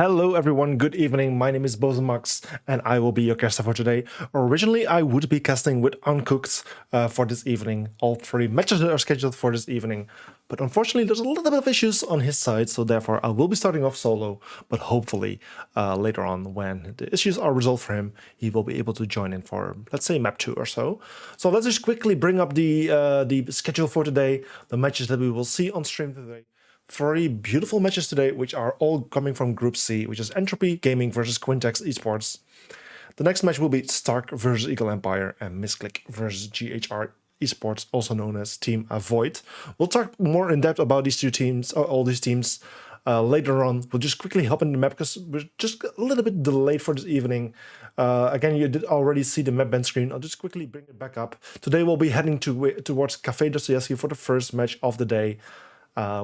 Hello everyone, good evening, my name is Bozemax and I will be your caster for today. Originally I would be casting with Uncooked for this evening. All three matches are scheduled for this evening, but unfortunately there's a little bit of issues on his side, so therefore I will be starting off solo, but hopefully later on when the issues are resolved for him, he will be able to join in for, let's say, map 2 or so. So let's just quickly bring up the schedule for today, the matches that we will see on stream today. Three beautiful matches today, which are all coming from Group C, which is Entropy Gaming versus Quintex Esports. The next match will be Stark versus Eagle Empire and Misclick versus GHR Esports, also known as Team Avoid. We'll talk more in depth about these two teams, all these teams, later on. We'll just quickly hop in the map because we're just a little bit delayed for this evening. Again, you did already see the map band screen. I'll just quickly bring it back up. Today we'll be heading towards Café Dostoyevsky for the first match of the day.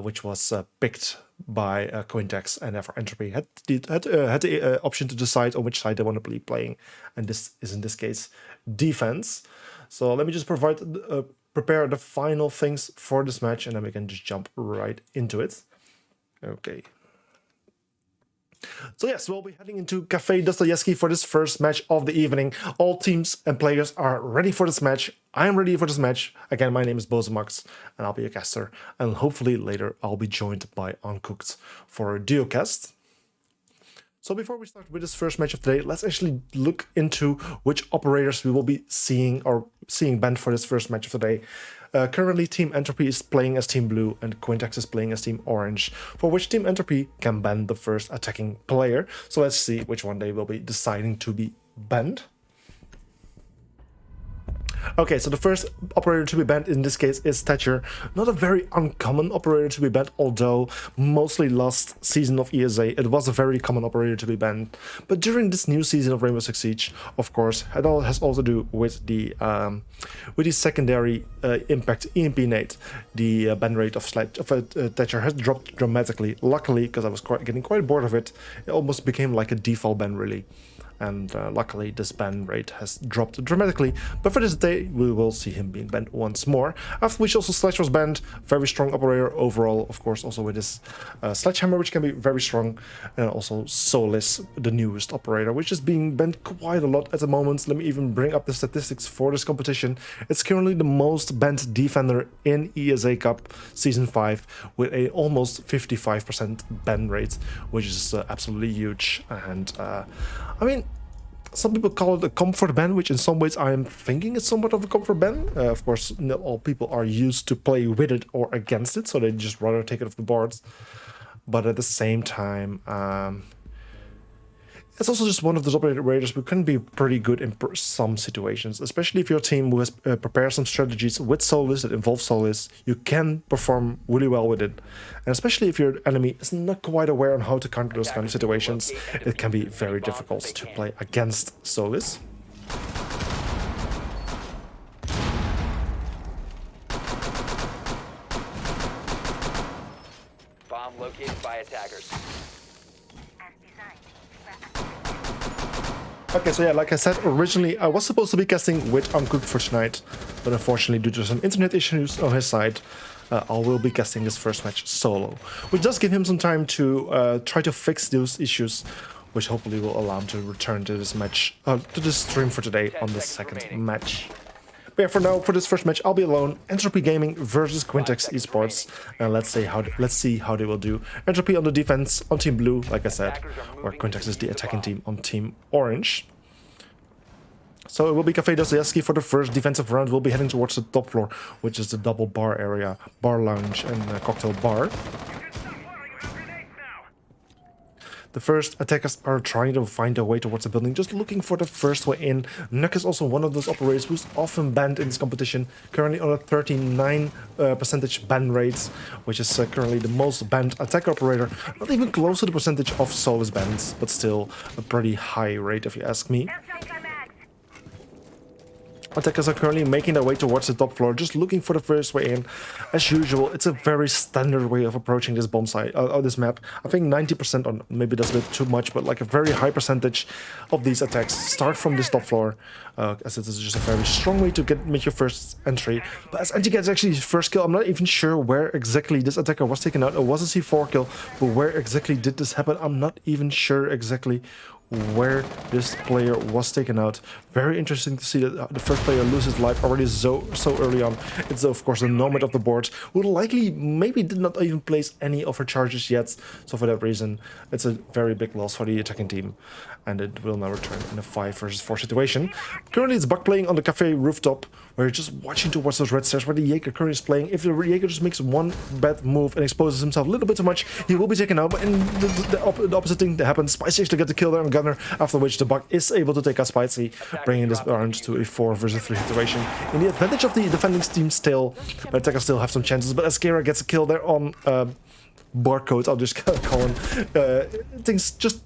Which was picked by Quintex, and therefore Entropy had the option to decide on which side they want to be playing, and this is in this case defense. So let me just prepare the final things for this match, and then we can just jump right into it. Okay. So yes, we'll be heading into Café Dostoyevsky for this first match of the evening. All teams and players are ready for this match. I am ready for this match. Again, my name is Bozemax, and I'll be a caster. And hopefully later I'll be joined by Uncooked for a duo cast. So before we start with this first match of today, let's actually look into which operators we will be seeing banned for this first match of today. Currently, Team Entropy is playing as Team Blue and Quintex is playing as Team Orange, for which Team Entropy can ban the first attacking player. So let's see which one they will be deciding to be banned. Okay, so the first operator to be banned in this case is Thatcher. Not a very uncommon operator to be banned, although mostly last season of ESA it was a very common operator to be banned. But during this new season of Rainbow Six Siege, of course, it all has also to do with the secondary impact EMP nade. The ban rate of Thatcher has dropped dramatically. Luckily, because I was getting quite bored of it, it almost became like a default ban really. And luckily this ban rate has dropped dramatically, but for this day we will see him being banned once more, after which also Sledge was banned. Very strong operator overall, of course, also with his Sledgehammer, which can be very strong, and also Solis, the newest operator, which is being banned quite a lot at the moment. Let me even bring up the statistics for this competition. It's currently the most banned defender in ESA Cup Season 5 with a almost 55% ban rate, which is absolutely huge. And I mean, some people call it a comfort ban, which in some ways I am thinking it's somewhat of a comfort ban. Of course, not all people are used to play with it or against it, so they just rather take it off the boards. But at the same time, it's also just one of those operators who can be pretty good in some situations, especially if your team has prepared some strategies with Solis that involve Solis. You can perform really well with it, and especially if your enemy is not quite aware on how to counter those kind of situations, it can be very difficult to play against Solis. Bomb located by attackers. Okay, so yeah, like I said, originally I was supposed to be casting with Uncooked for tonight, but unfortunately due to some internet issues on his side, I will be casting this first match solo, which does give him some time to try to fix those issues, which hopefully will allow him to return to this match, to this stream for today on the second match. But yeah, for now, for this first match, I'll be alone. Entropy Gaming versus Quintex Esports, and let's see how they will do. Entropy on the defense on Team Blue, like I said, where Quintex is the attacking team on Team Orange. So it will be Café Dostoyevsky for the first defensive round. We'll be heading towards the top floor, which is the double bar area, bar lounge and cocktail bar. The first attackers are trying to find their way towards the building, just looking for the first way in. Nuck is also one of those operators who's often banned in this competition, currently on a 39% ban rate, which is currently the most banned attacker operator. Not even close to the percentage of Solis bans, but still a pretty high rate if you ask me. Attackers are currently making their way towards the top floor, just looking for the first way in. As usual, it's a very standard way of approaching this bomb site, this map. I think 90%, or maybe that's a bit too much, but like a very high percentage of these attacks start from this top floor, as it is just a very strong way to make your first entry. But as Anti gets actually his first kill, I'm not even sure where exactly this attacker was taken out. It was a C4 kill, but where exactly did this happen? I'm not even sure exactly where this player was taken out. Very interesting to see that the first player loses life already so early on. It's of course the nomad of the board, who likely maybe did not even place any of her charges yet. So for that reason, it's a very big loss for the attacking team, and it will now return in a 5 versus 4 situation. Currently, it's Buck playing on the cafe rooftop, where you're just watching towards those red stairs where the Jaeger currently is playing. If the Jaeger just makes one bad move and exposes himself a little bit too much, he will be taken out. But in the opposite thing that happens, Spicy actually gets the kill there on Gunner, after which the Buck is able to take out Spicy, bringing this round to a 4 versus 3 situation. In the advantage of the defending team still, but attackers still have some chances. But as Kara gets a kill there on Barcode, I'll just call him, things just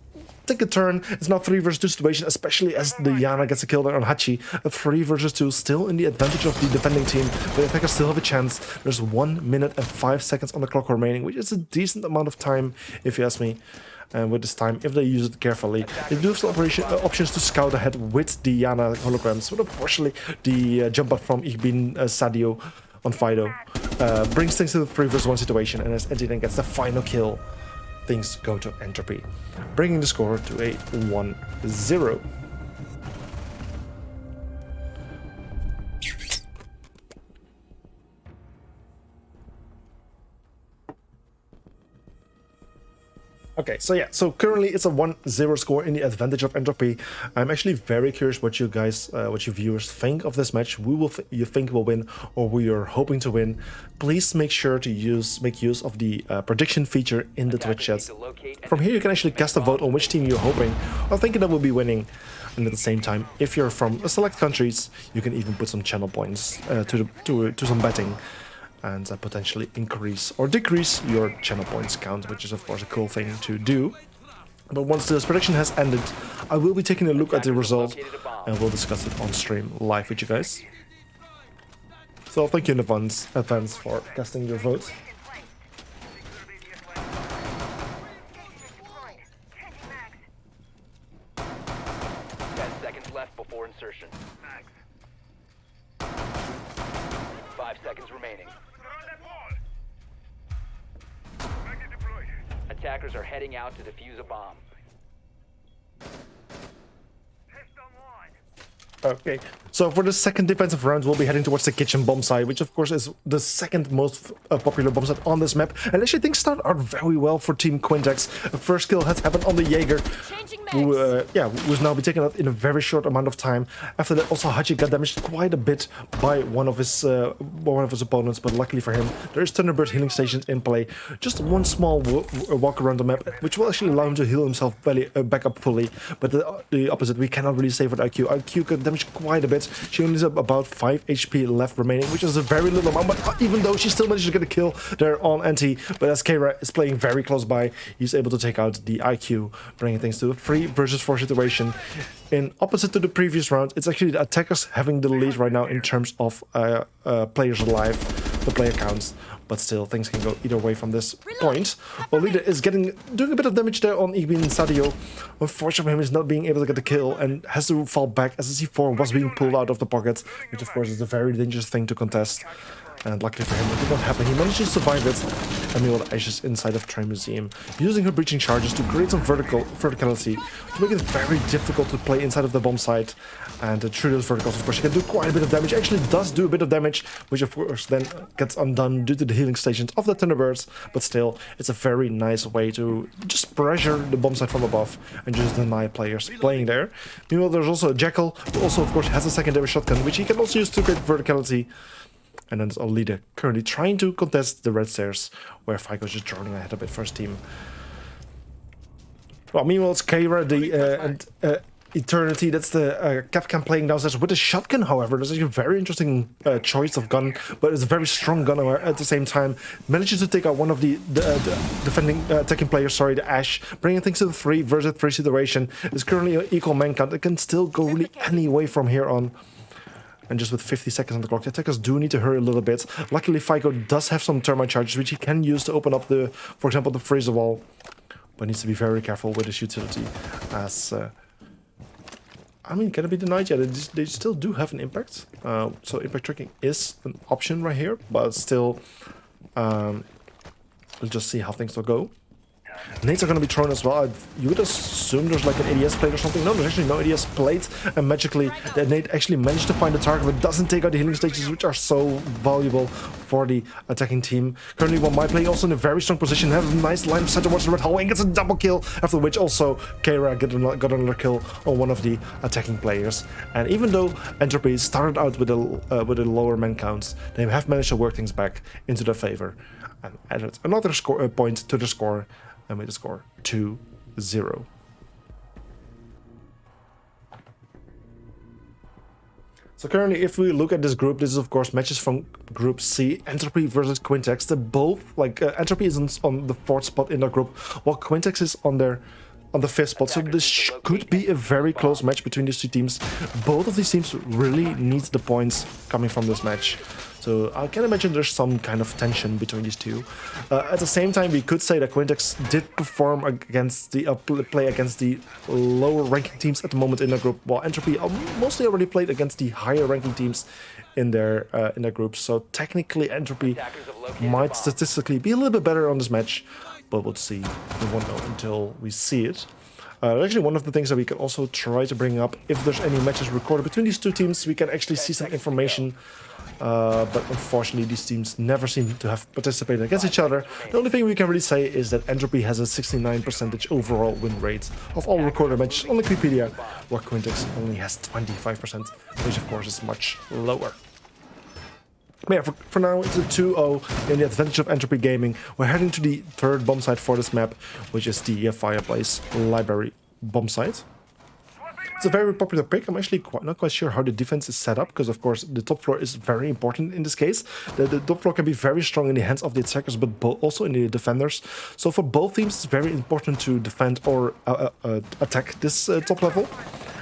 take a turn. It's now 3 versus 2 situation, especially as the Yana gets a kill there on Hachi. A 3 versus 2, still in the advantage of the defending team. The attackers still have a chance. There's 1 minute and 5 seconds on the clock remaining, which is a decent amount of time, if you ask me. And with this time, if they use it carefully, they do have some options to scout ahead with the Yana holograms. But unfortunately, the jump up from Igbin Sadio on Fido brings things to the 3 versus 1 situation, and as Eddie then gets the final kill, things go to Entropy, bringing the score to a 1-0. Okay, so yeah, so currently it's a 1-0 score in the advantage of Entropy. I'm actually very curious what you guys, what your viewers think of this match. Who will you think will win, or who you're hoping to win? Please make sure to make use of the prediction feature in the Twitch chat. From here, you can actually cast a vote on which team you're hoping or thinking that will be winning. And at the same time, if you're from select countries, you can even put some channel points to some betting, and potentially increase or decrease your channel points count, which is of course a cool thing to do. But once this prediction has ended, I will be taking a look at the result and we'll discuss it on stream live with you guys. So thank you in advance for casting your votes. 10 seconds left before insertion. 5 seconds remaining. Attackers are heading out to defuse a bomb. Okay, so for the second defensive round, we'll be heading towards the kitchen bomb site, which of course is the second most popular bomb site on this map. And actually things start out very well for Team Quintex. The first kill has happened on the Jaeger, who's now been taken out in a very short amount of time. After that, also Hachi got damaged quite a bit by one of his opponents, but luckily for him, there is Thunderbird healing stations in play. Just one small walk around the map, which will actually allow him to heal himself back up fully. But the opposite, we cannot really save with IQ. IQ got damaged quite a bit. She only has about 5 HP left remaining, which is a very little amount, but even though she still managed to get a kill there on Anti, but as Kara is playing very close by, he's able to take out the IQ, bringing things to a 3 versus 4 situation. In opposite to the previous round, it's actually the attackers having the lead right now in terms of players alive, the player counts, but still things can go either way from this point. Olida is doing a bit of damage there on Ibn Sadio. Unfortunately for him, is not being able to get the kill and has to fall back as the C4 was being pulled out of the pocket, which of course is a very dangerous thing to contest. And luckily for him, it did not happen. He managed to survive it, and meanwhile the ashes inside of Train Museum, using her breaching charges to create some verticality, to make it very difficult to play inside of the bomb site. And through those verticals, of course, she can do quite a bit of damage. Actually does do a bit of damage, which of course then gets undone due to the healing stations of the Thunderbirds. But still, it's a very nice way to just pressure the bomb site from above and just deny players playing there. Meanwhile, there's also a Jackal, who also, of course, has a secondary shotgun, which he can also use to create verticality. And then there's Olida currently trying to contest the red stairs, where Fico is just droning ahead a bit for his team. Well, meanwhile, it's Kara, the Eternity, that's the Capcom playing downstairs with a shotgun, however. That's actually a very interesting choice of gun, but it's a very strong gun at the same time. Manages to take out one of the defending attacking players, sorry, the Ash, bringing things to the 3 versus 3 situation. It's currently an equal man count. It can still go really any way from here on. and just with 50 seconds on the clock, the attackers do need to hurry a little bit. Luckily, FICO does have some thermite charges, which he can use to open up the, for example, the freezer wall. But needs to be very careful with his utility, as I mean, can it be denied? Yeah, they still do have an impact. So impact tracking is an option right here, but still, we'll just see how things will go. Nades are going to be thrown as well. You would assume there's like an ADS plate or something. No, there's actually no ADS plate. And magically, the nade actually managed to find the target, but doesn't take out the healing stages, which are so valuable for the attacking team. Currently, one my play also in a very strong position. Has a nice line of sight towards the red hallway and gets a double kill. After which also Keira got another kill on one of the attacking players. And even though Entropy started out with a lower man count, they have managed to work things back into their favor and added another point to the score. And made the score 2-0. So currently, if we look at this group, this is of course matches from Group C, Entropy versus Quintex. They're both like Entropy is on the 4th spot in their group, while Quintex is on the 5th spot. So this could be a very close match between these two teams. Both of these teams really need the points coming from this match. So I can imagine there's some kind of tension between these two. At the same time, we could say that Quintex did perform against the play against the lower ranking teams at the moment in their group, while Entropy mostly already played against the higher ranking teams in their group. So technically, Entropy might statistically be a little bit better on this match, but we'll see. We won't know until we see it. Actually, one of the things that we can also try to bring up, if there's any matches recorded between these two teams, we can actually see some information. But unfortunately, these teams never seem to have participated against each other. The only thing we can really say is that Entropy has a 69% overall win rate of all recorded matches on Wikipedia, while Quintex only has 25%, which of course is much lower. But yeah, for now, it's a 2-0 in the advantage of Entropy Gaming. We're heading to the 3rd bomb site for this map, which is the Fireplace Library bomb site. It's a very popular pick. I'm actually not quite sure how the defense is set up, because of course the top floor is very important in this case. The top floor can be very strong in the hands of the attackers, but also in the defenders. So for both teams, it's very important to defend or attack this top level.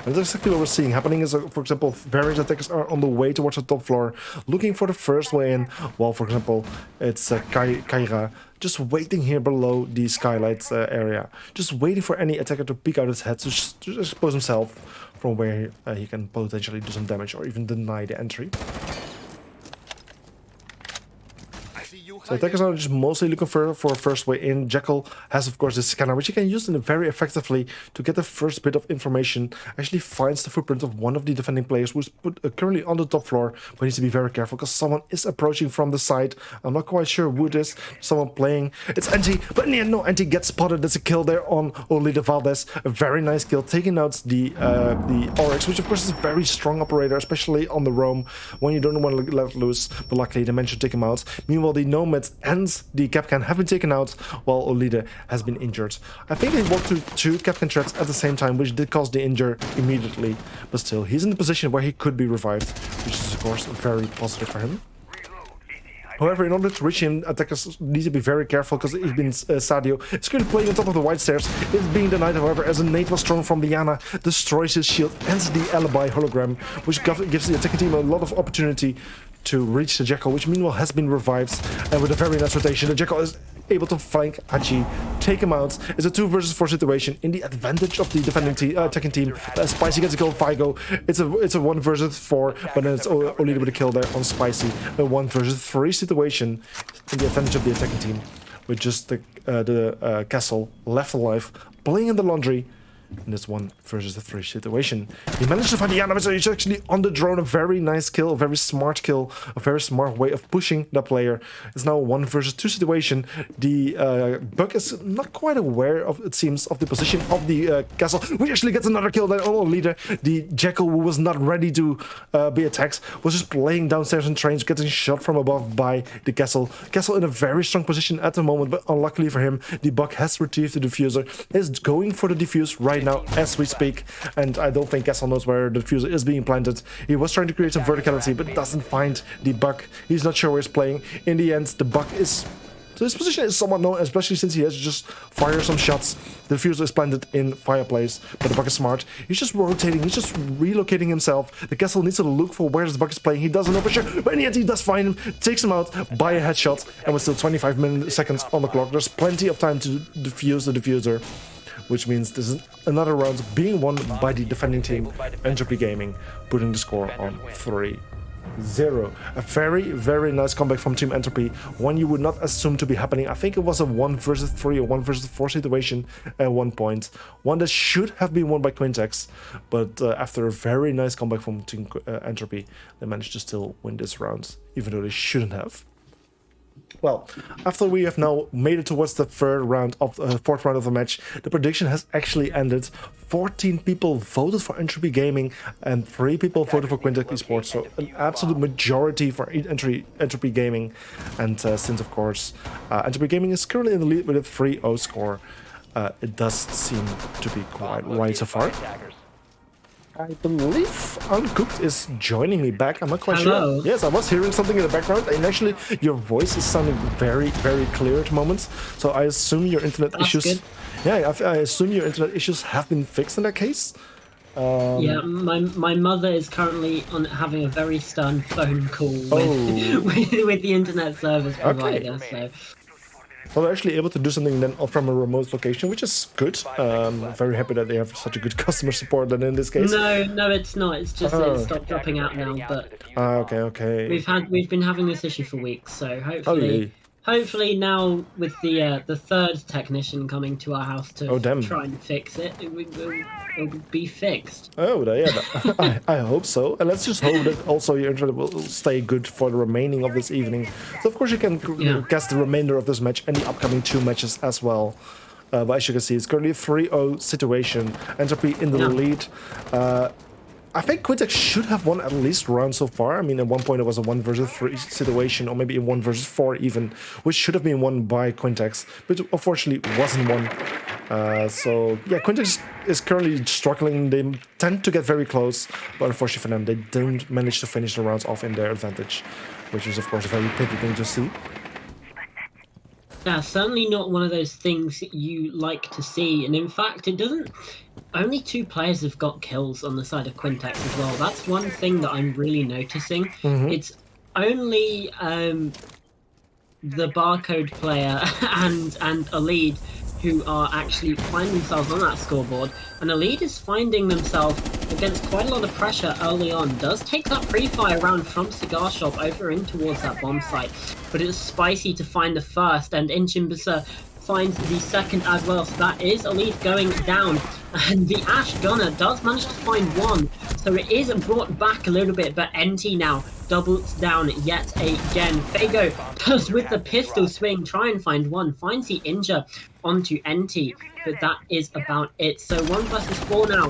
And that's exactly what we're seeing happening is, for example, various attackers are on the way towards the top floor, looking for the first way in, while, for example, it's Keira just waiting here below the skylight area, just waiting for any attacker to peek out his head to expose himself from where he can potentially do some damage or even deny the entry. So attackers are just mostly looking for a first way in. Jekyll has, of course, this scanner, which he can use very effectively to get the first bit of information. Actually finds the footprint of one of the defending players who's currently on the top floor, but needs to be very careful because someone is approaching from the side. I'm not quite sure who it is. Someone playing. It's Anti, but in the end, no, Anti gets spotted. There's a kill there on Olida Valdez. A very nice kill, taking out the Oryx, which of course is a very strong operator, especially on the roam when you don't want to let loose. But luckily, they managed to take him out. Meanwhile, the Nomad and the Capcan have been taken out, while Olida has been injured. I think they walked through 2 Capcan traps at the same time, which did cause the injury immediately. But still, he's in the position where he could be revived, which is of course very positive for him. However, in order to reach him, attackers need to be very careful because he's been Sadio is currently playing on top of the white stairs. It's being denied, however, as a nade was thrown from Diana, destroys his shield and the alibi hologram, which gives the attacking team a lot of opportunity to reach the Jekyll, which meanwhile has been revived. And with a very nice rotation, the Jekyll is able to flank Hachi, take him out. It's a 2 versus 4 situation in the advantage of the defending attacking team. Spicy gets a kill on Figo. It's a 1 versus 4, but then it's only with a kill there on Spicy. A 1 versus 3 situation in the advantage of the attacking team, with just the Castle left alive, playing in the laundry. In this 1 versus 3 situation, he managed to find the Yana, so he's actually on the drone. A very nice kill, a very smart kill, a very smart way of pushing the player. It's now a 1 versus 2 situation. The Buck is not quite aware of, it seems, of the position of the Castle, which actually gets another kill there on Leader. The Jekyll, who was not ready to be attacked, was just playing downstairs in trains, getting shot from above by the Castle. Castle in a very strong position at the moment, but unluckily for him, the Buck has retrieved the diffuser, is going for the diffuse right now as we speak, and I don't think Castle knows where the diffuser is being planted. He was trying to create some verticality, but doesn't find the Buck. He's not sure where he's playing. In the end, the Buck is So his position is somewhat known, especially since he has just fired some shots. The diffuser is planted in fireplace, but the Buck is smart. He's just rotating, he's just relocating himself. The Castle needs to look for where the Buck is playing. He doesn't know for sure, but in the end he does find him, takes him out by a headshot, and with still 25 seconds on the clock, there's plenty of time to defuse the diffuser, which means this is another round being won by the defending team, Entropy Gaming, putting the score on 3-0. A very, very nice comeback from Team Entropy, one you would not assume to be happening. I think it was a 1 versus 3 or 1 versus 4 situation at one point. One that should have been won by Quintex, but after a very nice comeback from Team Entropy, they managed to still win this round, even though they shouldn't have. Well, after we have now made it towards the fourth round of the match, the prediction has actually ended. 14 people voted for Entropy Gaming and 3 people voted for Quintex Esports, so an absolute majority for Entropy Gaming. And since, of course, Entropy Gaming is currently in the lead with a 3-0 score, it does seem to be quite right so far. I believe Uncooked is joining me back. I'm not quite sure. Yes, I was hearing something in the background, and actually your voice is sounding very, very clear at the moment. So I assume your internet issues. Good. Yeah, I assume your internet issues have been fixed in that case. Yeah, my mother is currently having a very stern phone call with the internet service provider. Okay. So they're actually able to do something then from a remote location, which is good. Very happy that they have such a good customer support then in this case. No, it's not. It's just that it stopped dropping out now. But okay. We've been having this issue for weeks, so hopefully now with the third technician coming to our house to try and fix it, it will be fixed. Oh, yeah, I hope so. And let's just hope that also your internet will stay good for the remaining of this evening. So of course you can guess the remainder of this match and the upcoming 2 matches as well. But as you can see, it's currently a 3-0 situation. Entropy in the lead. I think Quintex should have won at least round so far. I mean, at one point it was a 1 versus 3 situation, or maybe a 1 versus 4 even, which should have been won by Quintex, but unfortunately wasn't won. So yeah, Quintex is currently struggling. They tend to get very close, but unfortunately for them, they don't manage to finish the rounds off in their advantage, which is of course a very pity thing to see. Yeah, certainly not one of those things you like to see, and in fact it doesn't. Only 2 players have got kills on the side of Quintex as well. That's one thing that I'm really noticing. It's only the barcode player and a lead who are actually finding themselves on that scoreboard, and a lead is finding themselves against quite a lot of pressure early on. Does take that pre-fire round from Cigar Shop over in towards that bomb site, but it's spicy to find the first, and Inchimbisa finds the second as well, so that is a lead going down, and the Ash Gunner does manage to find one, so it is brought back a little bit, but NT now doubles down yet again. Fago does with the pistol swing try and find one, finds the injure onto NT, but that is about it. So 1 versus 4 now,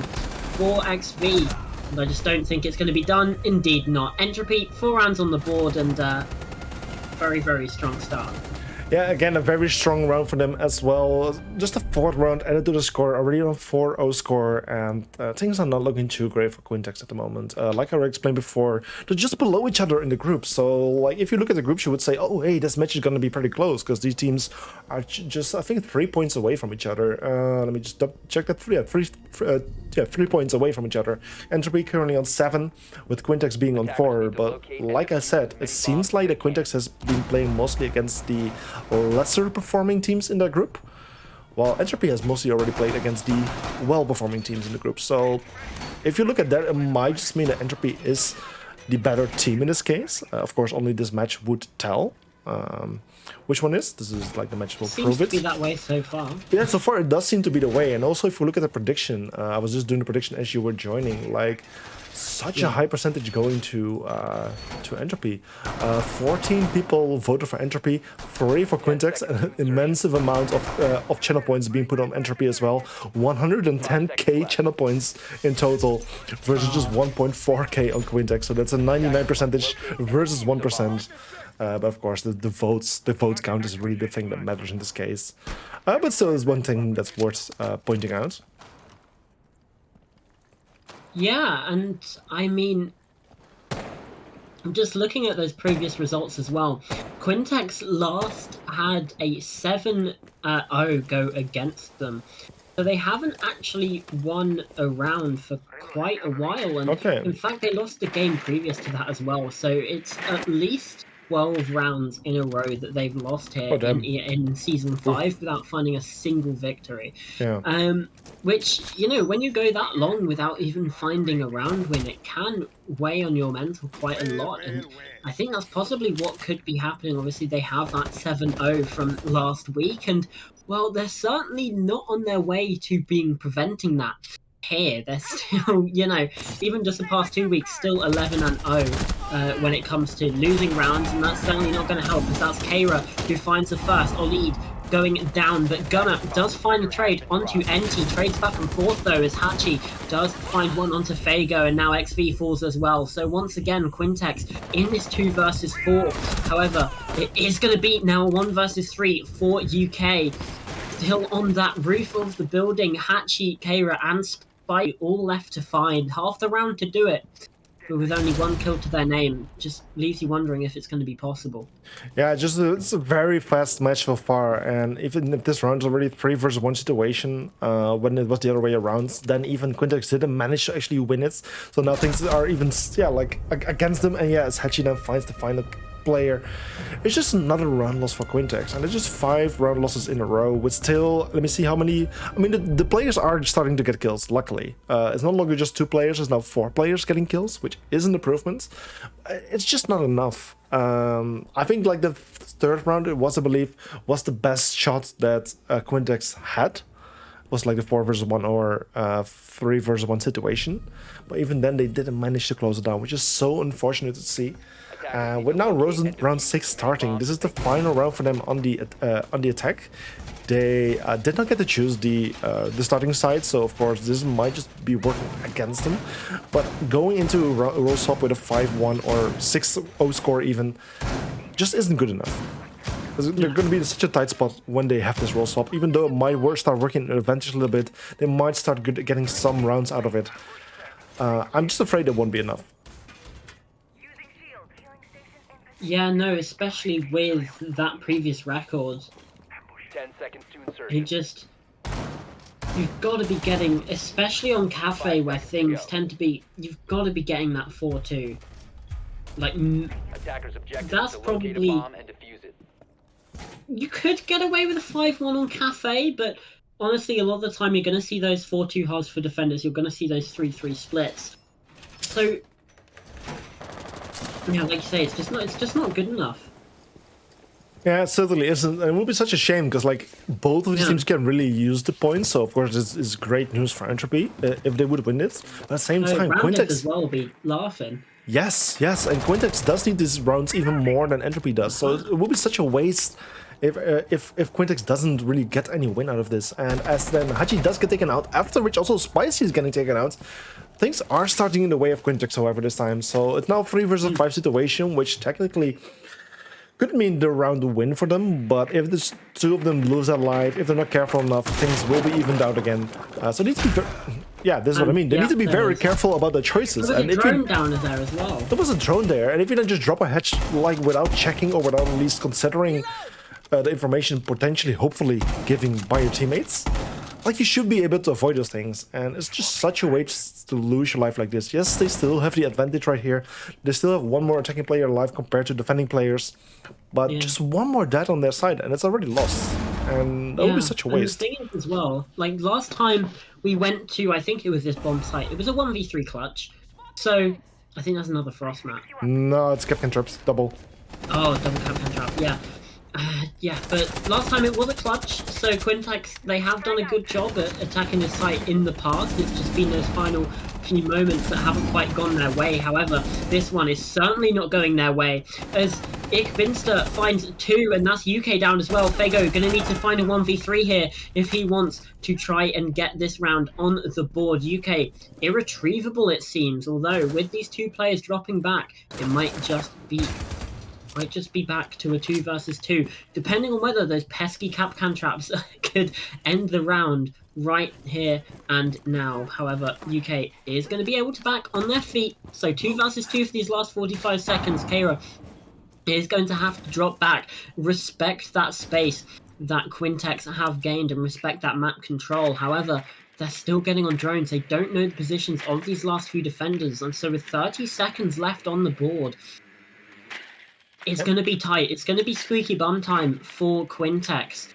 4xv, and I just don't think it's going to be done. Indeed not. Entropy, 4 rounds on the board, and very, very strong start. Yeah, again, a very strong round for them as well. Just a 4th round added to the score, already on a 4-0 score, and things are not looking too great for Quintex at the moment. Like I explained before, they're just below each other in the group. So, like, if you look at the groups, you would say, oh, hey, this match is going to be pretty close, because these teams are just, I think, 3 points away from each other. Let me just check that. 3 points away from each other. Entropy currently on 7, with Quintex being on 4. But like I said, it seems like the Quintex has been playing mostly against the lesser performing teams in their group, while Entropy has mostly already played against the well-performing teams in the group. So if you look at that, it might just mean that Entropy is the better team in this case. Of course, only this match would tell which one is. This is like the match will prove it. Seems to be that way so far. Yeah, so far it does seem to be the way. And also, if we look at the prediction, I was just doing the prediction as you were joining, like such a high percentage going to Entropy. 14 people voted for Entropy, 3 for Quintex, and an immense amount of channel points being put on Entropy as well. 110k channel points in total versus just 1.4k on Quintex. So that's a 99% versus 1%. But of course, the vote count is really the thing that matters in this case. But still, is one thing that's worth pointing out. Yeah, and I mean, I'm just looking at those previous results as well. Quintex last had a 7-0 go against them. So they haven't actually won a round for quite a while. And Okay. in fact, they lost the game previous to that as well. So it's at least 12 rounds in a row that they've lost here Oh, damn. in Season 5 without finding a single victory. Yeah. Which, you know, when you go that long without even finding a round win, it can weigh on your mental quite a lot. And I think that's possibly what could be happening. Obviously, they have that 7-0 from last week. And, well, they're certainly not on their way to being preventing that. Here, they're still, you know, even just the past 2 weeks, still 11-0 when it comes to losing rounds. And that's certainly not going to help, because that's Keira who finds the first. Olid going down, but Gunner does find a trade onto NT, trades back and forth though, as Hachi does find one onto Fago, and now XV falls as well. So once again, Quintex in this 2 versus 4. However, it is going to be now 1 versus 3 for UK. Still on that roof of the building, Hachi, Keira, and Spike all left to find. Half the round to do it, but with only 1 kill to their name, just leaves you wondering if it's going to be possible. Yeah, it's a very fast match so far, and even if this round is already 3 versus 1 situation, when it was the other way around, then even Quintex didn't manage to actually win it. So now things are even, like against them, and yeah, as Hachi now finds the final player, it's just another round loss for Quintex, and it's just 5 round losses in a row with still, let me see how many, I mean, the players are starting to get kills, luckily. It's no longer just 2 players, it's now 4 players getting kills, which is an improvement. It's just not enough. I think like the 3rd round, it was, I believe, was the best shot that Quintex had. Was like the 4 versus 1 or 3 versus 1 situation, but even then they didn't manage to close it down, which is so unfortunate to see. With now round 6 starting, this is the final round for them on the attack. They did not get to choose the starting side, so of course this might just be working against them. But going into a roll swap with a 5-1 or 6-0 score even just isn't good enough. They're going to be in such a tight spot when they have this roll swap. Even though it might start working in advantage a little bit, they might start getting some rounds out of it. I'm just afraid it won't be enough. Yeah, no, especially with that previous record. 10 seconds to You insertion. you've got to be getting, especially on Cafe where things tend to be, you've got to be getting that 4-2. Like, Attackers objective that's is to locate probably, a bomb and defuse it. you could get away with a 5-1 on Cafe, but honestly, a lot of the time you're going to see those 4-2 halves for defenders, you're going to see those 3-3 splits. So, yeah, like you say, it's just not good enough. Yeah, it certainly isn't. And it will be such a shame because like both of these teams can really use the points. So of course this is great news for Entropy if they would win it. But at the same time, Roundup Quintex as well will be laughing. Yes, and Quintex does need these rounds even more than Entropy does. So it will be such a waste if Quintex doesn't really get any win out of this. And as then Hachi does get taken out, after which also Spicy is getting taken out. Things are starting in the way of Quintex, however, this time. So it's now 3 versus 5 situation, which technically could mean the round win for them. But if the 2 of them lose their life, if they're not careful enough, things will be evened out again. So they need to be yeah, this is what I mean. They need to be very careful about their choices. There was a drone down there as well. There was a drone there, and if you don't just drop a hatch like without checking or without at least considering the information potentially, hopefully, giving by your teammates, like you should be able to avoid those things. And it's just such a waste to lose your life like this. Yes, they still have the advantage right here. They still have 1 more attacking player alive compared to defending players, but just 1 more dead on their side, and it's already lost. And that would be such a waste. And the thing is as well, like last time we went to, I think it was this bomb site, it was a 1v3 clutch. So I think that's another Frost map. No, it's Capcan Traps, double. Oh, double Capcan Trap, yeah. Yeah, but last time it was a clutch, so Quintex, they have done a good job at attacking the site in the past. It's just been those final few moments that haven't quite gone their way. However, this one is certainly not going their way, as Binster finds 2, and that's UK down as well. Fago going to need to find a 1v3 here if he wants to try and get this round on the board. UK irretrievable, it seems, although with these 2 players dropping back, it might just be back to a 2 versus 2, depending on whether those pesky Capcan traps could end the round right here and now. However, UK is going to be able to back on their feet, so 2 versus 2 for these last 45 seconds. Keira is going to have to drop back, respect that space that Quintex have gained, and respect that map control. However, they're still getting on drones. They don't know the positions of these last few defenders, and so with 30 seconds left on the board, it's going to be tight. It's going to be squeaky bum time for Quintex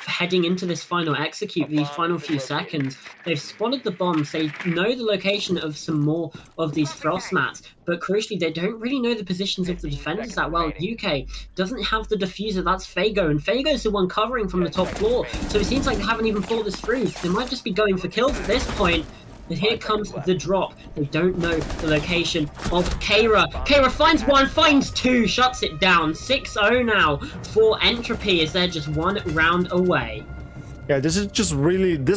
heading into this final execute, these final few seconds. They've spotted the bombs. They know the location of some more of these frost mats, but crucially, they don't really know the positions of the defenders that well. UK doesn't have the diffuser. That's Fago, and Fago's the one covering from the top floor. So it seems like they haven't even thought this through. They might just be going for kills at this point. But here comes the drop. They don't know the location of Kara. Kara finds one, finds two, shuts it down. 6-0 now for Entropy as they're just one round away. Yeah, this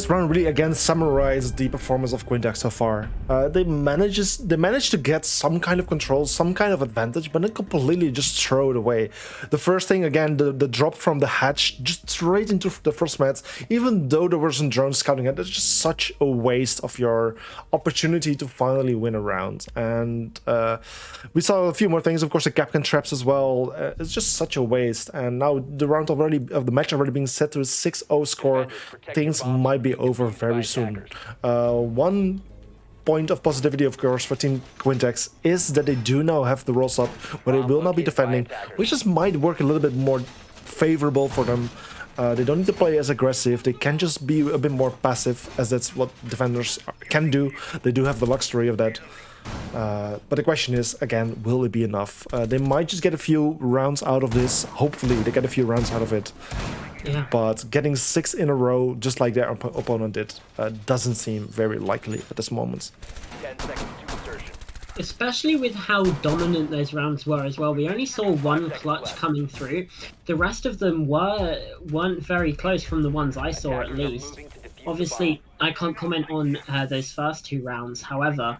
round really again summarizes the performance of Quintex so far. They managed to get some kind of control, some kind of advantage, but then completely just throw it away. The first thing, again, the drop from the hatch just straight into the first mats, even though there were some drones scouting it, it's just such a waste of your opportunity to finally win a round. And we saw a few more things, of course, the Capcan traps as well. It's just such a waste. And now the match already being set to a 6-0 score. Things might be over very soon. One point of positivity, of course, for Team Quintex is that they do now have the rolls up where they will not be defending, which just might work a little bit more favorable for them. They don't need to play as aggressive. They can just be a bit more passive, as that's what defenders can do. They do have the luxury of that. But the question is, again, will it be enough? They might just get a few rounds out of this. Hopefully they get a few rounds out of it. Yeah. But getting 6 in a row, just like their opponent did, doesn't seem very likely at this moment. 10 seconds to insertion. Especially with how dominant those rounds were as well. We only saw one clutch coming through. The rest of them weren't very close from the ones I saw, at least. Obviously, I can't comment on those first 2 rounds. However,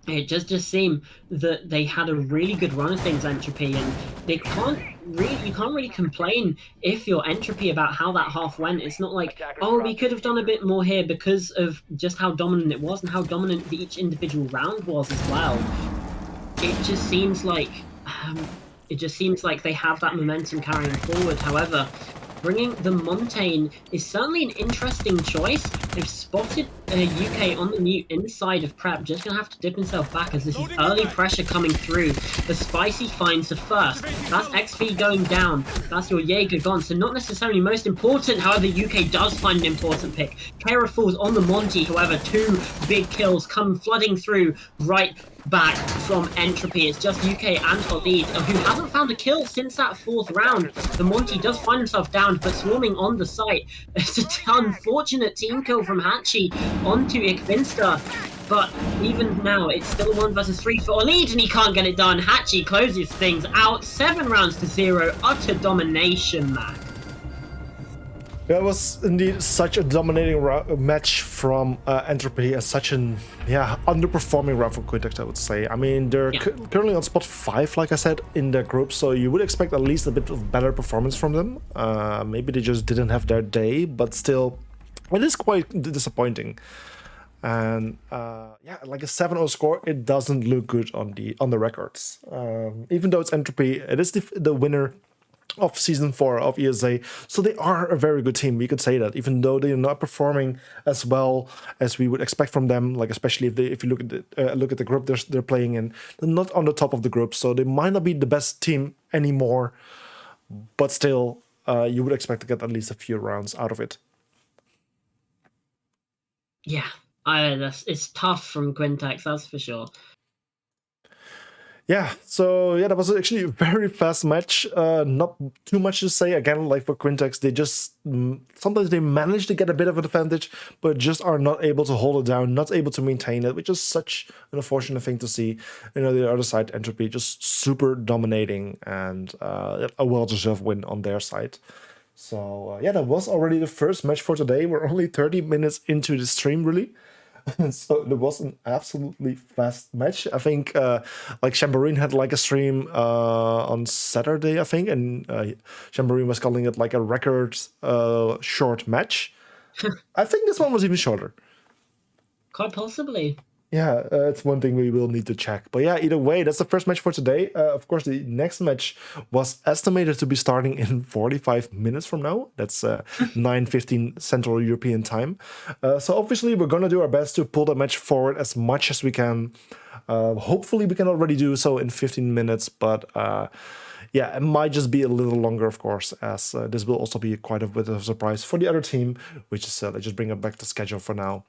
it just seemed that they had a really good run of things, Entropy, and you can't really complain if you're Entropy about how that half went. It's not like, oh, we could have done a bit more here because of just how dominant it was and how dominant each individual round was as well. It just seems like they have that momentum carrying forward. However, bringing the Montaigne is certainly an interesting choice. They've spotted UK on the mute inside of Prep, just going to have to dip himself back as this is early pressure coming through. The Spicy finds the first. That's XP going down. That's your Jaeger gone. So not necessarily most important, however, UK does find an important pick. Kara falls on the Monty, however, 2 big kills come flooding through right back from Entropy. It's just UK and Khalid, who hasn't found a kill since that 4th round. The Monty does find himself down, but swarming on the site. It's an unfortunate team kill from Hachi onto Ikvinster. But even now, it's still 1 versus 3 for Khalid, and he can't get it done. Hachi closes things out. 7 rounds to 0. Utter domination, Mac. That was indeed such a dominating match from Entropy, and such an underperforming round for Quintex, I would say. I mean, they're currently on spot 5, like I said, in their group, so you would expect at least a bit of better performance from them. Maybe they just didn't have their day, but still, it is quite disappointing. And like a 7-0 score, it doesn't look good on the records. Even though it's Entropy, it is the winner of season 4 of ESA, so they are a very good team. We could say that, even though they're not performing as well as we would expect from them. Like especially if you look at the group they're playing in, they're not on the top of the group, so they might not be the best team anymore. But still, you would expect to get at least a few rounds out of it. Yeah, it's tough from Quintex, that's for sure. Yeah, so that was actually a very fast match. Not too much to say. Again, like for Quintex, they just sometimes they manage to get a bit of an advantage, but just are not able to hold it down, not able to maintain it, which is such an unfortunate thing to see. You know, the other side, Entropy, just super dominating, and a well-deserved win on their side. So that was already the first match for today. We're only 30 minutes into the stream, really. So it was an absolutely fast match. I think like Chamberlain had like a stream on Saturday, I think, and Chamberlain was calling it like a record short match. I think this one was even shorter. Quite possibly. Yeah, it's one thing we will need to check. But yeah, either way, that's the first match for today. Of course, the next match was estimated to be starting in 45 minutes from now. That's 9:15 Central European time. So obviously, we're going to do our best to pull the match forward as much as we can. Hopefully, we can already do so in 15 minutes. But yeah, it might just be a little longer, of course, as this will also be quite a bit of a surprise for the other team, which is, let's just bring it back to schedule for now.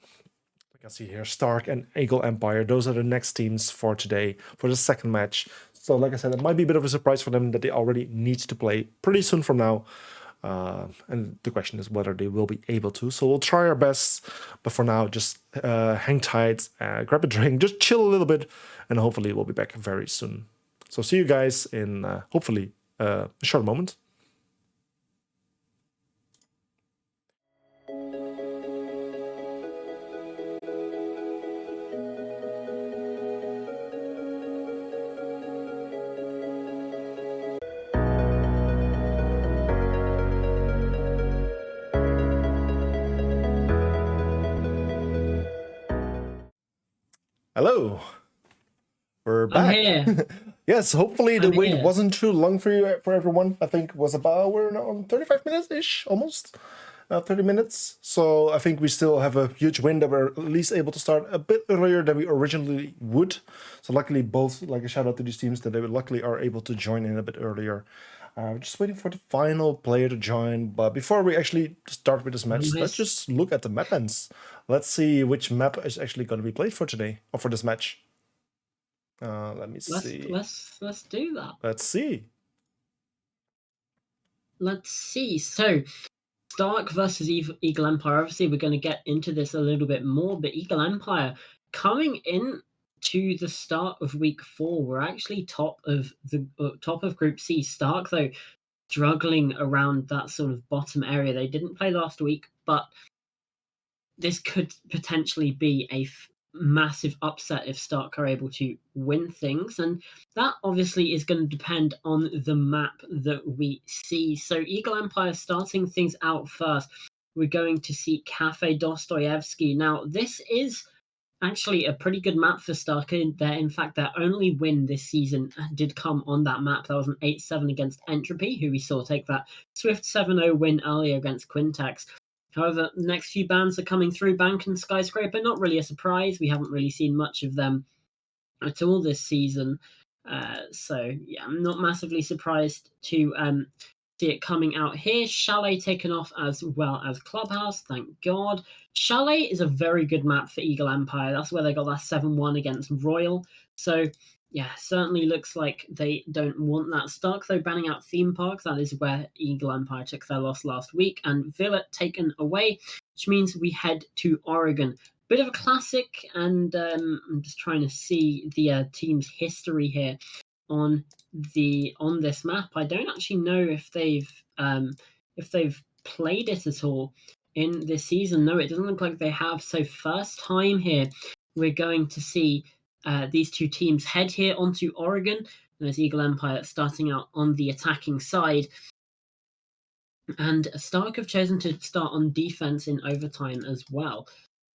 I can see here Stark and Eagle Empire. Those are the next teams for today, for the second match. So like I said, it might be a bit of a surprise for them that they already need to play pretty soon from now. And the question is whether they will be able to. So we'll try our best. But for now, just hang tight, grab a drink, just chill a little bit. And hopefully we'll be back very soon. So see you guys in hopefully a short moment. Hello, we're I'm back. here. Yes, hopefully the I'm wait here. wasn't too long for you, for everyone. I think it was about, we're now on 35 minutes ish, almost 30 minutes. So I think we still have a huge win that we're at least able to start a bit earlier than we originally would. So luckily, both, like a shout out to these teams that they luckily are able to join in a bit earlier. We're just waiting for the final player to join. But before we actually start with this match, let's just look at the map ends. Let's see which map is actually going to be played for today, or for this match. Let me see. Let's do that. Let's see. Let's see. So Stark versus Eagle Empire. Obviously, we're going to get into this a little bit more, but Eagle Empire coming in to the start of week 4, we're actually top of Group C. Stark, though, struggling around that sort of bottom area. They didn't play last week, but this could potentially be a massive upset if Stark are able to win things, and that obviously is going to depend on the map that we see. So Eagle Empire starting things out first, we're going to see Cafe Dostoevsky. Now this is actually a pretty good map for Stark. In fact, their only win this season did come on that map. That was an 8-7 against Entropy, who we saw take that swift 7-0 win earlier against Quintex. However, the next few bands are coming through. Bank and Skyscraper, not really a surprise. We haven't really seen much of them at all this season. So, yeah, I'm not massively surprised to see it coming out here. Chalet taken off as well as Clubhouse, thank God. Chalet is a very good map for Eagle Empire. That's where they got that 7-1 against Royal. So, yeah, certainly looks like they don't want that. Stark, though, banning out Theme Park. That is where Eagle Empire took their loss last week. And Villa taken away, which means we head to Oregon. Bit of a classic, and I'm just trying to see the team's history here on this map. I don't actually know if they've played it at all in this season. No, it doesn't look like they have. So first time here, we're going to see these two teams head here onto Oregon. There's Eagle Empire starting out on the attacking side. And Stark have chosen to start on defense in overtime as well.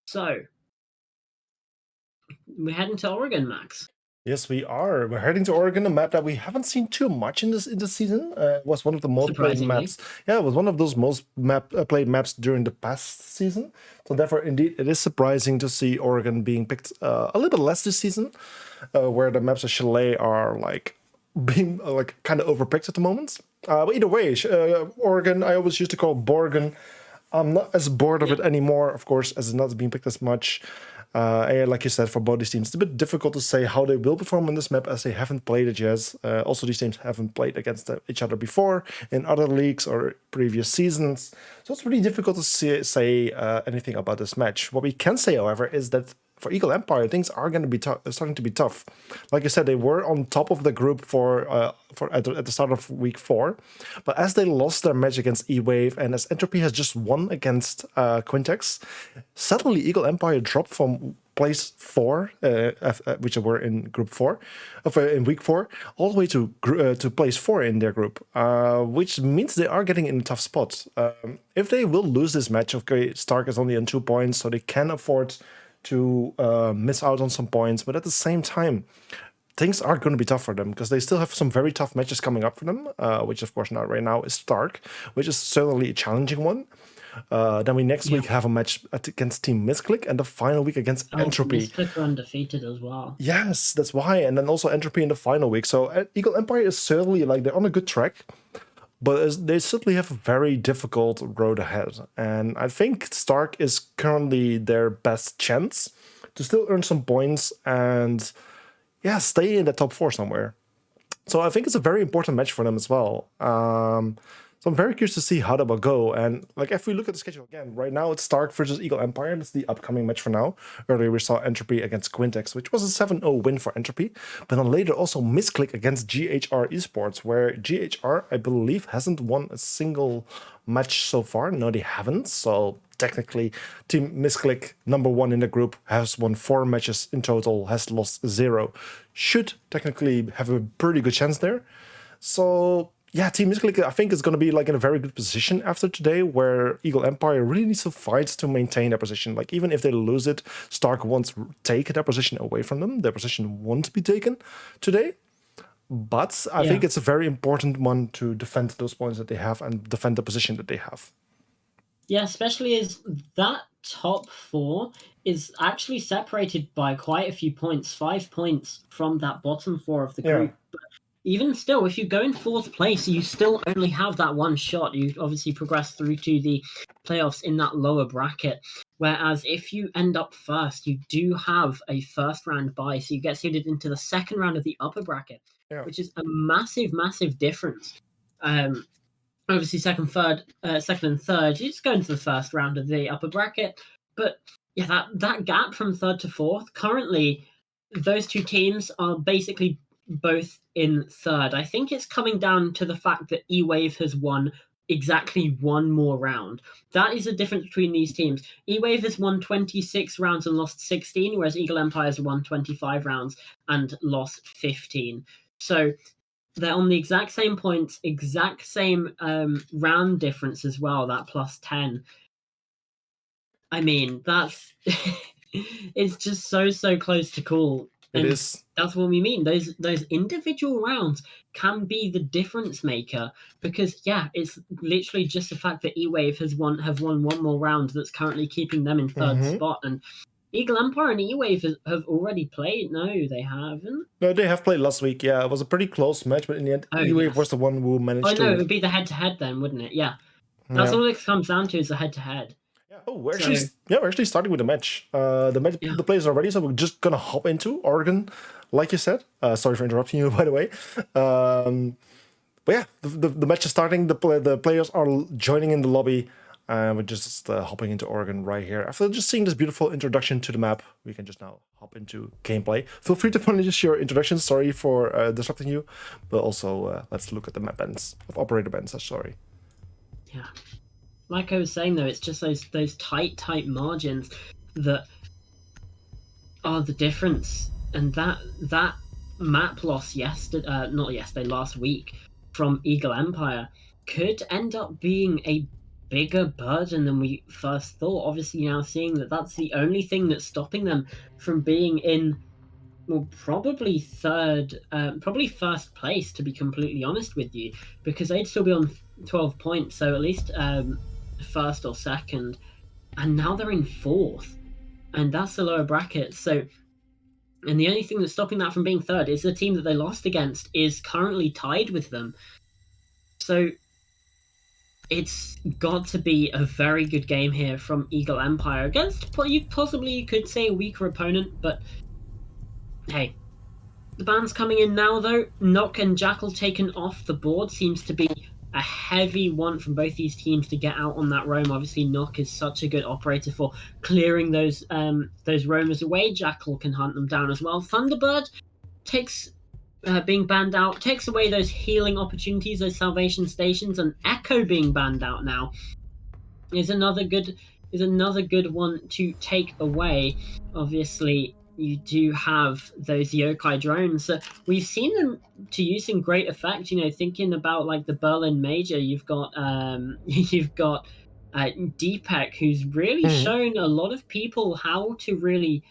So we're heading to Oregon, Max. Yes, we are. We're heading to Oregon, a map that we haven't seen too much in this season. It was one of the most played maps. Yeah, it was one of those most played maps during the past season. So therefore, indeed, it is surprising to see Oregon being picked a little bit less this season, where the maps of Chalet are like being like kind of overpicked at the moment. But either way, Oregon, I always used to call Borgen. I'm not as bored of it anymore, of course, as it's not being picked as much. And like you said, for both these teams, it's a bit difficult to say how they will perform on this map as they haven't played it yet. Also, these teams haven't played against each other before in other leagues or previous seasons. So it's really difficult to say anything about this match. What we can say, however, is that for Eagle Empire, things are going to be starting to be tough. Like I said, they were on top of the group at the start of week 4, but as they lost their match against E-Wave and as Entropy has just won against Quintex, suddenly Eagle Empire dropped from place 4, which were in group 4, in week 4, all the way to place 4 in their group, which means they are getting in a tough spot. If they will lose this match, okay, Stark is only on 2 points, so they can afford to miss out on some points. But at the same time, things are going to be tough for them because they still have some very tough matches coming up for them, which of course not right now is Stark, which is certainly a challenging one. Then we next week have a match against Team Misclick and the final week against Entropy. Misclick are undefeated as well. Yes, that's why. And then also Entropy in the final week. So Eagle Empire is certainly like they're on a good track, but they certainly have a very difficult road ahead. And I think Stark is currently their best chance to still earn some points and stay in the top 4 somewhere. So I think it's a very important match for them as well. So I'm very curious to see how that will go. And like if we look at the schedule again, right now it's Stark versus Eagle Empire. That's the upcoming match for now. Earlier we saw Entropy against Quintex, which was a 7-0 win for Entropy. But then later also Misclick against GHR Esports, where GHR, I believe, hasn't won a single match so far. No, they haven't. So technically, Team Misclick, number 1 in the group, has won 4 matches in total, has lost 0. Should technically have a pretty good chance there. So yeah, Team Misclick, I think, is going to be like in a very good position after today, where Eagle Empire really needs to fight to maintain their position. Like even if they lose it, Stark won't take their position away from them. Their position won't be taken today. But I think it's a very important one to defend those points that they have and defend the position that they have. Yeah, especially as that top 4 is actually separated by quite a few points, 5 points from that bottom 4 of the group. But even still, if you go in 4th place, you still only have that one shot. You obviously progress through to the playoffs in that lower bracket. Whereas if you end up 1st, you do have a 1st round bye. So you get seeded into the 2nd round of the upper bracket, which is a massive, massive difference. Obviously, second and third, you just go into the 1st round of the upper bracket. But yeah, that gap from 3rd to 4th, currently, those 2 teams are basically both in 3rd. I think it's coming down to the fact that E-Wave has won exactly 1 more round. That is the difference between these teams. E-Wave has won 26 rounds and lost 16, whereas Eagle Empire has won 25 rounds and lost 15. So they're on the exact same points, exact same round difference as well, that plus 10. I mean, that's it's just so close to call. And it is. That's what we mean. Those individual rounds can be the difference maker because it's literally just the fact that E-Wave have won 1 more round that's currently keeping them in 3rd spot. And Eagle Empire and E-Wave have already played. No, they haven't. No, they have played last week. Yeah, it was a pretty close match, but in the end, E-Wave was the one who managed to. Oh no, it would be the head-to-head then, wouldn't it? Yeah, that's all it comes down to is the head-to-head. Oh, we're actually starting with the match. The players are ready, so we're just gonna hop into Oregon, like you said. Sorry for interrupting you, by the way. But yeah, the match is starting. The players are joining in the lobby. We're just hopping into Oregon right here. After just seeing this beautiful introduction to the map, we can just now hop into gameplay. Feel free to finish your introduction. Sorry for disrupting you, but also let's look at the map bans of operator bans. Sorry. Yeah. Like I was saying, though, it's just those tight margins that are the difference. And that map loss last week from Eagle Empire could end up being a bigger burden than we first thought. Obviously, now seeing that that's the only thing that's stopping them from being in, well, probably 1st place, to be completely honest with you, because they'd still be on 12 points, so at least 1st or 2nd, and now they're in 4th, and that's the lower bracket. So, and the only thing that's stopping that from being 3rd is the team that they lost against is currently tied with them. So it's got to be a very good game here from Eagle Empire against you could say a weaker opponent, but hey, the bans coming in now though. Nock and Jackal taken off the board seems to be a heavy one from both these teams to get out on that roam. Obviously, Nock is such a good operator for clearing those roamers away. Jackal can hunt them down as well. Thunderbird takes being banned out, takes away those healing opportunities, those salvation stations, and Echo being banned out now is another good one to take away. Obviously, you do have those yokai drones. So we've seen them to use in great effect. You know, thinking about like the Berlin Major, you've got Deepak, who's really shown a lot of people how to really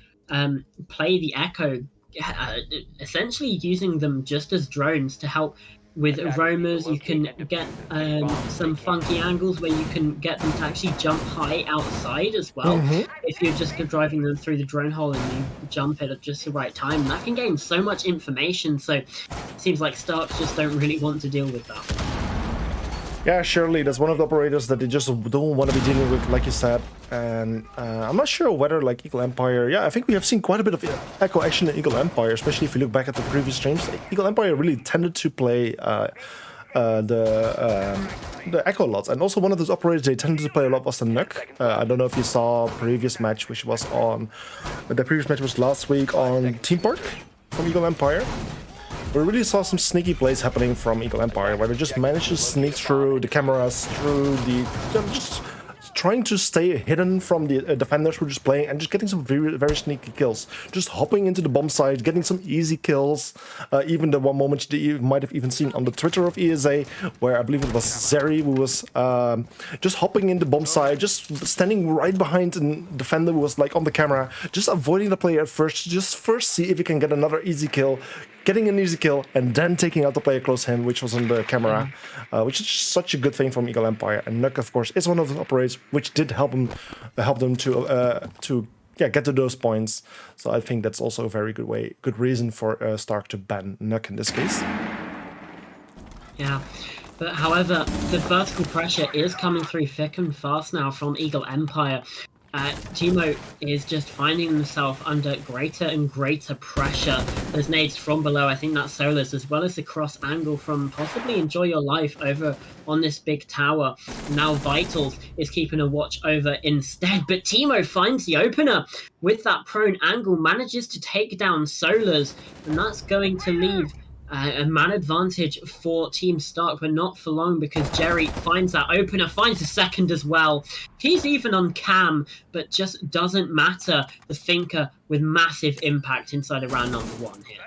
play the Echo, uh, essentially using them just as drones to help with roamers. You can get some funky angles where you can get them to actually jump high outside as well. If you're just driving them through the drone hole and you jump it at just the right time, that can gain so much information. So it seems like Starks just don't really want to deal with that. Yeah, surely that's one of the operators that they just don't want to be dealing with, like you said. And I'm not sure whether like Eagle Empire. Yeah, I think we have seen quite a bit of Echo action in Eagle Empire, especially if you look back at the previous streams. Eagle Empire really tended to play the Echo lots, and also one of those operators they tended to play a lot was the Nuke. I don't know if you saw previous match, which was on the previous match was last week on Team Park from Eagle Empire. We really saw some sneaky plays happening from Eagle Empire, where they just managed to sneak through the cameras, through the just trying to stay hidden from the defenders who are just playing and just getting some very, very sneaky kills. Just hopping into the bomb site, getting some easy kills. Even the one moment you might have even seen on the Twitter of ESA, where I believe it was Zeri who was just hopping in the bomb site, just standing right behind a defender who was like on the camera, just avoiding the player at first, just first see if you can get another easy kill. Getting an easy kill and then taking out the player close to him, which was on the camera, which is such a good thing from Eagle Empire. And Nuke, of course, is one of the operators which did help them to get to those points. So I think that's also a very good reason for Stark to ban Nuke in this case. Yeah. But however, the vertical pressure is coming through thick and fast now from Eagle Empire. Teemo is just finding himself under greater and greater pressure. There's nades from below, I think that's Solus, as well as the cross angle from possibly Enjoy Your Life over on this big tower. Now Vitals is keeping a watch over instead, but Teemo finds the opener with that prone angle, manages to take down Solus, and that's going to leave a man advantage for Team Stark, but not for long, because Jerry finds that opener, finds a second as well. He's even on cam, but just doesn't matter. The Thinker with massive impact inside of round number 1 here.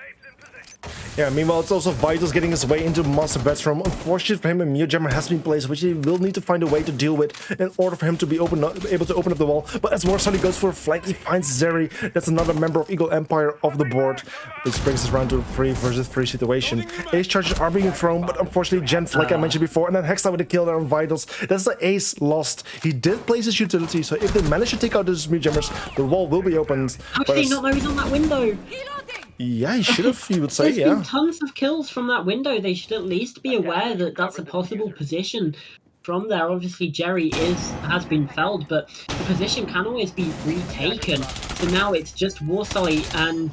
Yeah, meanwhile, it's also Vitals getting his way into Master Bedroom. Unfortunately for him, a Mute Jammer has been placed, which he will need to find a way to deal with in order for him to be able to open up the wall. But as Warsully goes for a flank, he finds Zeri. That's another member of Eagle Empire off the board, which brings us round to a 3 versus 3 situation. Ace charges are being thrown, but unfortunately, Gent, like I mentioned before, and then Hexa with a kill there on Vitals. That's the Ace lost. He did place his utility, so if they manage to take out those Mute Jammers, the wall will be opened. How did he not know he's on that window? Yeah, he should have, you would say, There's yeah. been tons of kills from that window. They should at least be aware that that's a possible position from there. Obviously, Jerry has been felled, but the position can always be retaken. So now it's just Warsully and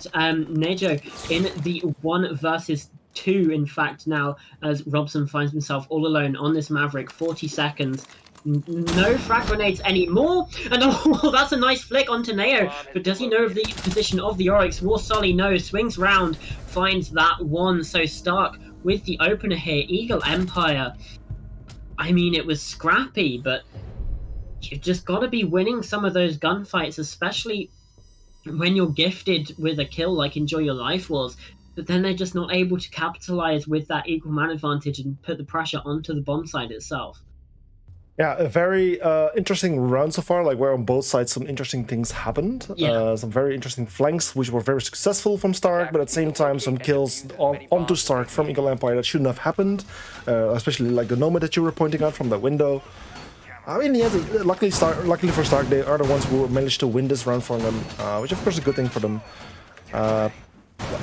Nejo in the 1 versus 2, in fact, now, as Robson finds himself all alone on this Maverick. 40 seconds. No frag grenades anymore, and oh, that's a nice flick onto Neo, but does he know of the position of the Oryx? Warsully knows, swings round, finds that one. So Stark with the opener here. Eagle Empire, I mean, it was scrappy, but you've just got to be winning some of those gunfights, especially when you're gifted with a kill like Enjoy Your Life was. But then they're just not able to capitalize with that equal man advantage and put the pressure onto the bomb site itself. Yeah, a very interesting round so far, like where on both sides some interesting things happened. Yeah. Some very interesting flanks, which were very successful from Stark, but at the same time some kills onto Stark from Eagle Empire that shouldn't have happened, especially like the Nomad that you were pointing out from the window. I mean, yeah, luckily for Stark, they are the ones who managed to win this round for them, which of course is a good thing for them.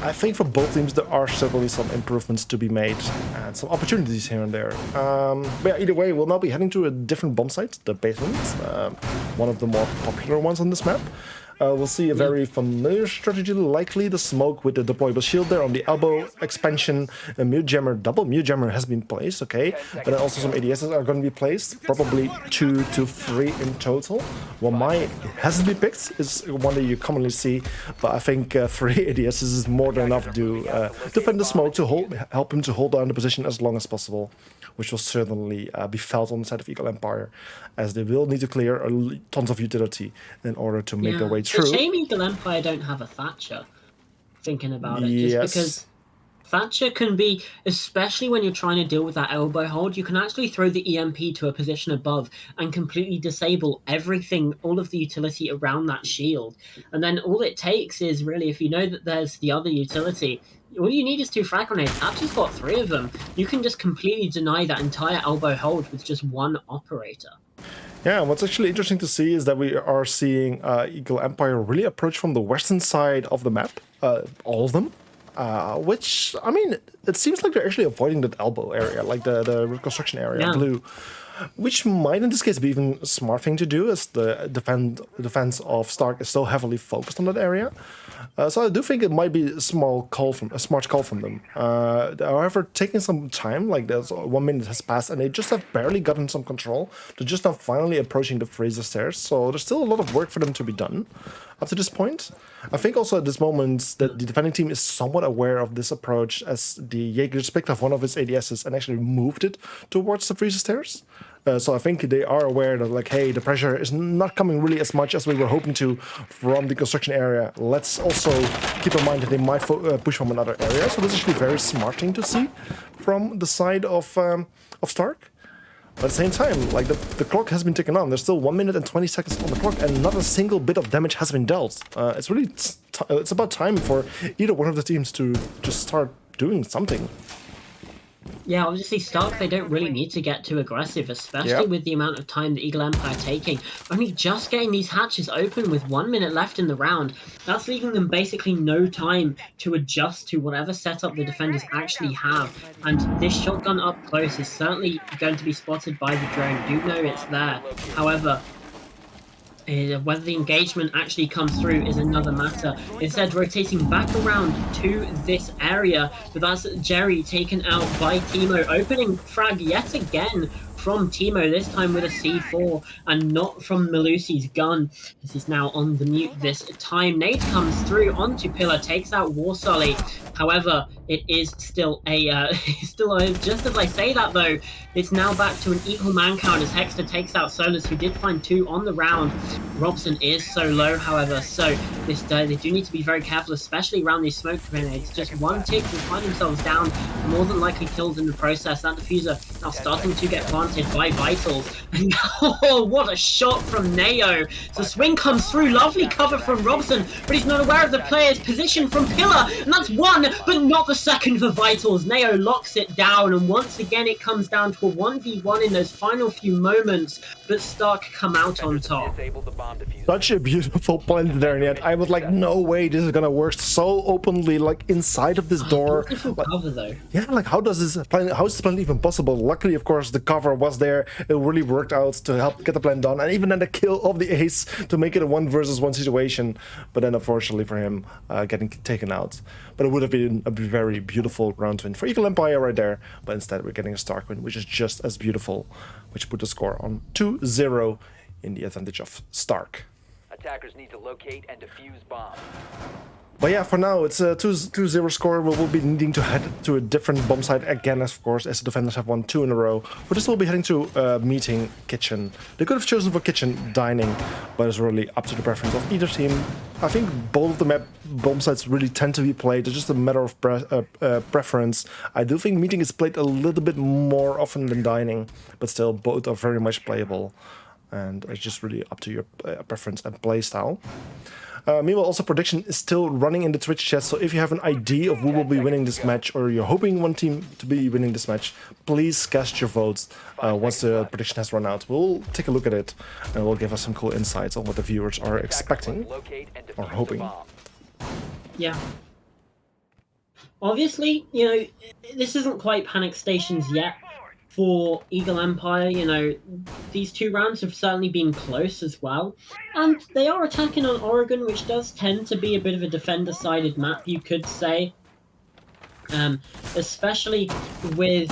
I think for both teams there are certainly some improvements to be made and some opportunities here and there. But yeah, either way, we'll now be heading to a different bomb site, the basement, one of the more popular ones on this map. We'll see a very familiar strategy, likely the smoke with the deployable shield there on the elbow expansion. A Mute Jammer, double Mute Jammer has been placed, okay. But then also some ADSs are going to be placed, probably 2 to 3 in total. Well, my hasn't been picked, is one that you commonly see, but I think 3 ADSs is more than enough to defend the smoke, to help him to hold down the position as long as possible, which will certainly be felt on the side of Eagle Empire, as they will need to clear tons of utility in order to make their way through. It's a shame Eagle Empire don't have a Thatcher, thinking about it, just because Thatcher can be, especially when you're trying to deal with that elbow hold, you can actually throw the EMP to a position above and completely disable everything, all of the utility around that shield. And then all it takes is really, if you know that there's the other utility, all you need is 2 frag grenades. Thatcher's got 3 of them. You can just completely deny that entire elbow hold with just 1 operator. Yeah, what's actually interesting to see is that we are seeing Eagle Empire really approach from the western side of the map, all of them. Which, I mean, it seems like they're actually avoiding that elbow area, like the reconstruction area, blue. Which might, in this case, be even a smart thing to do, as the defense of Stark is so heavily focused on that area. So I do think it might be a smart call from them. However, taking some time, like there's 1 minute has passed, and they just have barely gotten some control. They're just now finally approaching the freezer stairs, so there's still a lot of work for them to be done up to this point. I think also at this moment that the defending team is somewhat aware of this approach, as the Jaeger picked off one of his ADSs and actually moved it towards the freezer stairs. So I think they are aware that, like, hey, the pressure is not coming really as much as we were hoping to from the construction area. Let's also keep in mind that they might push from another area. So this is actually a very smart thing to see from the side of Stark. But at the same time, like, the clock has been ticking on. There's still 1 minute and 20 seconds on the clock, and not a single bit of damage has been dealt. It's really it's about time for either one of the teams to just start doing something. Yeah, obviously Stark, they don't really need to get too aggressive, especially with the amount of time that Eagle Empire are taking. Only just getting these hatches open with 1 minute left in the round. That's leaving them basically no time to adjust to whatever setup the defenders actually have. And this shotgun up close is certainly going to be spotted by the drone. You know it's there. However, whether the engagement actually comes through is another matter. Instead, rotating back around to this area, but that's Jerry taken out by Timo, opening frag yet again from Timo, this time with a C4 and not from Malusi's gun. This is now on the mute this time. Nate comes through onto Pillar, takes out Warsully. However, it is still just as I say that though, it's now back to an equal man count as Hexter takes out Solus, who did find 2 on the round. Robson is so low, however, so they do need to be very careful, especially around these smoke grenades. Just 1 tick will find themselves down, more than likely killed in the process. That diffuser now starting to get planted by Vitals. And oh, what a shot from Neo. So swing comes through, lovely cover from Robson, but he's not aware of the player's position from Pillar, and that's 1, but not the second for Vitals. Neo locks it down, and once again it comes down to a 1v1 in those final few moments, but Stark come out on top. Such a beautiful blend there, and yet I was like, no way this is gonna work so openly, like inside of this door. Beautiful cover though. Yeah, like how is this plan even possible? Luckily, of course, the cover was there. It really worked out to help get the plan done, and even then the kill of the ace to make it a 1 versus 1 situation. But then, unfortunately for him, getting taken out. But it would have been a very beautiful round win for Eagle Empire right there. But instead, we're getting a Stark win, which is just as beautiful, which put the score on 2-0 in the advantage of Stark. Attackers need to locate and defuse bombs. But yeah, for now, it's a 2-0 score. We will be needing to head to a different bomb site again, of course, as the defenders have won 2 in a row. For this, we'll be heading to meeting kitchen. They could have chosen for kitchen dining, but it's really up to the preference of either team. I think both of the map bomb sites really tend to be played. It's just a matter of preference. I do think meeting is played a little bit more often than dining, but still both are very much playable. And it's just really up to your preference and play style. Meanwhile, also prediction is still running in the Twitch chat, so if you have an idea of who will be winning this match, or you're hoping one team to be winning this match, please cast your votes once the prediction has run out. We'll take a look at it, and it will give us some cool insights on what the viewers are expecting or hoping. Yeah. Obviously, you know, this isn't quite panic stations yet for Eagle Empire. You know, these 2 rounds have certainly been close as well. And they are attacking on Oregon, which does tend to be a bit of a defender-sided map, you could say. Especially with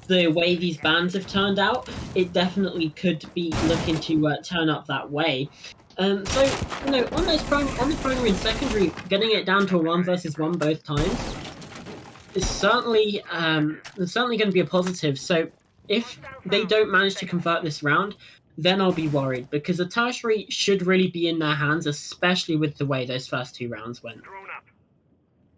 the way these bans have turned out, it definitely could be looking to turn up that way. So, you know, on the primary and secondary, getting it down to a 1 versus 1 both times, is certainly going to be a positive. So if they don't manage to convert this round, then I'll be worried, because the tertiary should really be in their hands, especially with the way those first 2 rounds went.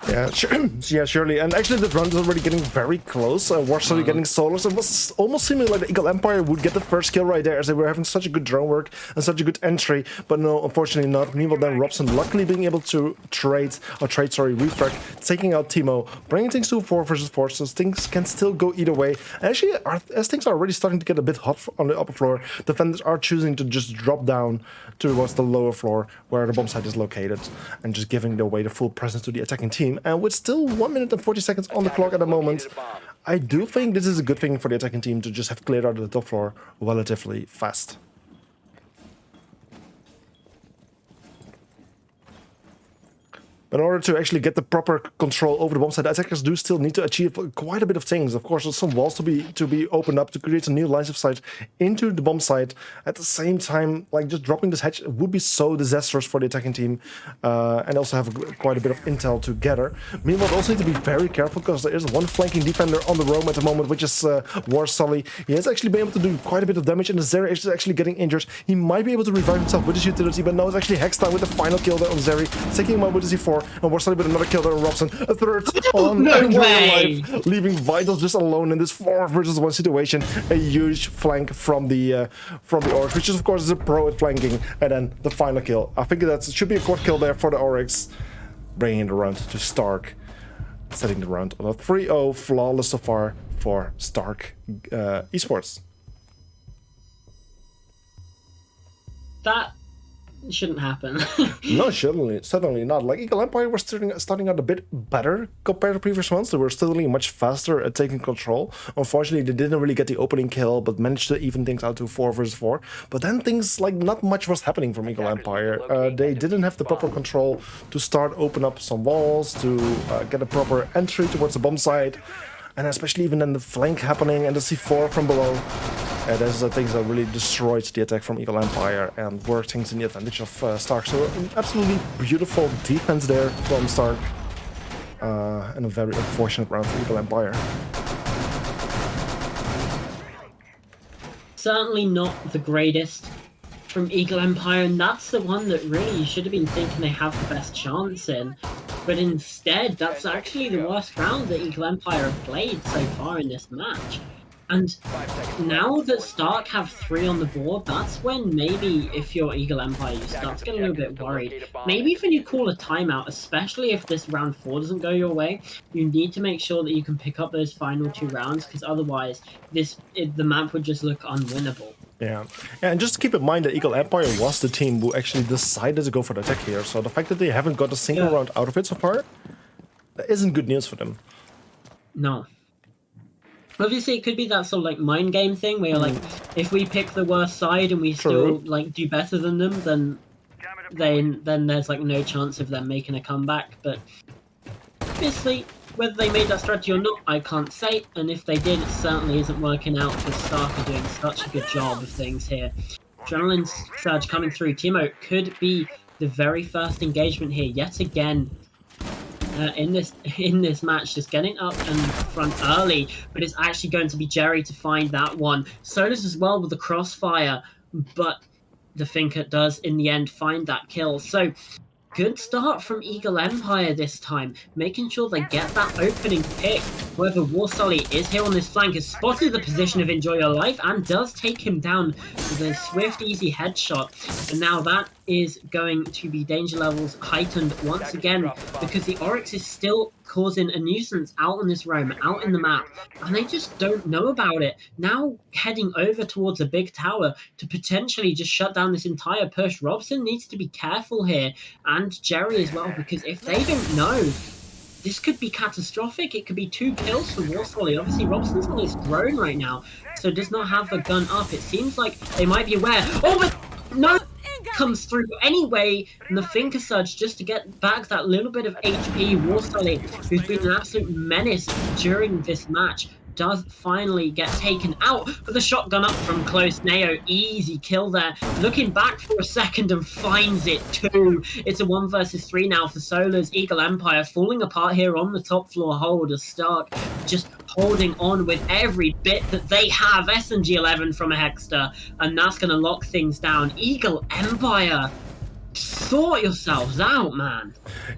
Yeah, sure. Yeah, surely. And actually, the round is already getting very close. Warsaw getting solos. It was almost seeming like the Eagle Empire would get the first kill right there, as they were having such a good drone work and such a good entry. But no, unfortunately not. Meanwhile, then Robson luckily being able to refrag, taking out Timo, bringing things to a 4 versus 4, so things can still go either way. And actually, as things are already starting to get a bit hot on the upper floor, defenders are choosing to just drop down towards the lower floor where the bomb site is located and just giving away the full presence to the attacking team. And with still 1 minute and 40 seconds on the clock at the moment, I do think this is a good thing for the attacking team to just have cleared out the top floor relatively fast. In order to actually get the proper control over the bomb site, the attackers do still need to achieve quite a bit of things. Of course, there's some walls to be opened up to create some new lines of sight into the bomb site. At the same time, like just dropping this hedge would be so disastrous for the attacking team, and also have quite a bit of intel to gather. Meanwhile, they also need to be very careful because there is one flanking defender on the roam at the moment, which is Warsaw. He has actually been able to do quite a bit of damage, and Zeri is actually getting injured. He might be able to revive himself with his utility, but no, it's actually Hextime with the final kill there on Zeri, taking him out with his C4. And we're starting with another kill there on Robson. A third on No way! Life, leaving Vitals just alone in this 4 versus 1 situation. A huge flank from the Oryx, which is of course is a pro at flanking. And then the final kill. I think that should be a quad kill there for the Oryx, bringing the round to Stark, setting the round on a 3-0, flawless so far for Stark Esports. That shouldn't happen. No, certainly not. Like Eagle Empire was starting out a bit better compared to previous ones. They were certainly much faster at taking control. Unfortunately, they didn't really get the opening kill, but managed to even things out to 4 versus 4. But then things like not much was happening from Eagle Empire. They didn't have the proper control to start open up some walls, to get a proper entry towards the bomb site. And especially even then the flank happening and the C4 from below. Those are things that really destroyed the attack from Eagle Empire and worked things in the advantage of Stark. So an absolutely beautiful defense there from Stark. And a very unfortunate round for Eagle Empire. Certainly not the greatest from Eagle Empire, and that's the one that really you should have been thinking they have the best chance in. But instead, that's actually the worst round that Eagle Empire have played so far in this match. And now that Stark have 3 on the board, that's when maybe if you're Eagle Empire, you start to get a little bit worried. Maybe even you call a timeout, especially if this round 4 doesn't go your way. You need to make sure that you can pick up those final 2 rounds, because otherwise the map would just look unwinnable. Yeah, and just keep in mind that Eagle Empire was the team who actually decided to go for the attack here. So the fact that they haven't got a single round out of it so far, that isn't good news for them. No. Obviously, it could be that sort of like mind game thing where you're like, if we pick the worst side and we still like do better than them, then there's like no chance of them making a comeback. But obviously, whether they made that strategy or not, I can't say. And if they did, it certainly isn't working out because Stark are doing such a good job of things here. Adrenaline surge coming through. Timo could be the very first engagement here yet again. In this match, just getting up in front early, but it's actually going to be Jerry to find that one. Solus as well with the crossfire, but the Finker does in the end find that kill. So good start from Eagle Empire this time, making sure they get that opening pick. However, Warsully is here on this flank, has spotted the position of Enjoy Your Life and does take him down with a swift, easy headshot. And now that is going to be danger levels heightened once again because the Oryx is still causing a nuisance out on this roam, out in the map, and they just don't know about it. Now heading over towards a big tower to potentially just shut down this entire push. Robson needs to be careful here, and Jerry as well, because if they don't know, this could be catastrophic. It could be 2 kills for Warsully. Obviously, Robson's on his drone right now, so does not have the gun up. It seems like they might be aware. Oh, but no! Comes through anyway, and the Finker Surge just to get back that little bit of HP. Warsully, who's been an absolute menace during this match, does finally get taken out with the shotgun up from close. Neo, easy kill there. Looking back for a second and finds it too. It's a 1 versus 3 now for Solar's Eagle Empire, falling apart here on the top floor hold as Stark just holding on with every bit that they have. SMG 11 from a Hexter, and that's going to lock things down. Eagle Empire Sort yourselves out, man.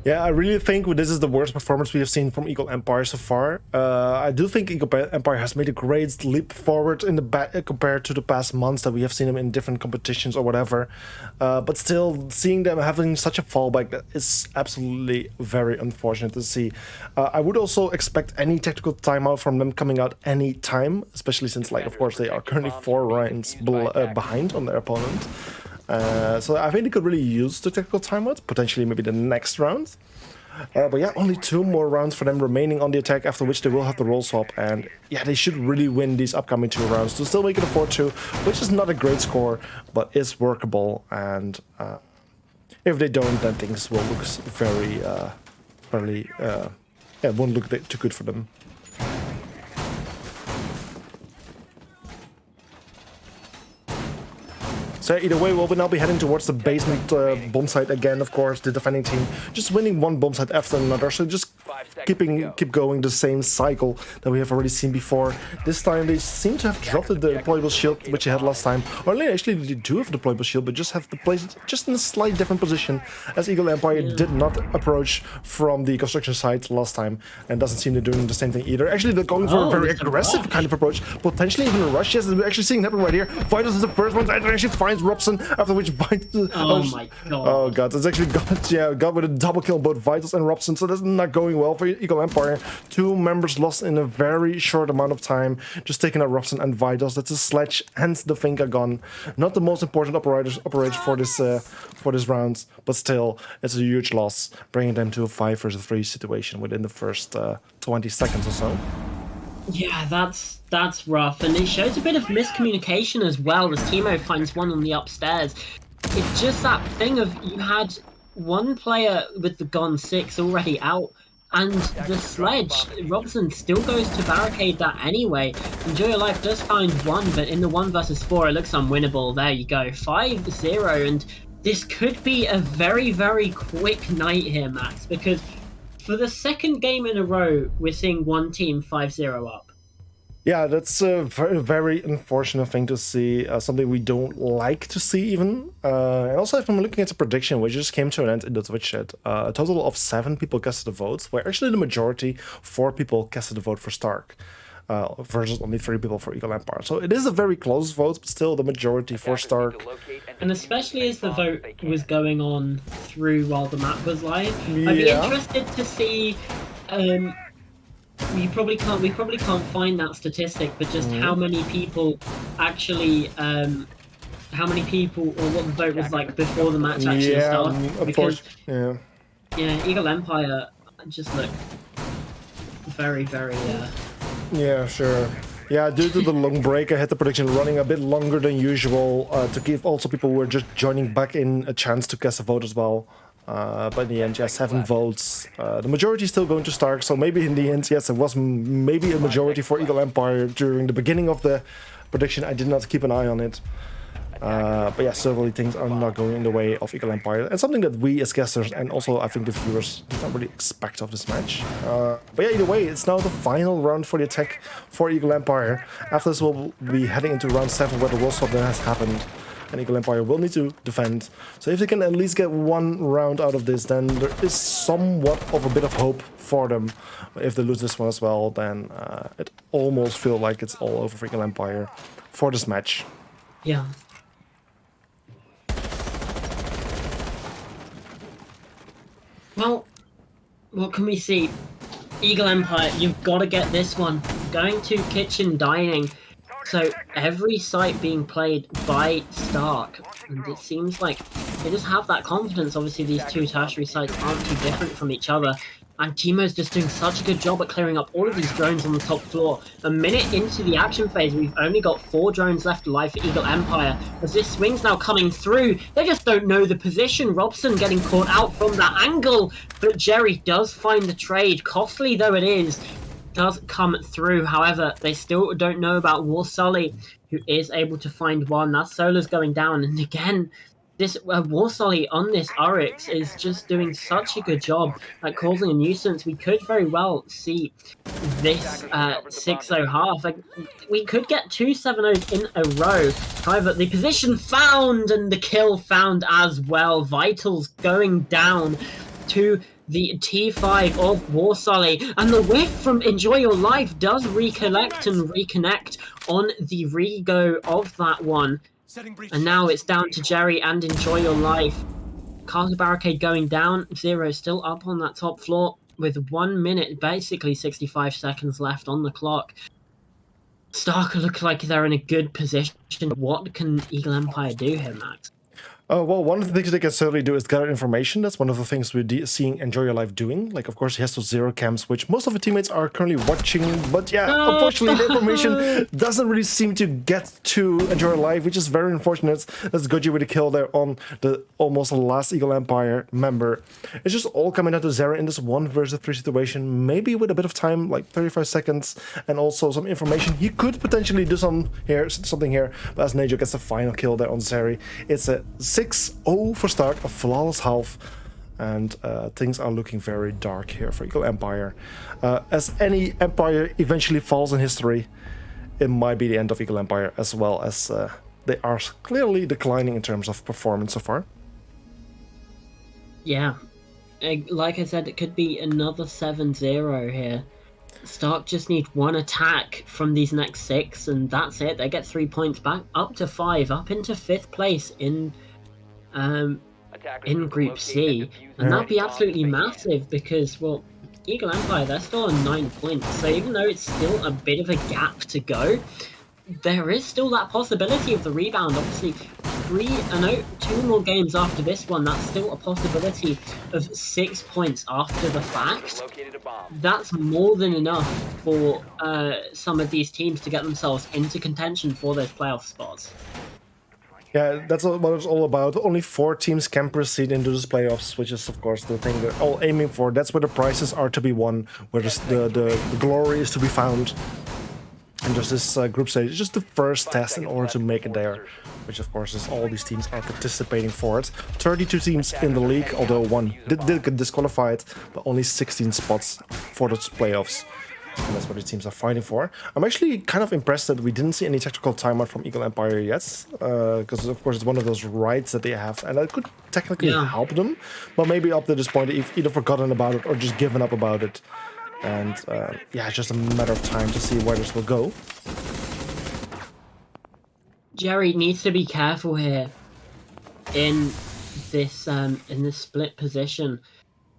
Yeah, I really think this is the worst performance we have seen from Eagle Empire so far. I do think Eagle Empire has made a great leap forward in the compared to the past months that we have seen them in different competitions or whatever. But still, seeing them having such a fallback, that is absolutely very unfortunate to see. I would also expect any tactical timeout from them coming out any time, especially since, like, of course, they are currently 4 rounds behind on their opponent. So I think they could really use the tactical timeout, potentially maybe the next round. But yeah, only 2 more rounds for them remaining on the attack, after which they will have the roll swap. And yeah, they should really win these upcoming 2 rounds to still make it a 4-2, which is not a great score, but is workable. And if they don't, then things will look very, it won't look too good for them. So either way, we'll now be heading towards the basement bomb site again, of course, the defending team just winning one bomb site after another, so just keep going the same cycle that we have already seen before. This time they seem to have dropped the deployable shield, which they had last time. Or actually they do have the deployable shield, but just have to place it just in a slight different position, as Eagle Empire did not approach from the construction site last time, and doesn't seem to be doing the same thing either. Actually, they're going for a very aggressive kind of approach, potentially even a rush. Yes, we're actually seeing it happen right here. Vitus is the first one to actually finds Robson, after which Vitus... Oh my god. Oh god, it's actually got with a double kill both Vitus and Robson, so that's not going well for Eagle Empire. 2 members lost in a very short amount of time, just taking out Robson and Vitus. That's a sledge and the Finca gun. Not the most important operators for this round, but still, it's a huge loss, bringing them to a 5 versus 3 situation within the first 20 seconds or so. Yeah, that's rough, and it shows a bit of miscommunication as well, as Timo finds one on the upstairs. It's just that thing of, you had one player with the gun 6 already out, and the sledge, Robson still goes to barricade that anyway. Enjoy Your Life does find one, but in the 1 versus 4 it looks unwinnable. There you go, 5-0, and this could be a very, very quick night here, Max, because for the second game in a row, we're seeing one team 5-0 up. Yeah, that's a very, very unfortunate thing to see, something we don't like to see even. And also, if I'm looking at the prediction, which just came to an end in the Twitch chat, a total of 7 people casted the votes, where actually the majority, 4 people casted the vote for Stark, versus only 3 people for Eagle Empire. So it is a very close vote, but still the majority for Stark. And especially as the vote was going on through while the map was live, I'd be interested to see... we probably can't find that statistic, but just how many people actually, how many people, or what the vote was like before the match actually started. Because, Eagle Empire just look very, very. Yeah, sure. Yeah, due to the long break, I had the prediction running a bit longer than usual to give also people who were just joining back in a chance to cast a vote as well. But in the end, 7 votes. The majority is still going to Stark, so maybe in the end, yes, it was maybe a majority for Eagle Empire during the beginning of the prediction. I did not keep an eye on it. But yeah, certainly things are not going in the way of Eagle Empire. And something that we as casters, and also I think the viewers, did not really expect of this match. But yeah, either way, it's now the final round for the attack for Eagle Empire. After this, we'll be heading into round 7, where the wall swap then has happened. And Eagle Empire will need to defend. So if they can at least get 1 round out of this, then there is somewhat of a bit of hope for them. If they lose this one as well, then it almost feels like it's all over for Eagle Empire for this match. Yeah. Well, what can we see? Eagle Empire, you've got to get this one. Going to kitchen dining. So every site being played by Stark, and it seems like they just have that confidence. Obviously, these 2 tertiary sites aren't too different from each other, and Timo's just doing such a good job at clearing up all of these drones on the top floor. A minute into the action phase, we've only got 4 drones left alive for Eagle Empire. As this swing's now coming through, they just don't know the position. Robson getting caught out from that angle, but Jerry does find the trade, costly though it is. Does come through. However, they still don't know about War Sully, who is able to find one. That Solar's going down, and again, this Warsolly on this Oryx is just doing such a good job at causing a nuisance. We could very well see this 6-0 half. Like, we could get 2 7-0s in a row. However, the position found and the kill found as well. Vitals going down to the T5 of Warsolly, and the whiff from Enjoy Your Life does recollect and reconnect on the rego of that one. And now it's down to Jerry and Enjoy Your Life. Cargo Barricade going down. Zero still up on that top floor with 1 minute, basically 65 seconds left on the clock. Stark look like they're in a good position. What can Eagle Empire do here, Max? Well, one of the things they can certainly do is gather information. That's one of the things we're seeing Enjoy Your Life doing. Like, of course, he has those zero cams, which most of the teammates are currently watching. But yeah, unfortunately, the information doesn't really seem to get to Enjoy Your Life, which is very unfortunate. That's Goji with a kill there on the almost last Eagle Empire member. It's just all coming down to Zera in this 1 versus 3 situation, maybe with a bit of time, like 35 seconds, and also some information. He could potentially do something here, but as Nejo gets the final kill there on Zeri, it's a 6-0 for Stark, a flawless half, and things are looking very dark here for Eagle Empire. As any empire eventually falls in history, it might be the end of Eagle Empire, as well as they are clearly declining in terms of performance so far. Yeah, like I said, it could be another 7-0 here. Stark just need 1 attack from these next 6, and that's it. They get 3 points back, up to 5, up into 5th place in Group C, and that'd be absolutely massive because, well, Eagle Empire, they're still on 9 points, so even though it's still a bit of a gap to go, there is still that possibility of the rebound. Obviously, 2 more games after this one, that's still a possibility of 6 points after the fact. That's more than enough for some of these teams to get themselves into contention for those playoff spots. Yeah, that's what it's all about. Only 4 teams can proceed into those playoffs, which is, of course, the thing they're all aiming for. That's where the prizes are to be won, where the glory is to be found. And just this group stage is just the first test in order to make it there, which, of course, is all these teams are participating for it. 32 teams in the league, although 1 did get disqualified, but only 16 spots for those playoffs. And that's what the teams are fighting for. I'm actually kind of impressed that we didn't see any tactical timeout from Eagle Empire yet, because of course it's one of those rights that they have, and that could technically help them, but maybe up to this point they've either forgotten about it or just given up about it. And yeah, it's just a matter of time to see where this will go. Jerry needs to be careful here in this split position,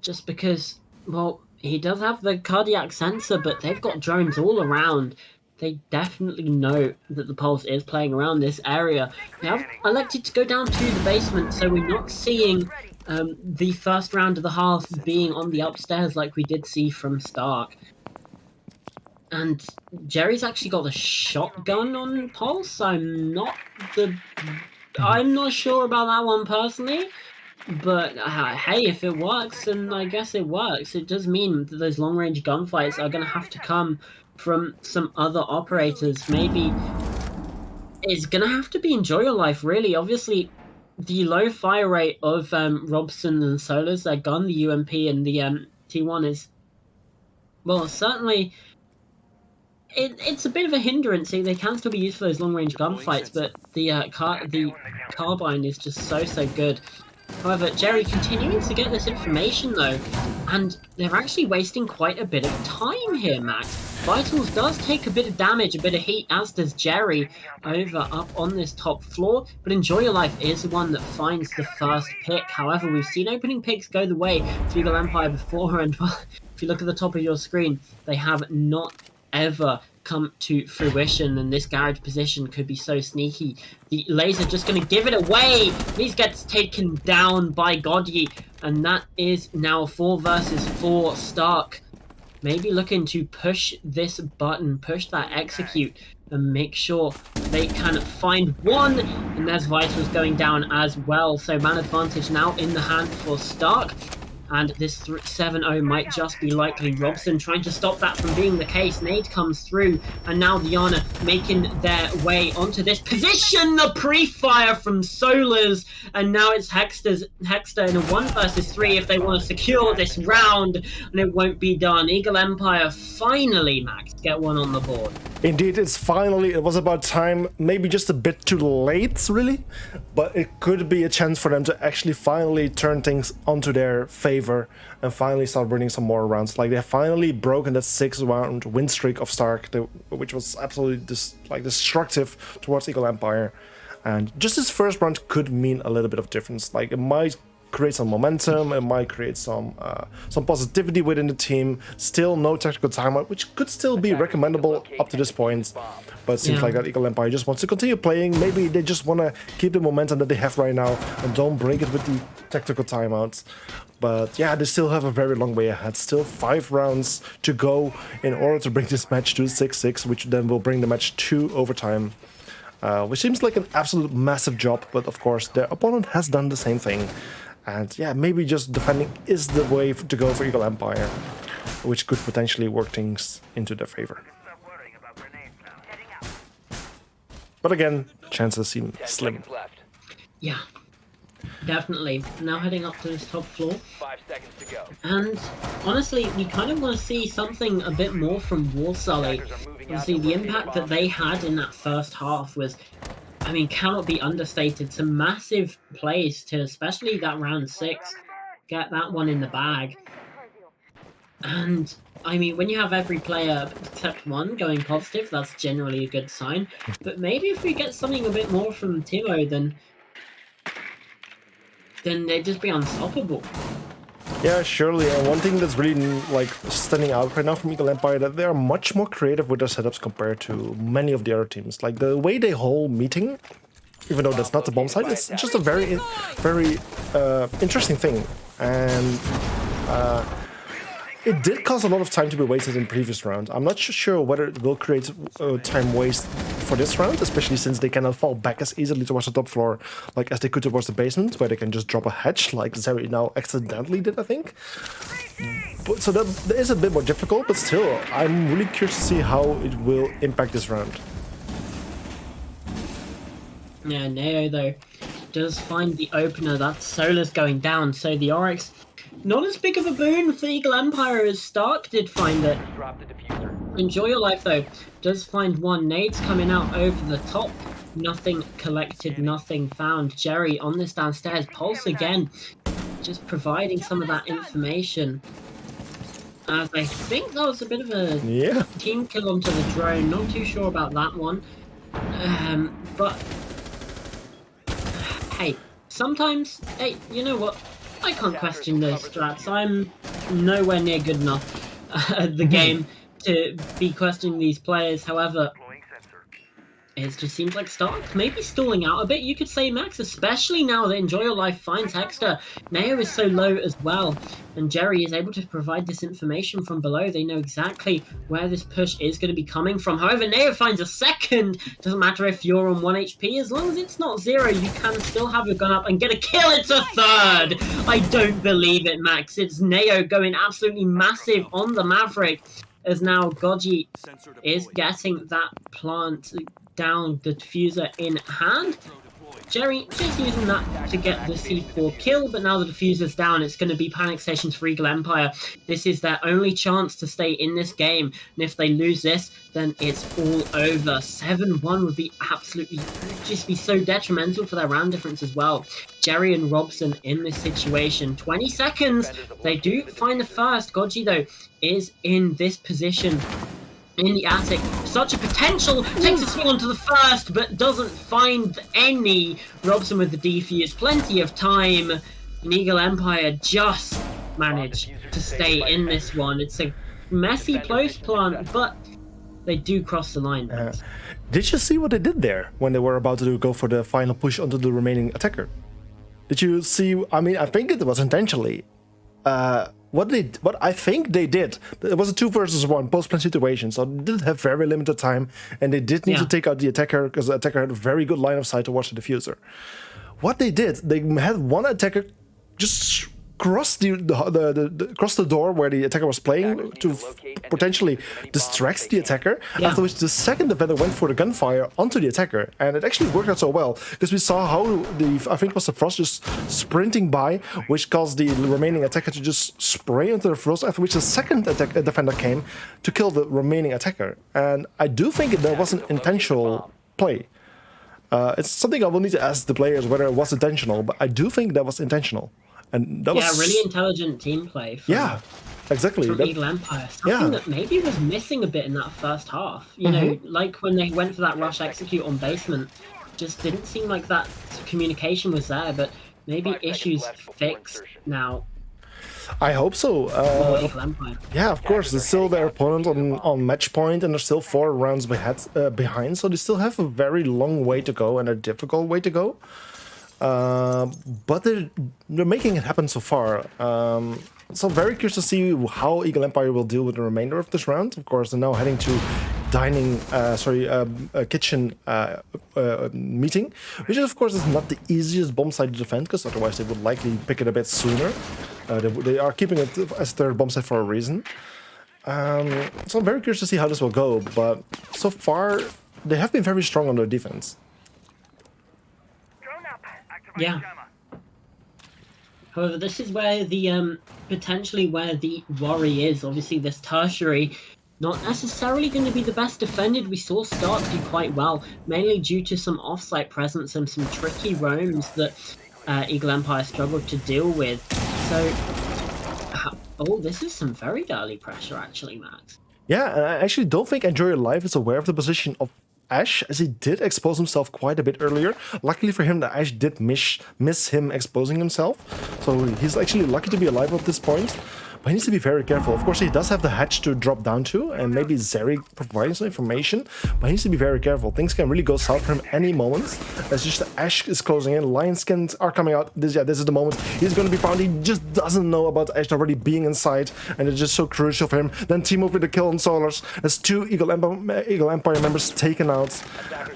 just because, well, he does have the cardiac sensor, but they've got drones all around. They definitely know that the Pulse is playing around this area. They have elected to go down to the basement, so we're not seeing the first round of the half being on the upstairs like we did see from Stark. And Jerry's actually got a shotgun on Pulse. I'm not sure about that one personally. But hey, if it works, then I guess it works. It does mean that those long-range gunfights are going to have to come from some other operators. Maybe it's going to have to be Enjoy Your Life, really. Obviously, the low fire rate of Robson and Solar's their gun, the UMP and the T1 is, well, certainly it's a bit of a hindrance. They can still be used for those long-range gunfights, but the carbine is just so good. However, Jerry continuing to get this information, though, and they're actually wasting quite a bit of time here, Max. Vitals does take a bit of damage, a bit of heat, as does Jerry over up on this top floor, but Enjoy Your Life is the one that finds the first pick. However, we've seen opening picks go the way of Eagle Empire before, and well, if you look at the top of your screen, they have not ever come to fruition, and this garage position could be so sneaky. The laser just going to give it away. These gets taken down by Goddy, and that is now 4 versus 4 Stark. Maybe looking to push this button, push that execute, and make sure they can find one. And there's Vitals going down as well. So man advantage now in the hand for Stark. and this 7-0 might just be likely. Robson trying to stop that from being the case. Nade comes through, and now Diana making their way onto this position. The pre-fire from Solars, and now it's Hexter in a 1 versus 3 if they want to secure this round, and it won't be done. Eagle Empire finally, Max, get one on the board. Indeed, it was about time, maybe just a bit too late, really, but it could be a chance for them to actually finally turn things onto their favor and finally start winning some more rounds. Like, they have finally broken that 6-round win streak of Stark, which was absolutely destructive towards Eagle Empire. And just this first round could mean a little bit of difference. Like, it might create some momentum, it might create some positivity within the team. Still no tactical timeout, which could still be recommendable up to this point, but it seems like that Eagle Empire just wants to continue playing. Maybe they just want to keep the momentum that they have right now and don't break it with the tactical timeouts. But yeah, they still have a very long way ahead. Still 5 rounds to go in order to bring this match to 6-6, which then will bring the match to overtime. Which seems like an absolute massive job, but of course their opponent has done the same thing. And yeah, maybe just defending is the way to go for Eagle Empire, which could potentially work things into their favor. But again, chances seem 10 slim. seconds left. Yeah, definitely. Now heading up to this top floor. 5 seconds to go. And honestly, we kind of want to see something a bit more from Warsully. Obviously, the impact that they had in that first half was, I mean, cannot be understated. Some massive plays to, especially that round 6, get that one in the bag. And I mean, when you have every player except one going positive, that's generally a good sign. But maybe if we get something a bit more from Timo, then they'd just be unstoppable. Yeah, surely. And one thing that's really like standing out right now from Eagle Empire, that they are much more creative with their setups compared to many of the other teams. Like the way they hold meeting, even though that's not the bomb site, it's just a very interesting thing. And it did cause a lot of time to be wasted in previous rounds. I'm not sure whether it will create time waste for this round, especially since they cannot fall back as easily towards the top floor like as they could towards the basement, where they can just drop a hatch like Zeri now accidentally did, I think. But, so that is a bit more difficult, but still, I'm really curious to see how it will impact this round. Yeah, Neo, though, does find the opener. That Solar's going down, so the Oryx, not as big of a boon for Eagle Empire as Stark did find it. Drop the diffuser. Enjoy Your Life, though, does find one. Nades coming out over the top. Nothing collected, nothing found. Jerry on this downstairs. Pulse again, just providing some of that information. As I think that was a bit of a team kill onto the drone. Not too sure about that one. But hey, sometimes, hey, you know what? I can't question those strats. I'm nowhere near good enough at the game to be questioning these players. However, it just seems like Stark maybe stalling out a bit, you could say, Max, especially now that Enjoy Your Life finds Hexter. Neo is so low as well, and Jerry is able to provide this information from below. They know exactly where this push is going to be coming from. However, Neo finds a second. Doesn't matter if you're on 1 HP, as long as it's not 0, you can still have your gun up and get a kill. It's a third! I don't believe it, Max. It's Neo going absolutely massive on the Maverick, as now Goji is getting that plant down, the diffuser in hand. Jerry just using that to get the C4 kill, but now the diffuser's down, it's going to be panic stations for Eagle Empire. This is their only chance to stay in this game, and if they lose this, then it's all over. 7-1 would be absolutely, just be so detrimental for their round difference as well. Jerry and Robson in this situation. 20 seconds, they do find the first. Goji, though, is in this position in the attic. Such a potential. Takes a swing onto the first, but doesn't find any. Robson with the defuse. Plenty of time. And Eagle Empire just managed to stay in this one. It's a messy close plant, but they do cross the line. Did you see what they did there when they were about to go for the final push onto the remaining attacker? Did you see? I mean, I think it was intentionally. What I think they did, it was a 2 versus 1 post-plant situation, so they did have very limited time, and they did need to take out the attacker, because the attacker had a very good line of sight towards the diffuser. What they did, they had one attacker just cross cross the door where the attacker was playing to potentially distract the attacker. Yeah. After which the second defender went for the gunfire onto the attacker, and it actually worked out so well because we saw how I think it was the Frost just sprinting by, which caused the remaining attacker to just spray into the Frost. After which the second defender came to kill the remaining attacker, and I do think that was an intentional play. It's something I will need to ask the players whether it was intentional, but I do think that was intentional. And that was really intelligent team play from, exactly. from Eagle Empire. Something that maybe was missing a bit in that first half. You know, like when they went for that rush execute on basement, just didn't seem like that communication was there, but maybe issues fixed now. I hope so. Eagle Empire. Yeah, of course. There's still their opponent on match point, and they're still 4 rounds behind, so they still have a very long way to go and a difficult way to go. But they're making it happen so far. So I'm very curious to see how Eagle Empire will deal with the remainder of this round. Of course, they're now heading to kitchen meeting, which is, of course, is not the easiest bomb site to defend, because otherwise they would likely pick it a bit sooner. They are keeping it as their bomb site for a reason. So I'm very curious to see how this will go, but so far they have been very strong on their defense. Yeah. However, this is where the potentially where the worry is. Obviously, this tertiary not necessarily going to be the best defended. We saw Stark do quite well, mainly due to some off-site presence and some tricky roams that Eagle Empire struggled to deal with. So, this is some very early pressure, actually, Max. Yeah, and I actually don't think Enjoy Your Life is aware of the position of Ash, as he did expose himself quite a bit earlier. Luckily for him, that Ash did miss him exposing himself, so he's actually lucky to be alive at this point. But he needs to be very careful. Of course, he does have the hatch to drop down to, and maybe Zeri provides some information, but he needs to be very careful. Things can really go south for him any moment. As just the Ash is closing in, Lion Skins are coming out. This is the moment he's going to be found. He just doesn't know about Ash already being inside, and it's just so crucial for him. Then team up with the kill on Solars. There's 2 Eagle Empire members taken out,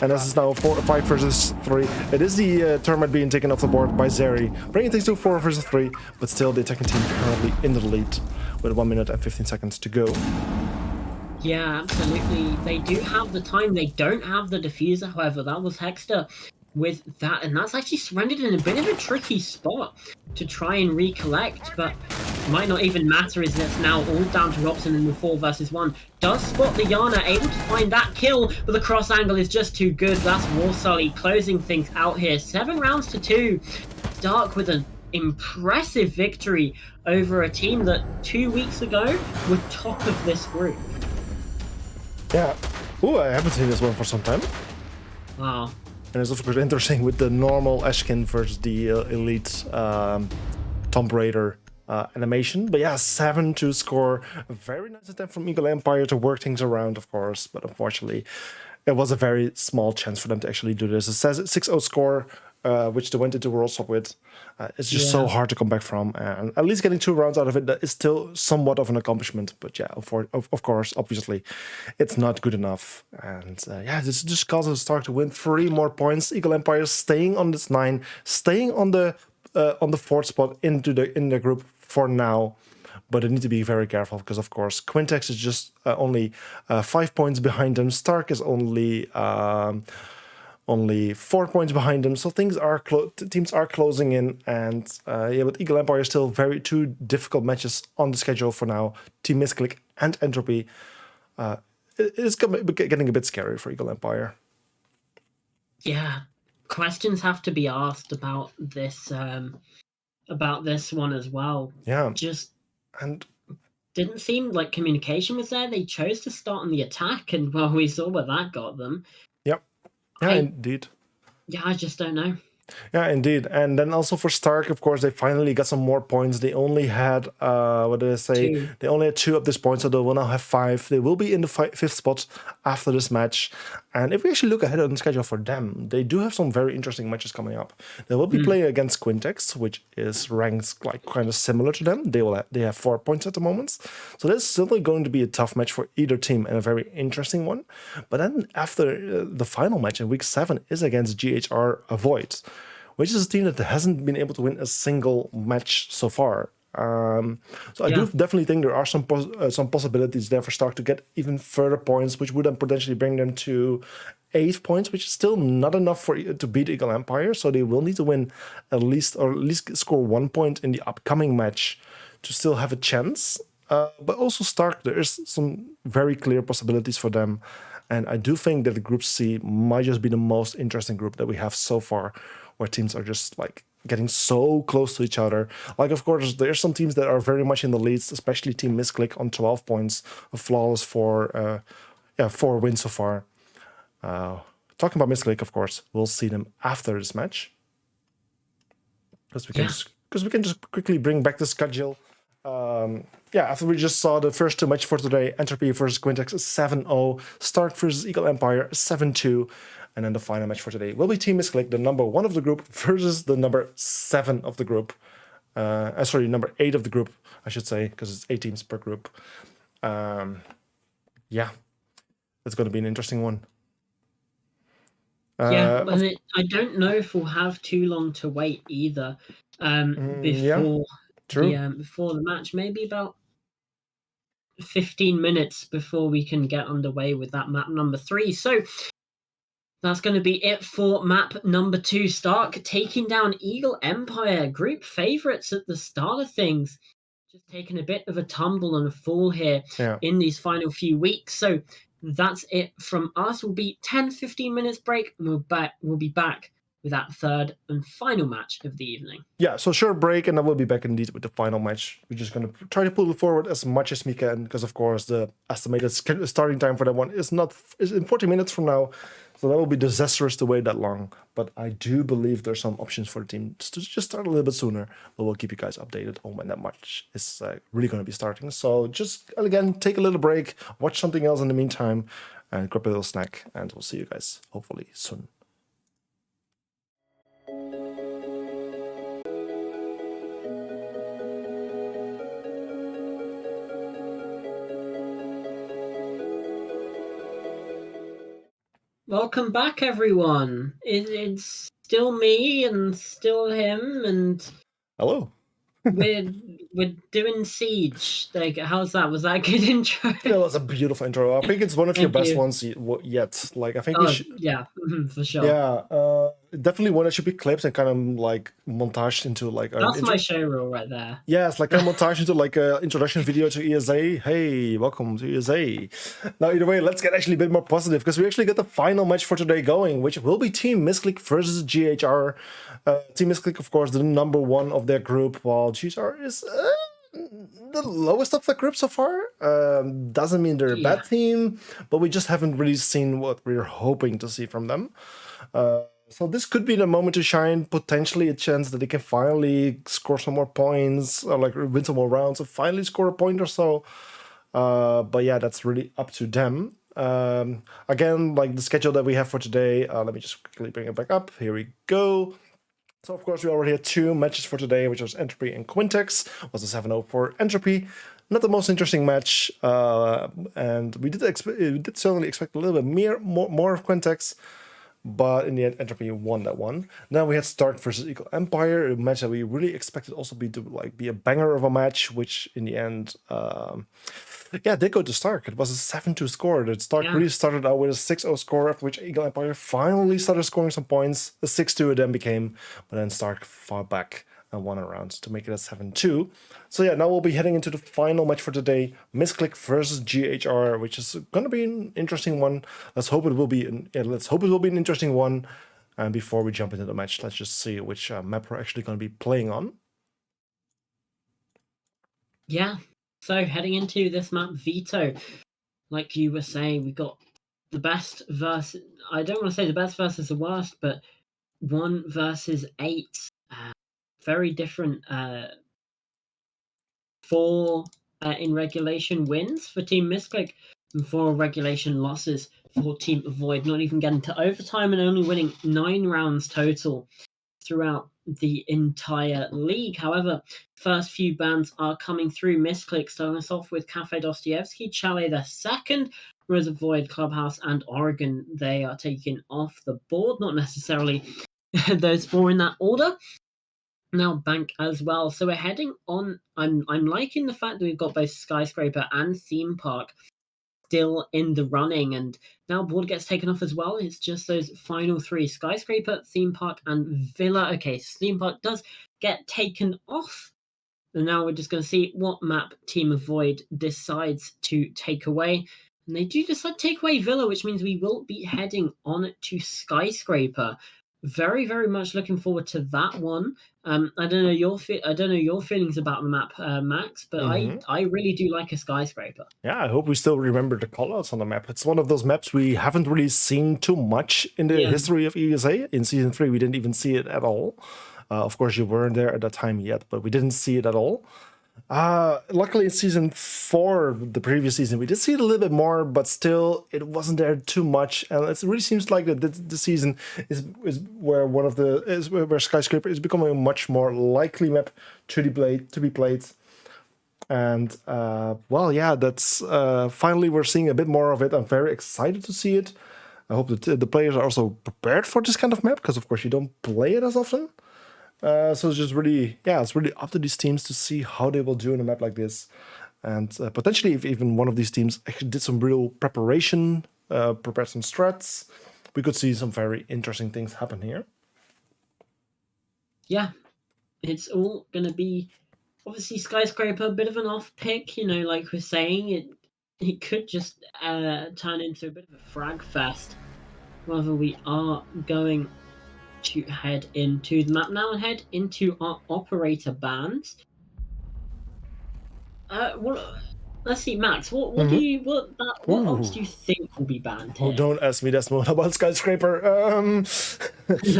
and this is now 5 versus 3. It is the Termite being taken off the board by Zeri, bringing things to 4 versus 3, but still the attacking team currently in the lead with 1 minute and 15 seconds to go. Yeah, absolutely. They do have the time. They don't have the diffuser, however. That was Hexter with that, and that's actually surrendered in a bit of a tricky spot to try and recollect, but might not even matter as it's now all down to Robson in the 4 versus 1. Does spot the Yana, able to find that kill, but the cross angle is just too good. That's Warsully closing things out here. 7 rounds to 2. Dark with an impressive victory over a team that 2 weeks ago were top of this group. Yeah. Ooh, I haven't seen this one for some time. Wow. And it's of course interesting with the normal Ashkin versus the elite Tomb Raider animation. But yeah, 7 to score. A very nice attempt from Eagle Empire to work things around, of course. But unfortunately, it was a very small chance for them to actually do this. It says 6-0 score, which they went into World Cup with. It's just so hard to come back from. And at least getting 2 rounds out of it, that is still somewhat of an accomplishment. But yeah, of course, obviously, it's not good enough. And this just causes Stark to win 3 more points. Eagle Empire staying on this 9, staying on the 4th spot in the group for now. But they need to be very careful because, of course, Quintex is just only 5 points behind them. Stark is only 4 points behind them, so teams are closing in, and but Eagle Empire is still 2 difficult matches on the schedule for now. Team Misclick and Entropy. It is getting a bit scary for Eagle Empire. Yeah, questions have to be asked about this one as well. Yeah, and didn't seem like communication was there. They chose to start on the attack, and well, we saw where that got them. Yep. Yeah, indeed. Yeah, I just don't know. Yeah, indeed. And then also for Stark, of course, they finally got some more points. They only had, 2. They only had 2 at this point, so they will now have 5. They will be in the 5th spot after this match. And if we actually look ahead on the schedule for them, they do have some very interesting matches coming up. They will be playing against Quintex, which is ranked like kind of similar to them. They have 4 points at the moment. So that's certainly going to be a tough match for either team and a very interesting one. But then after the final match in week 7 is against GHR Vods, which is a team that hasn't been able to win a single match so far. So I do definitely think there are some possibilities there for Stark to get even further points, which would then potentially bring them to 8 points, which is still not enough to beat Eagle Empire. So they will need to win at least score 1 point in the upcoming match to still have a chance. But also Stark, there is some very clear possibilities for them. And I do think that the Group C might just be the most interesting group that we have so far, where teams are just like getting so close to each other. Like, of course, there's some teams that are very much in the leads, especially Team Misclick on 12 points, a flawless 4 wins so far. Talking about Misclick, of course, we'll see them after this match. Because we can just quickly bring back the schedule. After we just saw the first 2 matches for today, Entropy versus Quintex is 7-0, Stark versus Eagle Empire 7-2, and then the final match for today will be Team Misclick, the number 1 of the group, versus the number 7 of the group. Number 8 of the group, I should say, because it's 8 teams per group. That's going to be an interesting one. I don't know if we'll have too long to wait either. Before the match, maybe about 15 minutes before we can get underway with that map number 3. So that's going to be it for map number 2. Stark taking down Eagle Empire, group favorites at the start of things. Just taking a bit of a tumble and a fall here in these final few weeks. So that's it from us. We'll be 10-15 minutes break, and we'll be back with that third and final match of the evening. Yeah, so short break, and then we'll be back indeed with the final match. We're just going to try to pull it forward as much as we can, because of course the estimated starting time for that one is in 40 minutes from now. So that will be disastrous to wait that long. But I do believe there's some options for the team to just start a little bit sooner. But we'll keep you guys updated on when that match is really going to be starting. So just, again, take a little break, watch something else in the meantime, and grab a little snack. And we'll see you guys hopefully soon. Welcome back, everyone. It's still me and still him, and hello. we're doing Siege. Like, how's that? Was that a good intro? That was a beautiful intro. I think it's one of your best ones yet. Like, I think we should. Yeah, for sure. Yeah, definitely one that should be clipped and kind of like montaged into like. That's my show reel right there. Yeah, it's like kind of montaged into like an introduction video to ESA. Hey, welcome to ESA. Now, either way, let's get actually a bit more positive, because we actually got the final match for today going, which will be Team Misclick versus GHR. Team Misclick, of course, the number 1 of their group, while GHR is the lowest of the group so far. Doesn't mean they're a bad team, but we just haven't really seen what we're hoping to see from them. So this could be the moment to shine, potentially a chance that they can finally score some more points, or like win some more rounds, and finally score a point or so. But yeah, that's really up to them. Again, like the schedule that we have for today, let me just quickly bring it back up. Here we go. So, of course, we already had 2 matches for today, which was Entropy and Quintex. It was a 7-0 for Entropy. Not the most interesting match, and we did certainly expect a little bit more of Quintex, but in the end, Entropy won that one. Then we had Stark versus Eagle Empire, a match that we really expected also be a banger of a match, which in the end, did go to Stark. It was a 7-2 score. That Stark really started out with a 6-0 score, after which Eagle Empire finally started scoring some points. A 6-2 it then became, but then Stark fought back and won a round to make it a 7-2. So yeah, now we'll be heading into the final match for today, Misclick versus GHR, which is going to be an interesting one. Let's hope it will be an interesting one. And before we jump into the match, let's just see which map we're actually going to be playing on. Yeah. So heading into this map, Veto, like you were saying, we got the best versus, I don't want to say the best versus the worst, but 1 versus 8. Very different 4 in regulation wins for Team Misclick, and 4 regulation losses for Team Void, not even getting to overtime and only winning 9 rounds total throughout the entire league. However, first few bans are coming through. Misclick starting us off with Cafe Dostoevsky, Chalet the second, whereas Void, Clubhouse, and Oregon, they are taken off the board. Not necessarily those 4 in that order. Now bank as well. So we're heading on. I'm liking the fact that we've got both skyscraper and theme park still in the running, and now board gets taken off as well. It's just those final 3: skyscraper, theme park, and villa. Okay, so theme park does get taken off, and now we're just going to see what map Team Avoid decides to take away. And they do decide to take away villa, which means we will be heading on to skyscraper. Very, very much looking forward to that one. I don't know your feelings about the map, Max, but I really do like a skyscraper. Yeah, I hope we still remember the callouts on the map. It's one of those maps we haven't really seen too much in the history of ESA. In Season 3, we didn't even see it at all. Of course, you weren't there at that time yet, but we didn't see it at all. Luckily, in Season 4, the previous season, we did see it a little bit more, but still, it wasn't there too much. And it really seems like that this season is where where skyscraper is becoming a much more likely map to be played. And well, yeah, that's finally we're seeing a bit more of it. I'm very excited to see it. I hope that the players are also prepared for this kind of map, because of course you don't play it as often. So it's just really, it's really up to these teams to see how they will do in a map like this. And potentially, if even one of these teams actually did some real preparation, prepared some strats, we could see some very interesting things happen here. Yeah, it's all going to be, obviously, skyscraper, a bit of an off pick, like we're saying, it could just turn into a bit of a frag fest. Whether we are going to head into the map now and head into our operator bands. Let's see, Max. What ops do you think will be banned here? Oh, don't ask me Desmond about skyscraper. That's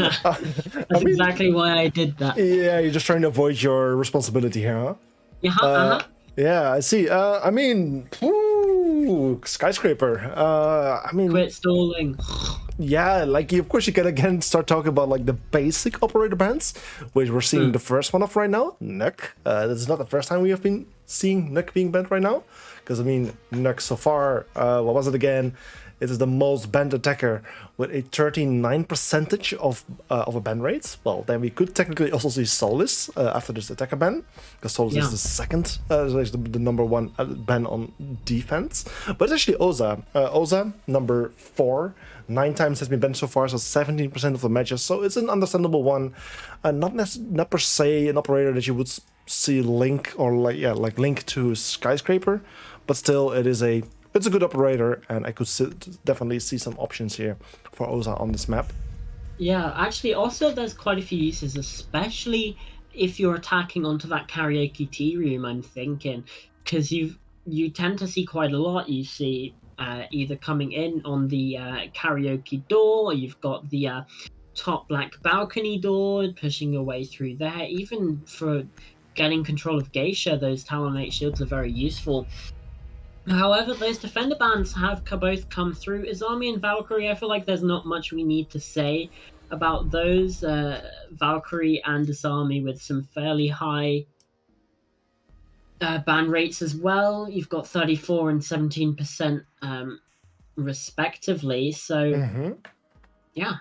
exactly why I did that. Yeah, you're just trying to avoid your responsibility here, huh? Yeah, I see. I mean, skyscraper. Quit stalling. Yeah, like of course you can again start talking about like the basic operator bands, which we're seeing the first one of right now, Nuck. This is not the first time we have been seeing Nuck being banned right now, because I mean Nuck so far, what was it again? It is the most banned attacker with a 39% of a ban rate. Well, then we could technically also see Solis after this attacker ban, because Solis is the second, the number 1 ban on defense. But it's actually Oza. Oza, number 4, 9 times has been banned so far, so 17% of the matches. So it's an understandable one, not per se an operator that you would see link or like link to skyscraper, but still it's a good operator, and I could definitely see some options here for Oza on this map. Yeah, actually, also there's quite a few uses, especially if you're attacking onto that karaoke tea room. I'm thinking, because you tend to see quite a lot. You see either coming in on the karaoke door, or you've got the top black balcony door, pushing your way through there. Even for getting control of Geisha, those Talonite shields are very useful. However, those defender bans have both come through. Izami and Valkyrie, I feel like there's not much we need to say about those. Valkyrie and Izami with some fairly high ban rates as well. You've got 34 and 17% respectively. So, yeah.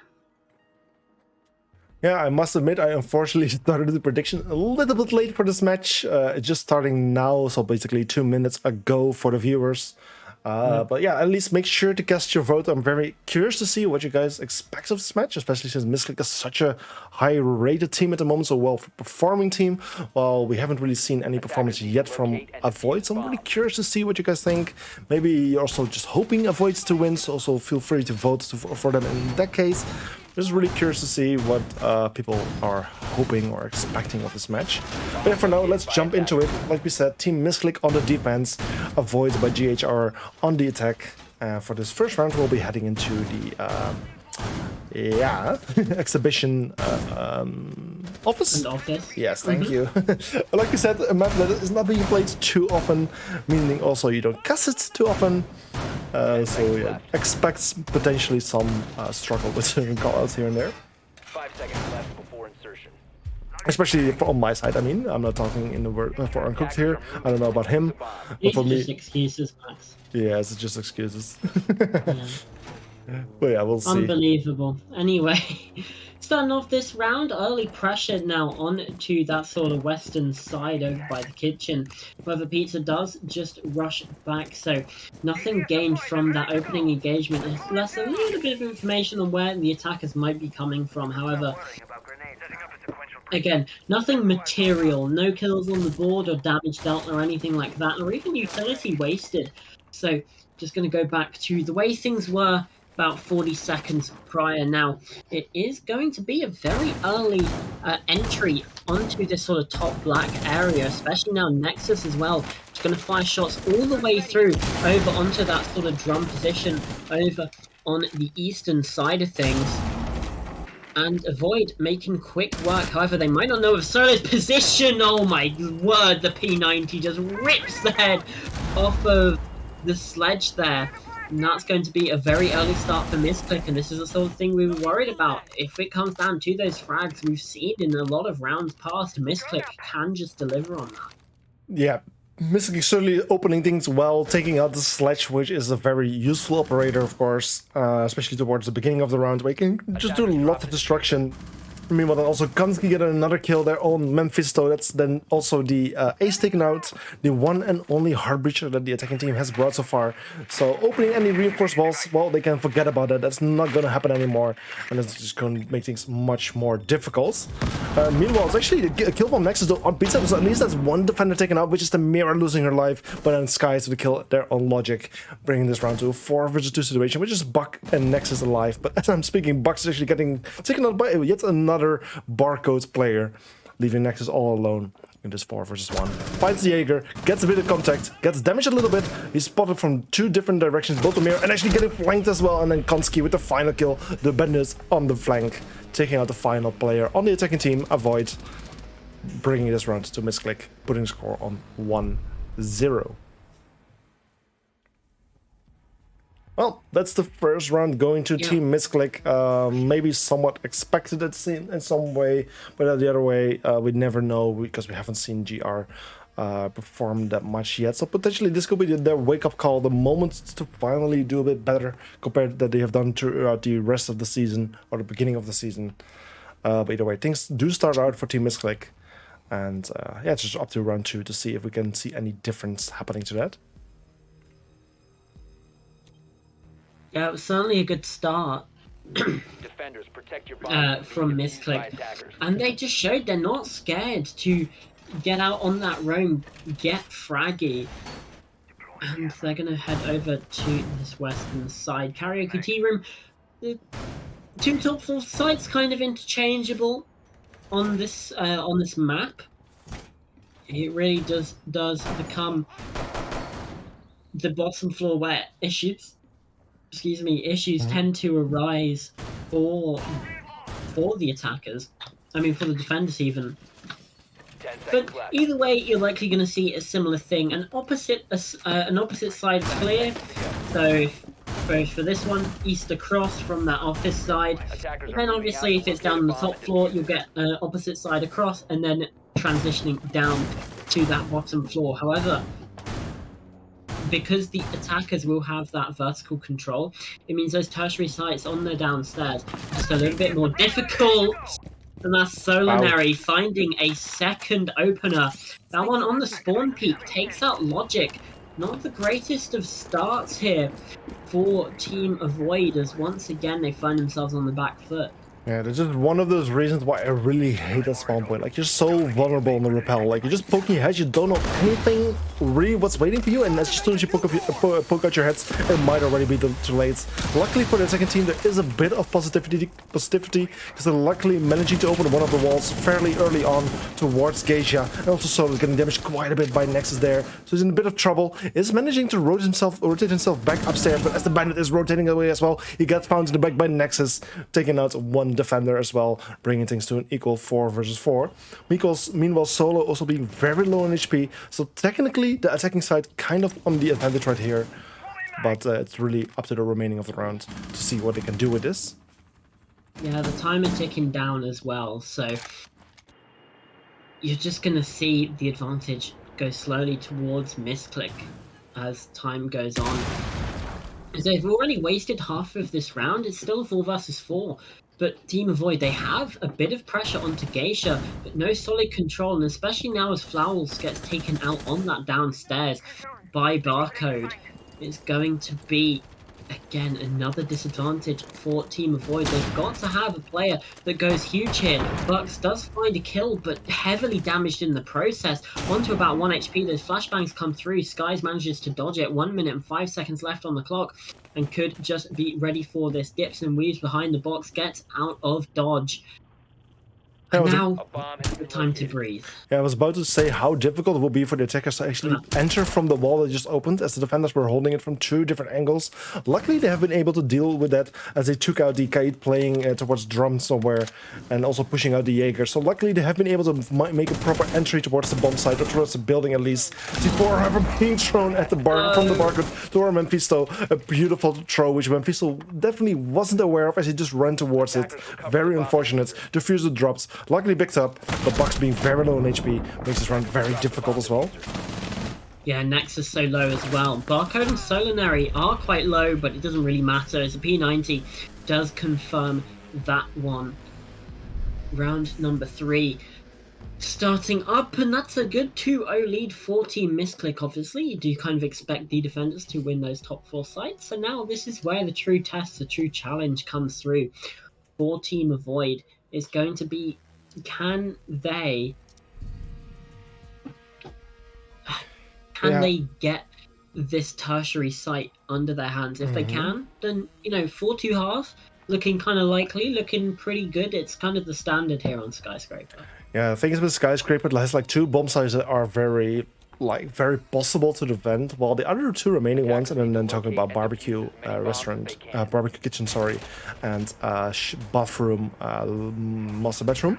Yeah, I must admit, I unfortunately started the prediction a little bit late for this match. It's just starting now, so basically 2 minutes ago for the viewers. But yeah, at least make sure to cast your vote. I'm very curious to see what you guys expect of this match, especially since Misclick is such a high-rated team at the moment, so well-performing team. While we haven't really seen any performance yet from Avoid, so I'm really curious to see what you guys think. Maybe you're also just hoping Avoids to win, so also feel free to vote for them in that case. Just really curious to see what people are hoping or expecting of this match. But yeah, for now, let's jump into it. Like we said, Team Misclick on the defense, Avoid by GHR on the attack. For this first round, we'll be heading into the exhibition office. Yes, thank you. Like you said, a map that is not being played too often, meaning also you don't cast it too often. So yeah, expect potentially some struggle with certain callouts here and there. 5 seconds left before insertion. Especially on my side. I mean, I'm not talking in the word for Uncooked here. I don't know about him, but for me, excuses, Max. Yeah, it's just excuses. But yeah, we'll see. Unbelievable. Anyway, starting off this round, early pressure now on to that sort of western side over by the kitchen. Whoever Pizza does just rush back, so nothing gained from that opening engagement, unless a little bit of information on where the attackers might be coming from. However, again, nothing material, no kills on the board or damage dealt or anything like that, or even utility wasted. So just going to go back to the way things were about 40 seconds prior. Now, it is going to be a very early entry onto this sort of top black area, especially now Nexus as well. It's going to fire shots all the way through over onto that sort of drum position over on the eastern side of things. And Avoid making quick work. However, they might not know of Solo's position. Oh my word, the P90 just rips the head off of the sledge there. And that's going to be a very early start for Misclick, and this is the sort of thing we were worried about. If it comes down to those frags we've seen in a lot of rounds past, Misclick can just deliver on that. Yeah, Mystic certainly opening things well, taking out the sledge, which is a very useful operator, of course, especially towards the beginning of the round, where you can just do a lot of destruction. Meanwhile, then also Kansky get another kill there on Mephisto. That's then also the ace taken out, the one and only heart breacher that the attacking team has brought so far. So opening any reinforced walls, well, they can forget about that. That's not going to happen anymore, and it's just going to make things much more difficult. Meanwhile, it's actually a kill from Nexus on Pizza, so at least that's one defender taken out, which is the Mirror losing her life, but then Sky is to kill their own Logic, bringing this round to a 4 versus 2 situation, which is Buck and Nexus alive. But as I'm speaking, Buck's actually getting taken out by yet another barcode player, leaving Nexus all alone in this 4 versus 1. Finds the Jaeger, gets a bit of contact, gets damaged a little bit. He's spotted from 2 different directions, both the Mirror, and actually getting flanked as well. And then Kansky with the final kill, the Bandits on the flank, taking out the final player on the attacking team, Avoid, bringing this round to Misclick, putting the score on 1-0. Well, that's the first round going to Team Misclick. Maybe somewhat expected it in some way, but the other way, we never know because we haven't seen GR perform that much yet. So potentially this could be their wake-up call, the moment to finally do a bit better compared to that they have done throughout the rest of the season or the beginning of the season. But either way, things do start out for Team Misclick. And yeah, it's just up to round 2 to see if we can see any difference happening to that. Yeah, it was certainly a good start Defenders, protect your from Misclick. And they just showed they're not scared to get out on that roam, get fraggy. And they're going to head over to this western side. Karaoke Tea Room, the 2 top 4 sites kind of interchangeable on this map. It really does become the bottom floor where issues tend to arise for the attackers. I mean, for the defenders even. But either way, you're likely going to see a similar thing. An opposite side clear. So for this one, east across from that office side. And then obviously, if it's down on the top floor, you'll get opposite side across, and then transitioning down to that bottom floor. However, because the attackers will have that vertical control, it means those tertiary sites on the downstairs are just a little bit more difficult. And that's Solinary finding a second opener. That one on the spawn peak takes out Logic. Not the greatest of starts here for Team Avoid, as once again they find themselves on the back foot. Yeah, that's just one of those reasons why I really hate that spawn point. Like, you're so vulnerable on the rappel. Like, you're just poking your heads, you don't know anything really what's waiting for you, and as soon as you poke out your heads, it might already be too late. Luckily for the second team, there is a bit of positivity, because they're luckily managing to open one of the walls fairly early on towards Geisha, and also Solo getting damaged quite a bit by Nexus there, so he's in a bit of trouble. Is managing to rotate himself back upstairs, but as the Bandit is rotating away as well, he gets found in the back by Nexus, taking out one defender as well, bringing things to an equal 4 versus 4. Meanwhile, Solo also being very low on HP, so technically the attacking side kind of on the advantage right here, but it's really up to the remaining of the round to see what they can do with this. Yeah, the timer ticking down as well, so you're just going to see the advantage go slowly towards Misclick as time goes on. They've already wasted half of this round. It's still 4 versus 4. But Team Avoid, they have a bit of pressure onto Geisha, but no solid control. And especially now as Flowels gets taken out on that downstairs by Barcode, it's going to be, again, another disadvantage for Team Avoid. They've got to have a player that goes huge here. Bucks does find a kill, but heavily damaged in the process. Onto about 1 HP. Those flashbangs come through. Skies manages to dodge it. 1 minute and 5 seconds left on the clock, and could just be ready for this. Dips and weaves behind the box, gets out of dodge. And now, the time to breathe. Yeah, I was about to say how difficult it will be for the attackers to actually enter from the wall that just opened, as the defenders were holding it from 2 different angles. Luckily, they have been able to deal with that as they took out the Kaid playing towards drum somewhere and also pushing out the Jaeger. So luckily, they have been able to make a proper entry towards the bomb site, or towards the building at least, before ever being thrown at the bar from the Barcode to our Mephisto. A beautiful throw, which Mephisto definitely wasn't aware of as he just ran towards it. Very unfortunate. Diffuser drops. Luckily picked up, but Bucks being very low on HP makes this run very difficult as well. Yeah, Nexus so low as well. Barcode and Solinary are quite low, but it doesn't really matter as the P90 does confirm that one. Round number 3 starting up, and that's a good 2-0 lead for Team Misclick. Obviously, you do kind of expect the defenders to win those top 4 sites, so now this is where the true test, the true challenge comes through for Team Avoid. Is going to be, can they get this tertiary site under their hands? If they can, then, you know, 4-2 looking kind of likely, looking pretty good. It's kind of the standard here on Skyscraper. Yeah, the thing is with Skyscraper, it has like 2 bomb sites that are very possible to defend, while the other 2 remaining ones, and then talking about barbecue barbecue kitchen, sorry, and bathroom, master bedroom,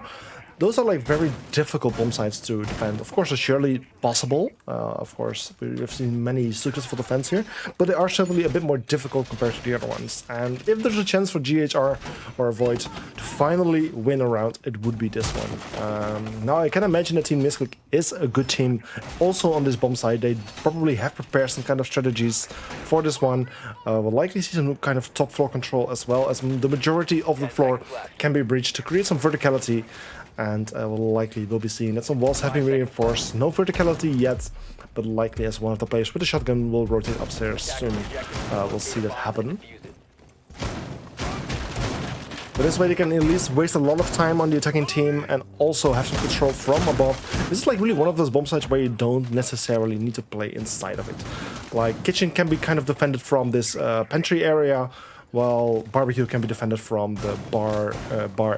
those are like very difficult bomb sites to defend. Of course, it's surely possible. Of course, we've seen many successful defense here, but they are certainly a bit more difficult compared to the other ones. And if there's a chance for GHR or Void to finally win a round, it would be this one. Now, I can imagine that Team Misclick is a good team also on this bomb site. They probably have prepared some kind of strategies for this one. We'll likely see some kind of top floor control as well, as the majority of the floor can be breached to create some verticality. And we'll likely be seeing that some walls have been reinforced. No verticality yet, but likely as one of the players with a shotgun will rotate upstairs soon. We'll see that happen. But this way they can at least waste a lot of time on the attacking team and also have some control from above. This is like really one of those bomb sites where you don't necessarily need to play inside of it. Like kitchen can be kind of defended from this pantry area, while barbecue can be defended from the bar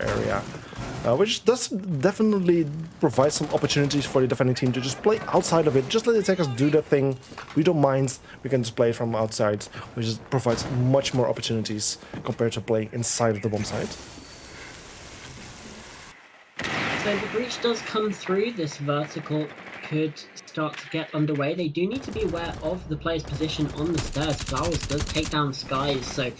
area. Which does definitely provide some opportunities for the defending team to just play outside of it. Just let the attackers do their thing. We don't mind. We can just play from outside, which just provides much more opportunities compared to playing inside of the bomb site. So the breach does come through. This vertical could start to get underway. They do need to be aware of the player's position on the stairs. Flowers does take down Skies, so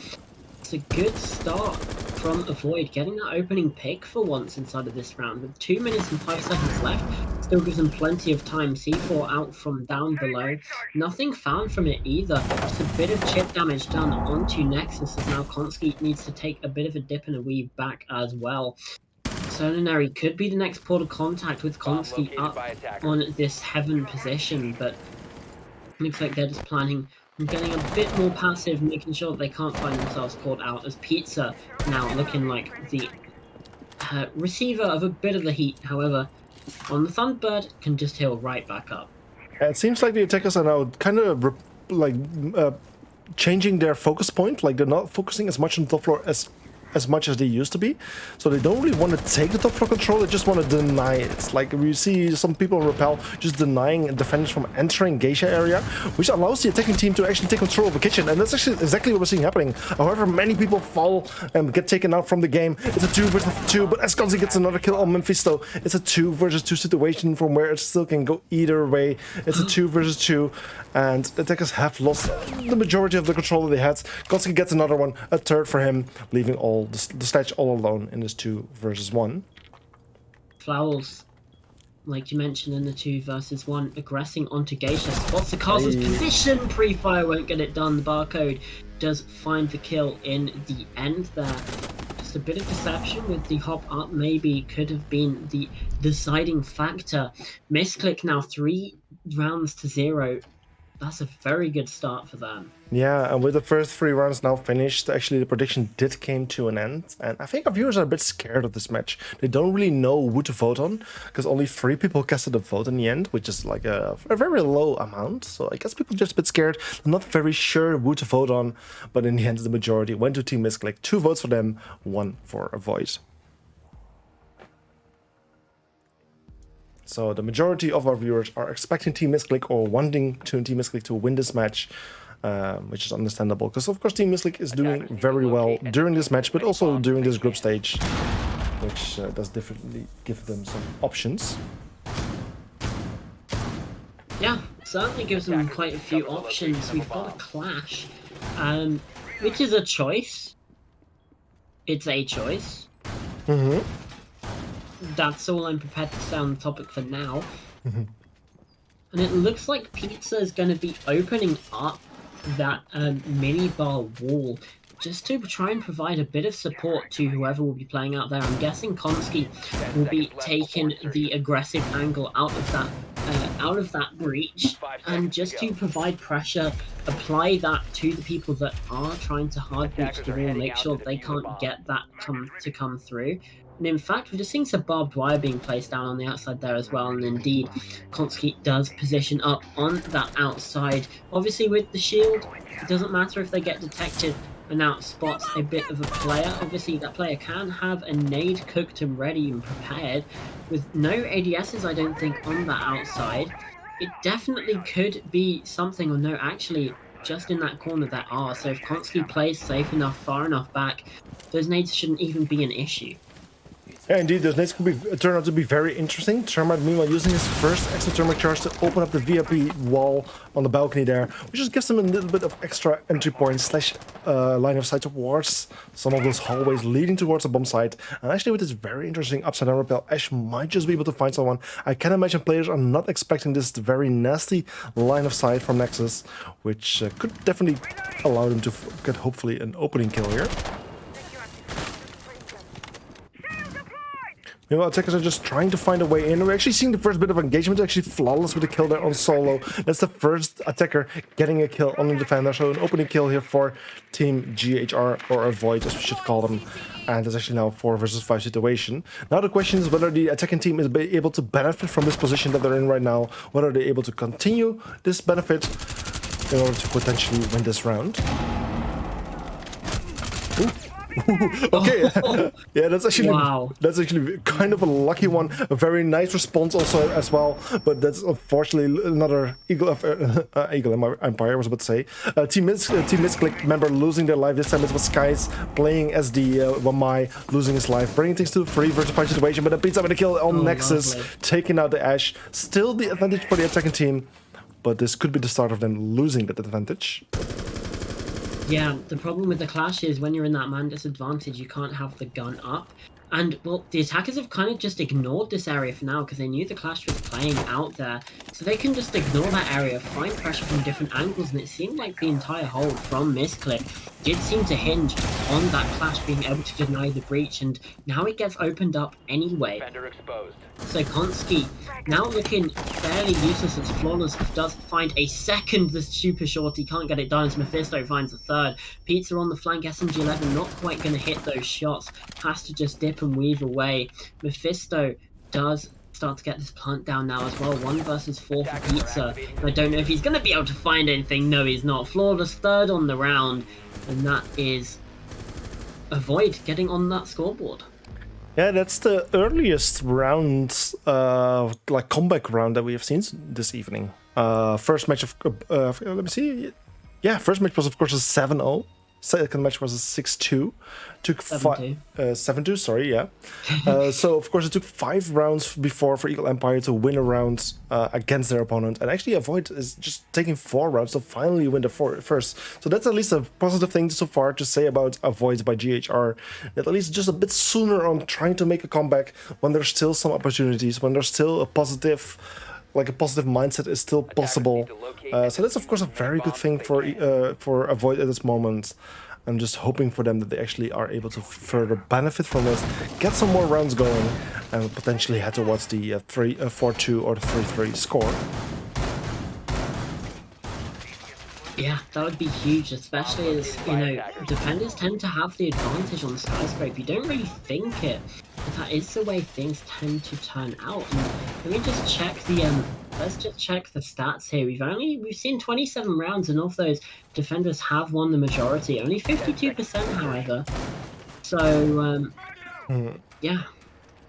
it's a good start from Avoid, getting that opening pick for once inside of this round. With 2 minutes and 5 seconds left, still gives them plenty of time. C4 out from down below. Nothing found from it either. Just a bit of chip damage done onto Nexus, as now Konski needs to take a bit of a dip and a weave back as well. Solinary could be the next port of contact with Konski up on this heaven position, but looks like they're just planning on getting a bit more passive, making sure that they can't find themselves caught out, as Pizza now looking like the receiver of a bit of the heat. However, on the Thunderbird, can just heal right back up. It seems like the attackers are now kind of changing their focus point. Like they're not focusing as much on the top floor as much as they used to be. So they don't really want to take the top floor control, they just want to deny it. Like we see some people in Repel just denying defenders from entering Geisha area, which allows the attacking team to actually take control of the kitchen, and that's actually exactly what we're seeing happening. However, many people fall and get taken out from the game. It's a 2 versus 2, but Esconzi gets another kill on Mephisto. It's a 2 versus 2 situation from where it still can go either way. It's a 2 versus 2, and the attackers have lost the majority of the control that they had. Konski gets another one, a third for him, leaving the stage all alone in this 2 versus 1. Flowers like you mentioned in the 2 versus 1, aggressing onto Geisha, spots the castle's position, pre-fire won't get it done, the barcode does find the kill in the end there. Just a bit of deception with the hop up maybe could have been the deciding factor. Misclick now 3 rounds to 0. That's a very good start for them. Yeah, and with the first 3 rounds now finished, actually the prediction did came to an end. And I think our viewers are a bit scared of this match. They don't really know who to vote on, because only 3 people casted a vote in the end, which is like a very low amount. So I guess people are just a bit scared. They're not very sure who to vote on, but in the end the majority went to Team Misclick. 2 votes for them, 1 for a void. So the majority of our viewers are expecting Team Misclick or wanting Team Misclick to win this match, which is understandable, because of course Team Misclick is doing very well during this match, but also during this group stage, which does definitely give them some options. Yeah, certainly gives them quite a few options. We've got a clash, which is a choice. It's a choice. That's all I'm prepared to say on the topic for now. And it looks like Pizza is going to be opening up that minibar wall just to try and provide a bit of support to whoever will be playing out there. I'm guessing Konski will be taking the aggressive angle out of that breach, and just to provide pressure, apply that to the people that are trying to hard breach the wall, make sure they can't get that to come through. And in fact, we're just seeing some barbed wire being placed down on the outside there as well. And indeed, Konski does position up on that outside. Obviously, with the shield, it doesn't matter if they get detected and now spots a bit of a player. Obviously, that player can have a nade cooked and ready and prepared. With no ADSs, I don't think, on that outside. It definitely could be something, or no, actually, just in that corner there are. So if Konski plays safe enough, far enough back, those nades shouldn't even be an issue. Yeah, indeed, those nades could turn out to be very interesting. Termite, meanwhile, using his first extra thermic charge to open up the VIP wall on the balcony there, which just gives him a little bit of extra entry points slash line of sight towards some of those hallways leading towards the bomb site. And actually, with this very interesting upside down rappel, Ash might just be able to find someone. I can imagine players are not expecting this very nasty line of sight from Nexus, which could definitely allow them to get hopefully an opening kill here. Meanwhile, attackers are just trying to find a way in. We're actually seeing the first bit of engagement, actually flawless with the kill there on Solo. That's the first attacker getting a kill on the defender. So an opening kill here for Team GHR, or a Void as we should call them. And it's actually now a 4 versus 5 situation. Now the question is whether the attacking team is able to benefit from this position that they're in right now. Whether they're able to continue this benefit in order to potentially win this round. Ooh. Okay, yeah, that's actually kind of a lucky one. A very nice response also as well, but that's unfortunately another Eagle Empire, I was about to say. Team Misclick member losing their life. This time it was Skies playing as the Wamai, losing his life, bringing things to the 3 versus 5 situation, but it beats up with a kill on Nexus, taking out the Ash. Still the advantage for the attacking team, but this could be the start of them losing that advantage. Yeah, the problem with the clash is when you're in that man disadvantage, you can't have the gun up. And, well, the attackers have kind of just ignored this area for now because they knew the clash was playing out there. So they can just ignore that area, find pressure from different angles, and it seemed like the entire hold from Misclick did seem to hinge on that clash being able to deny the breach, and now it gets opened up anyway. So Konski, now looking fairly useless as Flawless, does find a second, the super short, he can't get it done as Mephisto finds a third. Pizza on the flank, SMG11 not quite going to hit those shots, has to just dip and weave away. Mephisto does start to get this plant down now as well, 1 versus 4 for Pizza. I don't know if he's going to be able to find anything, no he's not. Flawless third on the round, and that is a Void getting on that scoreboard. Yeah, that's the earliest round, like comeback round that we have seen this evening. First match of, let me see. Yeah, first match was of course a 7-0. second match was a 6-2. Took 7-2. 7-2, sorry, yeah. So of course it took 5 rounds before for Eagle Empire to win a round against their opponent, and actually Avoid is just taking 4 rounds to finally win the first. So that's at least a positive thing so far to say about Avoid by GHR. That at least just a bit sooner on trying to make a comeback when there's still some opportunities, when there's still a positive mindset is still possible. So that's of course a very good thing for Avoid at this moment. I'm just hoping for them that they actually are able to further benefit from this, get some more rounds going, and potentially head towards the 4-2 or the 3-3 score. Yeah, that would be huge, especially as, you know, defenders tend to have the advantage on Skyscrape. You don't really think it, but that is the way things tend to turn out. And let me just check the let's just check the stats here. We've seen 27 rounds, and of those, defenders have won the majority. Only 52%, however. So yeah,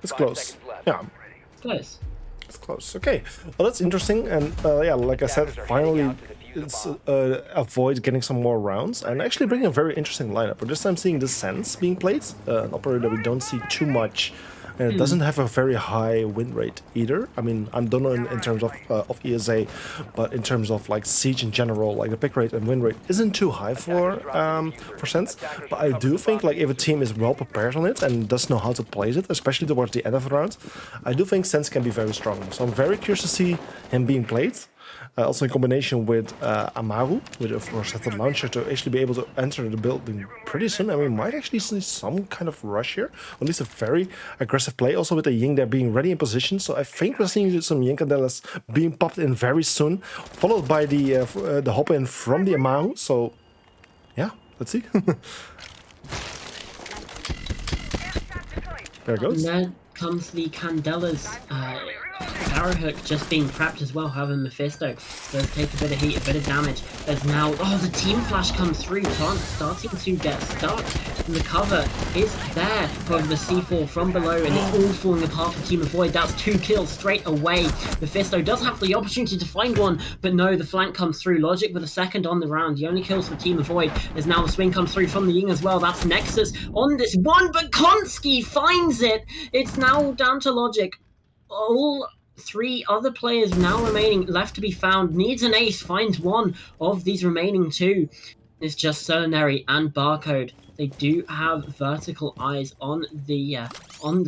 It's close. Yeah. Close. It's close. Okay, well that's interesting, and yeah, like I said, finally it's Avoid getting some more rounds and actually bringing a very interesting lineup. But this time seeing the Sense being played, an operator we don't see too much, and it doesn't have a very high win rate either. I mean, I don't know in terms of ESA, but in terms of like Siege in general, like the pick rate and win rate isn't too high for Sense. But I do think like if a team is well prepared on it and does know how to play it, especially towards the end of the round, I do think Sense can be very strong. So I'm very curious to see him being played. Also in combination with Amaru, which of course has the launcher to actually be able to enter the building pretty soon, and we might actually see some kind of rush here, or at least a very aggressive play. Also with the Ying there being ready in position, so I think we're seeing some Yinkandelas being popped in very soon, followed by the hop in from the Amaru. So yeah, let's see. There it goes. And there comes the Candelas. Arrowhook just being prepped as well, having Mephisto does take a bit of heat, a bit of damage. There's now, oh, the team flash comes through, Plant starting to get stuck, and the cover is there for the C4 from below, and it's all falling apart for Team Avoid. That's 2 kills straight away. Mephisto does have the opportunity to find one, but no, the flank comes through. Logic with a second on the round, the only kills for Team Avoid. There's now the swing comes through from the Ying as well. That's Nexus on this one, but Konski finds it. It's now down to Logic. All 3 other players now remaining left to be found. Needs an ace, finds one of these remaining 2. It's just Selenary and Barcode. They do have vertical eyes on the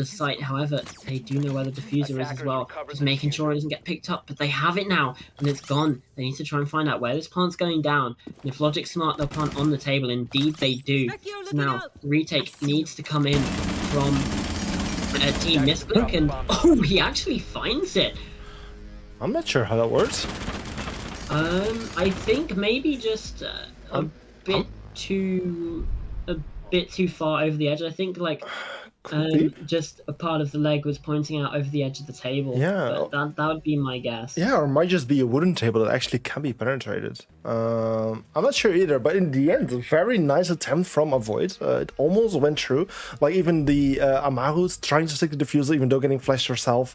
site. However, they do know where the diffuser is as well. Just making sure it doesn't get picked up, but they have it now, and it's gone. They need to try and find out where this plant's going down. And if Logic's smart, they'll plant on the table. Indeed, they do. So now, retake needs to come in from Team Misclick, and oh, he actually finds it. I'm not sure how that works. I think maybe just a bit too far over the edge. I think like just a part of the leg was pointing out over the edge of the table. Yeah, but that would be my guess. Yeah, or it might just be a wooden table that actually can be penetrated. I'm not sure either, but in the end, a very nice attempt from Avoid. It almost went through. Like even the Amaru's trying to stick the diffuser, even though getting flashed herself,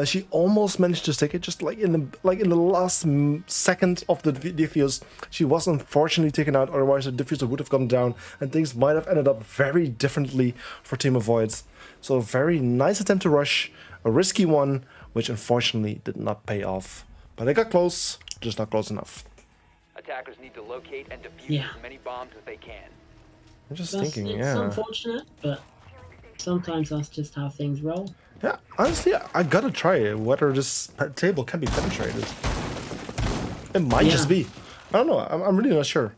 she almost managed to stick it. Just like in the last second of the diffuse, she was unfortunately taken out. Otherwise, the diffuser would have gone down, and things might have ended up very differently for Team Avoid. So a very nice attempt to rush, a risky one, which unfortunately did not pay off. But they got close, just not close enough. Attackers need to locate and defuse as many bombs as they can. I'm just thinking, it's unfortunate, but sometimes that's just how things roll. Yeah, honestly, I gotta try whether this table can be penetrated. It might just be. I don't know, I'm really not sure.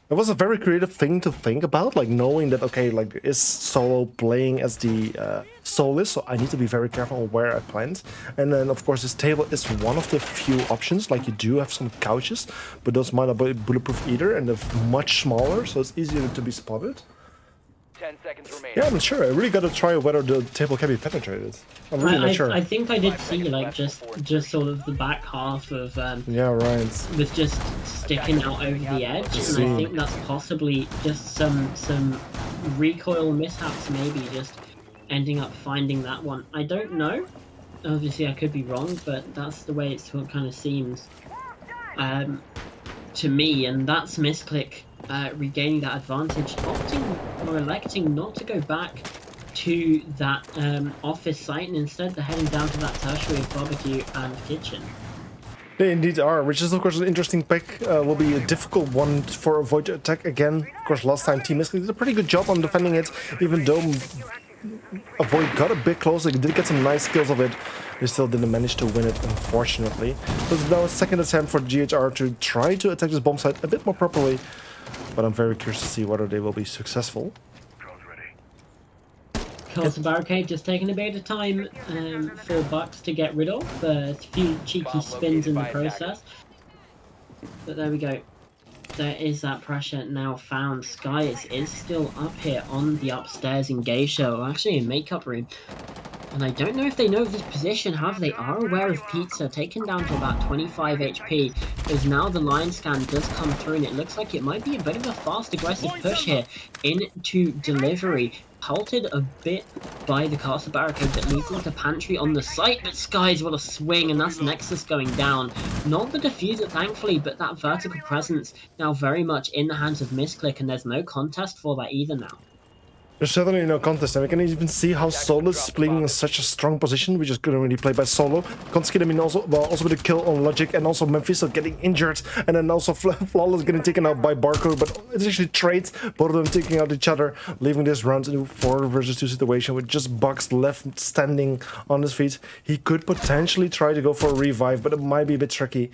It was a very creative thing to think about, like knowing that, okay, like is Solo playing as the soloist, so I need to be very careful where I plant. And then, of course, this table is one of the few options, like you do have some couches, but those might not be bulletproof either, and they're much smaller, so it's easier to be spotted. 10 seconds remaining. Yeah, I'm not sure. I really gotta try whether the table can be penetrated. I'm really not sure. I think I did see like just sort of the back half of yeah, right. was just sticking out over the edge, and I think that's possibly just some recoil mishaps, maybe just ending up finding that one. I don't know. Obviously, I could be wrong, but that's the way it kind of seems to me, and that's Misclick regaining that advantage, opting or electing not to go back to that office site, and instead they're heading down to that tertiary of barbecue and kitchen. They indeed are, which is of course an interesting pick. Will be a difficult one for a Void to attack again. Of course, last time Team Misclick did a pretty good job on defending it, even though a Void got a bit closer. They did get some nice kills of it. They still didn't manage to win it, unfortunately. So it's now a second attempt for GHR to try to attack this bomb site a bit more properly. But I'm very curious to see whether they will be successful. Castle Barricade just taking a bit of time for Bucks to get rid of. A few cheeky spins in the process. But there we go. There is that pressure now found. Skies is still up here on the upstairs in Geisha, or actually in Makeup Room. And I don't know if they know this position. However, they are aware of Pizza, taken down to about 25 HP. As now the line scan does come through, and it looks like it might be a bit of a fast, aggressive push here into delivery. Halted a bit by the castle barricade that leads into pantry on the site, but Skies will a swing, and that's Nexus going down. Not the diffuser, thankfully, but that vertical presence now very much in the hands of Misclick, and there's no contest for that either now. There's certainly no contest, and we can even see how Solo is playing in such a strong position, which is going to really play by Solo. Konski, I mean, also with a kill on Logic, and also Mephisto getting injured, and then also Flawless getting taken out by Barco, but it's actually trades, both of them taking out each other, leaving this round in a 4 versus 2 situation with just Bucks left standing on his feet. He could potentially try to go for a revive, but it might be a bit tricky.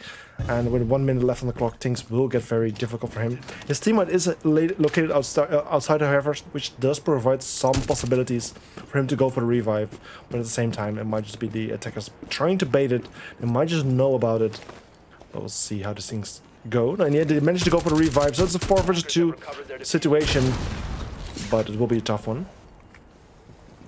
And with 1 minute left on the clock, things will get very difficult for him. His teammate is located outside, however, which does provide some possibilities for him to go for the revive. But at the same time, it might just be the attackers trying to bait it. They might just know about it. But we'll see how these things go. And yeah, they managed to go for the revive, so it's a 4 versus 2 situation. But it will be a tough one.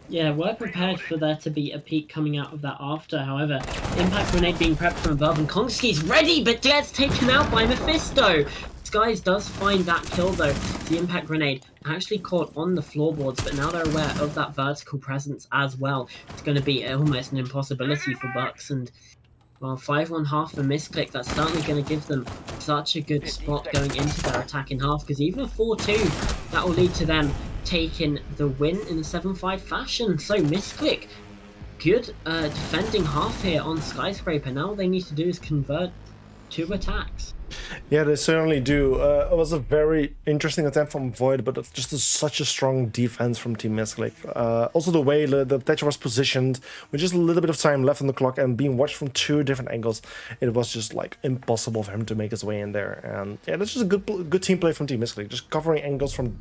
Yeah, we're prepared for there to be a peak coming out of that after. However, impact grenade being prepped from above, and Konski's ready, but gets taken out by Mephisto. Skies does find that kill though. The impact grenade actually caught on the floorboards, but now they're aware of that vertical presence as well. It's going to be almost an impossibility for Bucks, and well, 5-1 half for Misclick, that's certainly going to give them such a good spot going into their attack in half, because even a 4-2, that will lead to them taking the win in a 7-5 fashion. So Misclick, good defending half here on Skyscraper. Now all they need to do is convert 2 attacks. Yeah, they certainly do. It was a very interesting attempt from Void, but it's just such a strong defense from Team Misclick. Also the way the Thatcher was positioned, with just a little bit of time left on the clock and being watched from 2 different angles, it was just like impossible for him to make his way in there. And yeah, that's just a good team play from Team Misclick, just covering angles from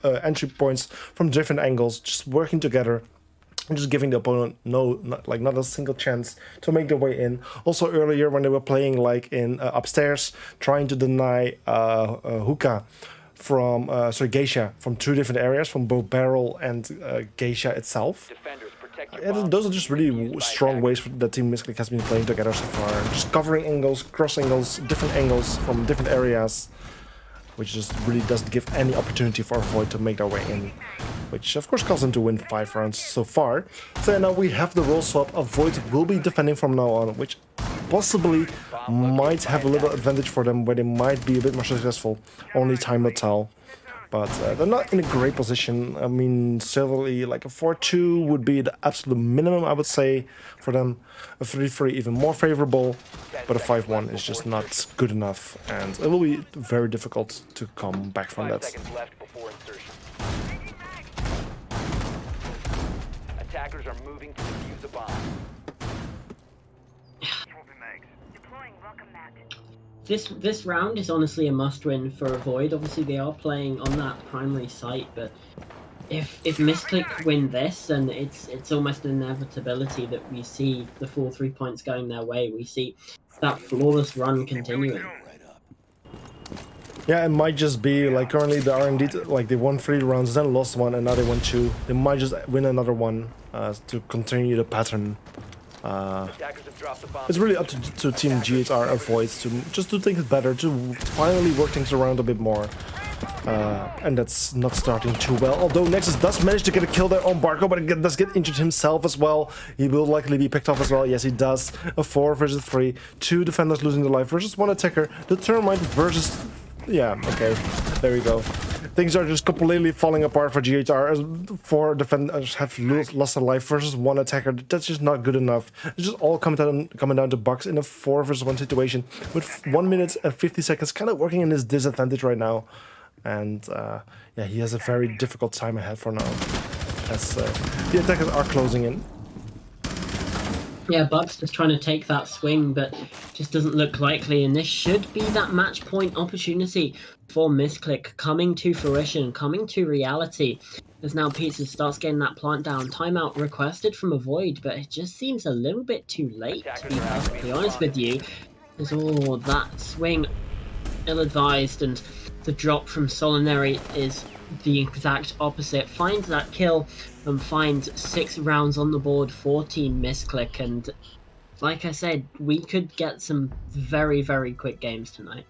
entry points from different angles, just working together. And just giving the opponent not a single chance to make their way in. Also earlier when they were playing like in upstairs, trying to deny Hookah from Geisha from 2 different areas, from both Barrel and Geisha itself. Those are just really strong ways that Team Misclick has been playing together so far. Just covering angles, cross angles, different angles from different areas, which just really doesn't give any opportunity for Void to make their way in, which of course caused them to win 5 rounds so far. So now we have the role swap. Void will be defending from now on, which possibly might have a little advantage for them, where they might be a bit more successful. Only time will tell. But they're not in a great position. I mean, certainly like a 4-2 would be the absolute minimum, I would say, for them. A 3-3 even more favorable, but a 5-1 is just not good enough, and it will be very difficult to come back from that. 5 seconds left before insertion. Attackers are moving to defuse the bomb. This round is honestly a must-win for Void. Obviously, they are playing on that primary site, but if Misclick win this, then it's almost an inevitability that we see the 4 3 points going their way. We see that flawless run continuing. Yeah, it might just be like currently they are indeed like they won 3 rounds, then lost 1, and now they won 2. They might just win another one to continue the pattern. It's really up to Team GHR and Voids to just do things better, to finally work things around a bit more. And that's not starting too well. Although Nexus does manage to get a kill there on Barco, but it does get injured himself as well. He will likely be picked off as well. Yes, he does. A 4 versus 3. 2 defenders losing their life versus 1 attacker. The Termite versus Yeah, okay. There we go. Things are just completely falling apart for GHR as 4 defenders have lost their life versus 1 attacker. That's just not good enough. It's just all coming down to Bucks in a 4 versus 1 situation with 1 minute and 50 seconds kind of working in his disadvantage right now. And yeah, he has a very difficult time ahead for now as the attackers are closing in. Yeah, Bucks just trying to take that swing, but just doesn't look likely. And this should be that match point opportunity for Misclick coming to fruition, coming to reality. As now Pizza starts getting that plant down. Timeout requested from a Void, but it just seems a little bit too late, to be perfectly honest with you. There's all that swing ill-advised, and the drop from Solinary is the exact opposite. Finds that kill and finds 6 rounds on the board for Team Misclick. And like I said, we could get some very, very quick games tonight.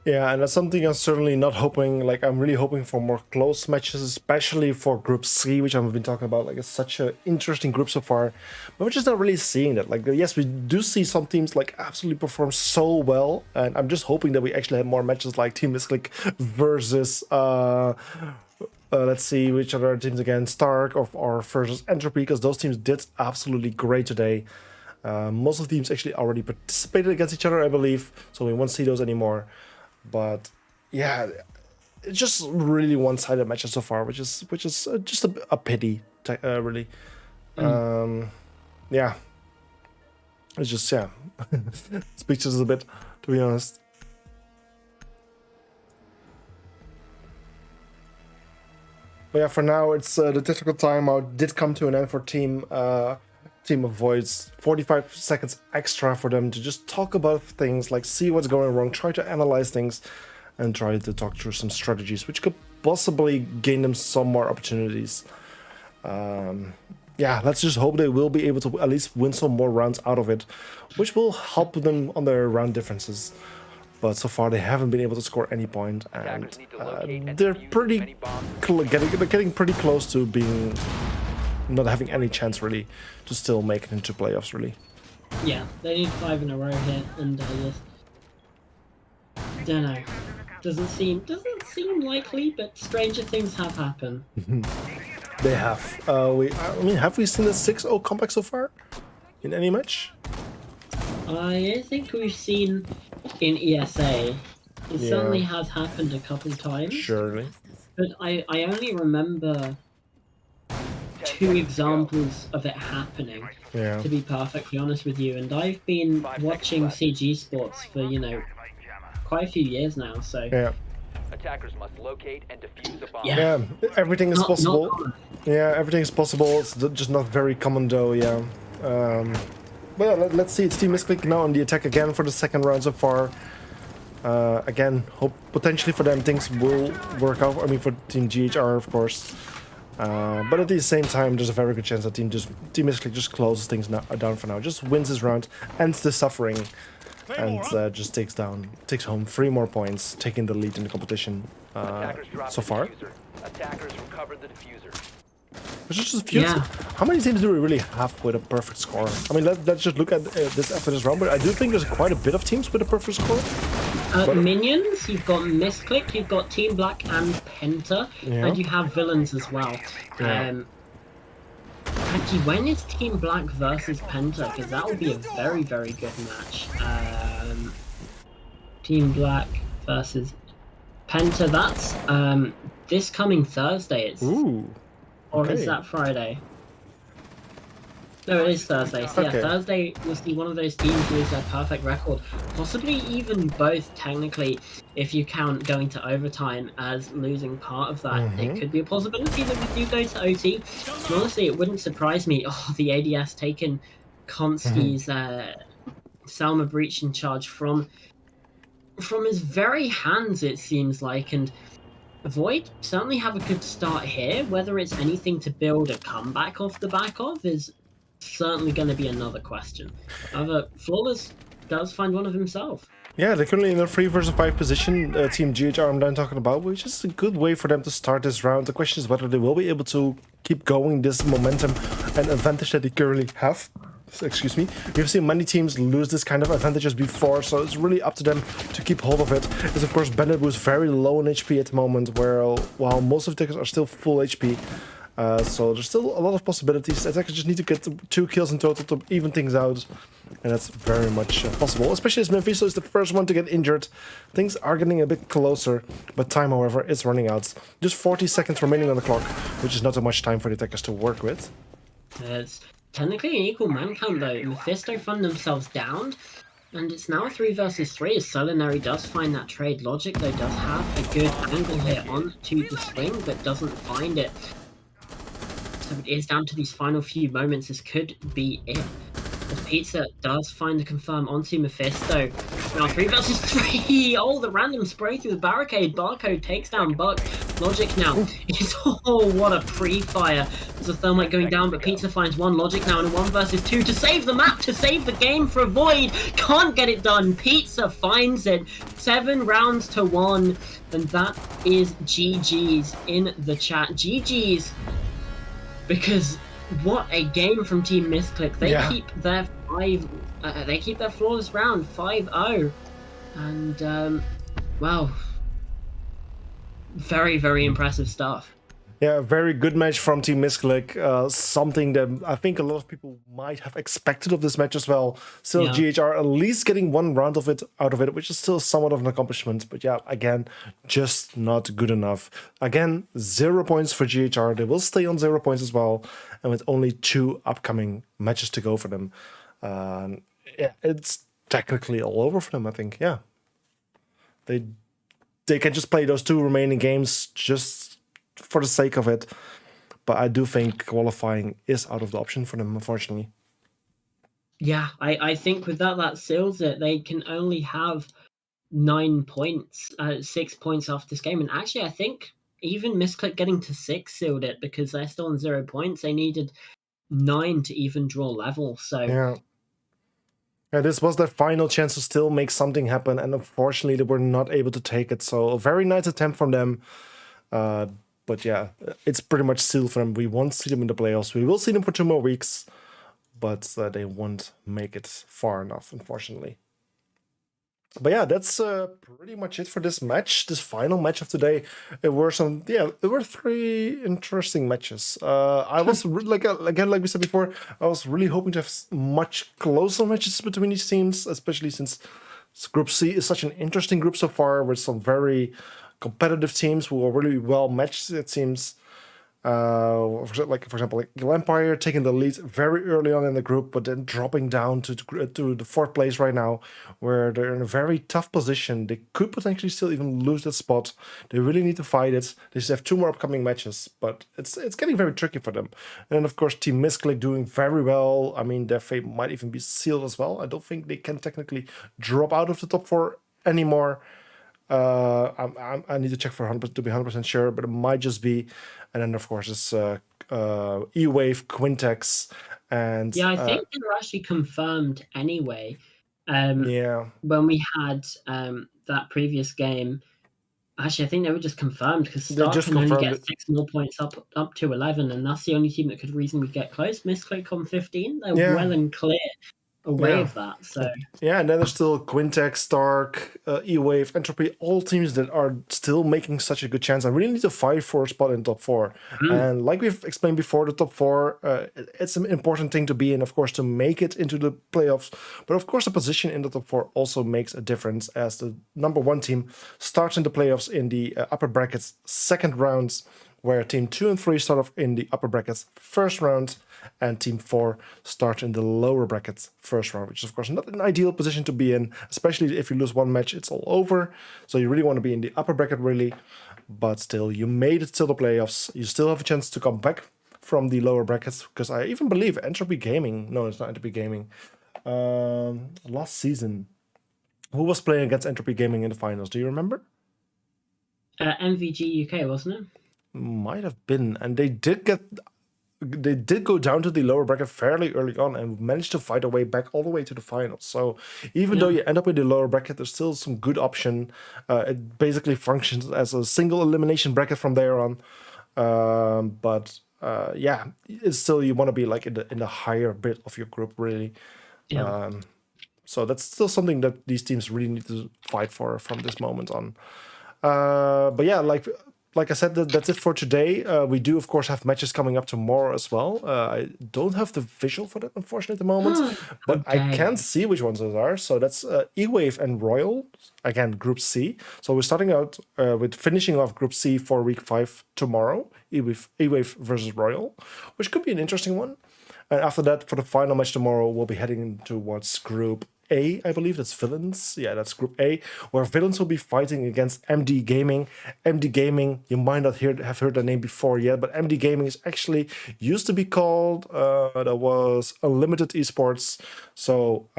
Yeah, and that's something I'm certainly not hoping. Like, I'm really hoping for more close matches, especially for Group C, which I've been talking about. Like, it's such an interesting group so far, but we're just not really seeing that. Like, yes, we do see some teams like absolutely perform so well, and I'm just hoping that we actually have more matches like Team Misclick versus let's see which other teams again, Stark or versus Entropy, because those teams did absolutely great today. Most of the teams actually already participated against each other, I believe, so we won't see those anymore. But yeah, it's just really one-sided matches so far, which is just a pity, really. Yeah, it's just speechless a bit, to be honest. But yeah, for now, it's the technical timeout did come to an end for Team of Voids. 45 seconds extra for them to just talk about things, like see what's going wrong, try to analyze things, and try to talk through some strategies which could possibly gain them some more opportunities. Yeah, let's just hope they will be able to at least win some more rounds out of it, which will help them on their round differences. But so far they haven't been able to score any point, and they're pretty getting pretty close to being not having any chance really to still make it into playoffs really. Yeah, they need 5 in a row here, and just don't know. Doesn't seem likely, but stranger things have happened. They have. I mean, have we seen a 6-0 comeback so far in any match? I think we've seen in ESA. It certainly has happened a couple times. Surely. But I only remember 2 examples of it happening, to be perfectly honest with you. And I've been watching CG Sports for, quite a few years now, so... Yeah. Attackers must locate and defuse a bomb. Yeah, everything is possible. Yeah, everything is possible. It's just not very common though, yeah. Well, let's see. It's Team Misclick now on the attack again for the second round so far. Again, hope potentially for them things will work out. I mean, for Team GHR, of course. But at the same time, there's a very good chance that Team Misclick just closes things down for now. Just wins this round, ends the suffering, and just takes home 3 more points, taking the lead in the competition so far. Attackers recovered the diffuser. Which is just beautiful. How many teams do we really have with a perfect score? I mean, let's just look at this after this round, but I do think there's quite a bit of teams with a perfect score. Minions, you've got Misclick, you've got Team Black and Penta, and you have Villains as well. Actually, when is Team Black versus Penta? Because that will be a very, very good match. Team Black versus Penta, that's this coming Thursday. Or is that Friday? No, it is Thursday. So yeah, Thursday we'll see one of those teams lose their perfect record. Possibly even both, technically, if you count going to overtime as losing part of that. It could be a possibility that we do go to OT. And honestly, it wouldn't surprise me. Oh, the ADS taken Konski's Selma breach in charge from his very hands, it seems like. And Void certainly have a good start here. Whether it's anything to build a comeback off the back of is certainly going to be another question. However, Flawless does find one of himself. Yeah, they're currently in a 3 versus 5 position, Team GHR I'm done talking about, which is a good way for them to start this round. The question is whether they will be able to keep going this momentum and advantage that they currently have. excuse me, we've seen many teams lose this kind of advantages before, so it's really up to them to keep hold of it. Is of course Bennett, who's very low in HP at the moment, while most of the attackers are still full HP. So there's still a lot of possibilities. Attackers just need to get 2 kills in total to even things out, and that's very much possible, especially as Mephisto is the first one to get injured. Things are getting a bit closer, but time, however, is running out. Just 40 seconds remaining on the clock, which is not too much time for the attackers to work with. It's technically an equal man count though. Mephisto found themselves down, and it's now a 3 versus 3 as Solinary does find that trade. Logic though does have a good angle here onto the swing, but doesn't find it. So it is down to these final few moments. This could be it. As Pizza does find the confirm onto Mephisto. Now 3 versus 3. Oh, the random spray through the barricade. Barcode takes down Buck. Logic now is, oh, what a pre-fire. There's a thermite going down, but Pizza finds one. Logic now in a 1 versus 2 to save the map, to save the game for a Void. Can't get it done. Pizza finds it. 7 rounds to 1. And that is GG's in the chat. GG's. Because what a game from Team Misclick. They keep their flawless round 5-0, and wow, very, very impressive stuff. Yeah, a very good match from Team Misclick. Something that I think a lot of people might have expected of this match as well. Still, GHR at least getting 1 round of it out of it, which is still somewhat of an accomplishment. But yeah, again, just not good enough. Again, 0 points for GHR. They will stay on 0 points as well, and with only 2 upcoming matches to go for them, yeah, it's technically all over for them. I think, yeah, they can just play those 2 remaining games just for the sake of it, but I do think qualifying is out of the option for them, unfortunately. Yeah, I think with that seals it. They can only have 9 points, 6 points off this game, and actually I think even Misclick getting to 6 sealed it, because they're still on 0 points. They needed 9 to even draw level, so yeah, this was their final chance to still make something happen, and unfortunately they were not able to take it. So a very nice attempt from them. But yeah, it's pretty much sealed for them. We won't see them in the playoffs. We will see them for 2 more weeks, but they won't make it far enough, unfortunately. But yeah, that's pretty much it for this match, this final match of today. There were 3 interesting matches. I was like we said before, I was really hoping to have much closer matches between these teams, especially since Group C is such an interesting group so far, with some very competitive teams who are really well matched, it seems. For example, like Empire taking the lead very early on in the group, but then dropping down to the 4th place right now, where they're in a very tough position. They could potentially still even lose that spot. They really need to fight it. They just have 2 more upcoming matches, but it's getting very tricky for them. And then, of course, Team Misclick doing very well. I mean, their fate might even be sealed as well. I don't think they can technically drop out of the top 4 anymore. I need to check for 100% to be 100% sure, but it might just be. And then of course it's E-Wave, Quintex, and I think they were actually confirmed anyway. Yeah, when we had that previous game, actually I think they were just confirmed, because Stark can only get 6 more points up to 11, and that's the only team that could reasonably get close. Misclick on 15, they're well and clear away of that. So yeah, and then there's still Quintex, Stark, E-Wave, Entropy, all teams that are still making such a good chance. I really need to fight for a spot in top 4. And like we've explained before, the top 4, it's an important thing to be in, of course, to make it into the playoffs. But of course, the position in the top 4 also makes a difference, as the number 1 team starts in the playoffs in the upper brackets 2nd rounds, where team 2 and 3 start off in the upper brackets 1st round, and team 4 start in the lower brackets 1st round, which is of course not an ideal position to be in, especially if you lose 1 match, it's all over. So you really want to be in the upper bracket, really. But still, you made it till the playoffs. You still have a chance to come back from the lower brackets, because I even believe Entropy Gaming, no, it's not Entropy Gaming, last season, who was playing against Entropy Gaming in the finals? Do you remember? MVG UK, wasn't it? Might have been, and they did go down to the lower bracket fairly early on and managed to fight their way back all the way to the finals. So even though you end up in the lower bracket, there's still some good option. It basically functions as a single elimination bracket from there on. But yeah, it's still you want to be like in the higher bit of your group, really. Yeah. So that's still something that these teams really need to fight for from this moment on. But yeah, like I said, that's it for today. We do, of course, have matches coming up tomorrow as well. I don't have the visual for that, unfortunately, at the moment, but I Okay. can see which ones those are. So that's E-Wave and Royal, again, Group C. So we're starting out with finishing off Group C for Week 5 tomorrow, E-Wave versus Royal, which could be an interesting one. And after that, for the final match tomorrow, we'll be heading towards Group A, I believe. That's Villains. Yeah, that's Group A, where Villains will be fighting against MD Gaming. MD Gaming, you might not have heard the name before yet, but MD Gaming is actually used to be called, that was Unlimited Esports. So,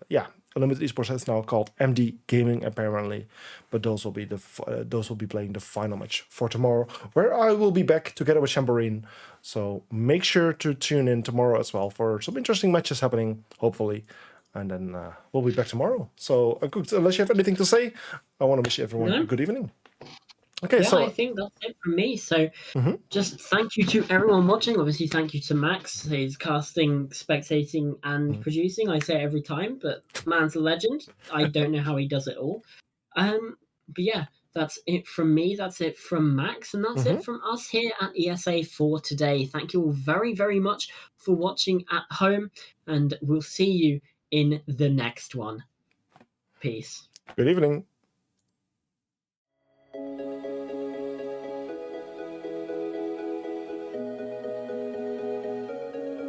yeah, Unlimited Esports is now called MD Gaming, apparently. But those will be playing the final match for tomorrow, where I will be back together with Chamberine. So make sure to tune in tomorrow as well for some interesting matches happening, hopefully. And then we'll be back tomorrow. So, unless you have anything to say, I want to wish everyone a good evening. Okay, Yeah, so I think that's it from me. So mhm. just thank you to everyone watching. Obviously, thank you to Max. He's casting, spectating, and producing. I say it every time, but man's a legend. I don't know how he does it all. But yeah, that's it from me. That's it from Max, and that's it from us here at ESA for today. Thank you all very, very much for watching at home, and we'll see you in the next one. Peace. Good evening.